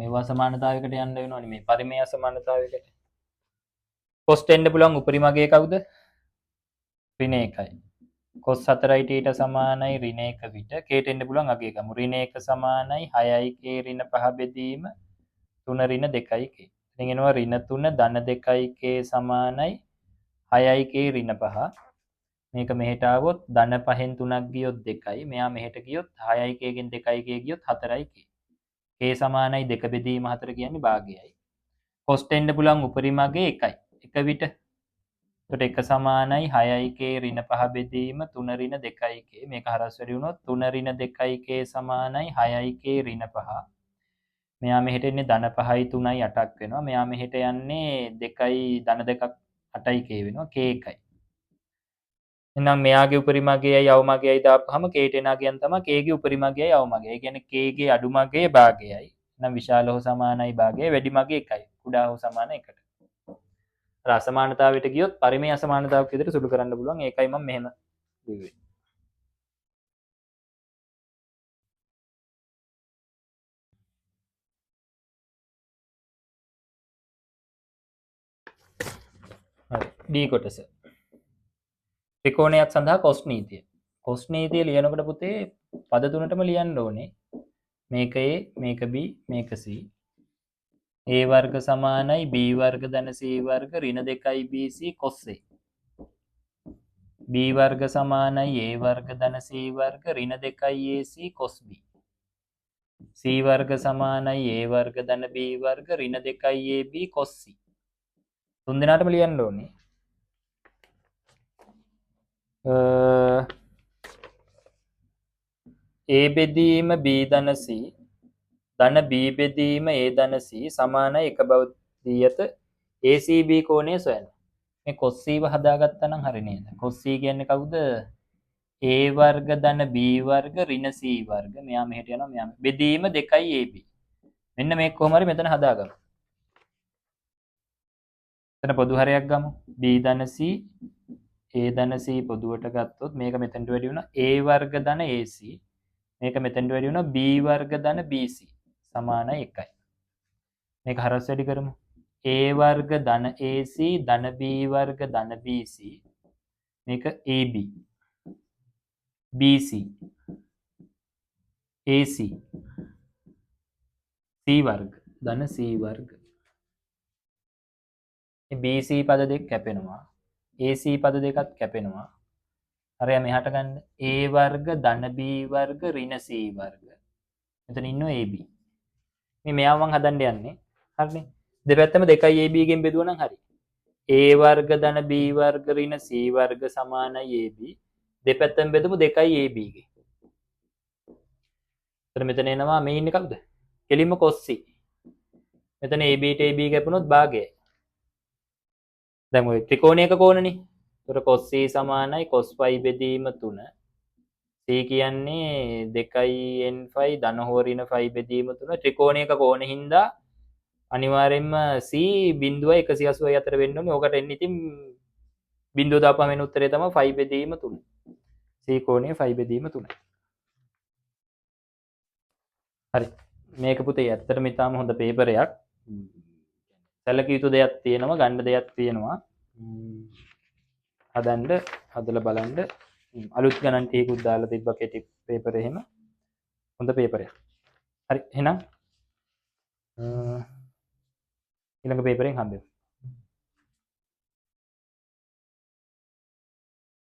මේවා සමානතාවයකට යන්න වෙනවනේ මේ පරිමේය අසමානතාවයකට. cos එන්න පුළුවන් උපරිමගය කවුද? ඍණ 1යි. cos 4යි θ සමානයි ඍණ 1 විට kට එන්න පුළුවන් අගය ගමු. ඍණ 1 සමානයි 6යි k ඍණ 5 බෙදීම 3 ඍණ 2යි k. ඉතින් එනවා ඍණ 3 ධන 2යි k සමානයි 6යි k ඍණ 5. මේක මෙහෙට ආවොත් ධන 5න් 3ක් ගියොත් 2යි. මෙයා මෙහෙට ගියොත් 6යි k ගෙන් 2යි k ගියොත් 4යි k. k සමානයි 2 බෙදීම 4 කියන්නේ භාගයයි. cos එන්න පුළුවන් උපරිමගය 1යි. 1 විට එතකොට 1 සමානයි 6යි k ඍණ 5 බෙදීම 3 ඍණ 2යි k. මේක හරස් වැඩි වුණොත් 3 ඍණ 2යි k සමානයි 6යි k ඍණ 5. මෙයා මෙහෙට එන්නේ ධන 5යි 3යි 8ක් වෙනවා. මෙයා මෙහෙට යන්නේ 2යි ධන 2ක් 8යි k වෙනවා. k 1යි. එහෙනම් මෙයාගේ උපරිමගයයි අවමගයයි දාපුවාම k ට එන අගයන් තමයි k ගේ උපරිමගයයි අවමගයයි. ඒ කියන්නේ k ගේ අඩුමගය භාගයයි. එහෙනම් විශාල හෝ සමානයි භාගයයි වැඩි මගය 1යි. කුඩා හෝ සමාන 1ට. අසමානතාවයට ගියොත් පරිමේය අසමානතාවක් විදිහට සුළු කරන්න පුළුවන්. ඒකයි මම මෙහෙම කිව්වේ. හරි. D කොටස. ත්‍රිකෝණයක් සඳහා cos නීතිය. cos නීතිය ලියනකොට පුතේ පද තුනටම ලියන්න ඕනේ. මේක A, මේක B, මේක C. A වර්ග සමානයි B වර්ග ධන C වර්ග ඍණ 2යි BC cos A. B වර්ග සමානයි A වර්ග ධන C වර්ග ඍණ 2යි AC cos B. C වර්ග සමානයි A වර්ග ධන B වර්ග ඍණ 2යි AB cos C. තුන් දෙනාටම ලියන්න ඕනේ. A බෙදීම B ධන C ධන B බෙදීම A ධන C සමානයි එක බව දී ඇත ACB කෝණය සොයන්න. මේ cos C ව හදාගත්තා නම් හරි නේද? cos C කියන්නේ කවුද? A වර්ග ධන B වර්ග ඍණ C වර්ග. මෙයා මෙහෙට යනවා මෙයා බෙදීම 2යි AB. මෙන්න මේක කොහොම හරි මෙතන හදාගමු. එතන පොදු හරයක් ගමු. B ධන C A ධන C පොදුවට ගත්තොත් මේක මෙතනට වැඩි වුණා A වර්ග ධන AC. මේක මෙතනට වැඩි වුණා B වර්ග ධන BC. සමානයි 1යි. මේක හරස් වැඩි කරමු. a වර්ග ධන ac ධන b වර්ග ධන bc මේක ab bc ac c වර්ග ධන c වර්ග. මේ bc පද දෙක කැපෙනවා. ac පද දෙකත් කැපෙනවා. හරිය මෙහාට ගන්න a වර්ග ධන b වර්ග ඍණ c වර්ග. මෙතන ඉන්නවා ab. මේ මෙයාව මං හදන්න යන්නේ. හරිනේ. දෙපැත්තම 2යි ab ගෙන් බෙදුවා නම් හරි. a වර්ග ධන b වර්ග ඍණ c වර්ග සමානයි ab. දෙපැත්තම බෙදමු 2යි ab ගෙන්. එතන මෙතන එනවා මේ ඉන්නේ කවුද? කෙලින්ම cos c. මෙතන ab ට ab කැපුණොත් භාගයයි. දැන් ඔය ත්‍රිකෝණයක කෝණනේ. ඒතර cos c සමානයි cos phi බෙදීම 3. c කියන්නේ 2n phi ධන හෝ ඍණ phi බෙදීම 3 ත්‍රිකෝණයක කෝණේ හින්දා අනිවාර්යෙන්ම c බිඳුවයි 180යි අතර වෙන්න ඕනේ. ඕකට එන්නේ ඉතින් බිඳුව දාපුවම එන උත්තරේ තමයි phi බෙදීම 3. c කෝණය phi බෙදීම 3යි. හරි. මේක පුතේ ඇත්තටම ඉතාම හොඳ පේපර් එකක්. සැලකිය යුතු දෙයක් තියෙනවා, ගන්න දෙයක් තියෙනවා. හදන්න හදලා බලන්න. අලුත් ගණන් ටිකකුත් දාලා තිබ්බ කෙටි පේපර් එහෙම. හොඳ පේපර් එකක්. හරි එහෙනම් ඊළඟ පේපරෙන් හම්බෙමු.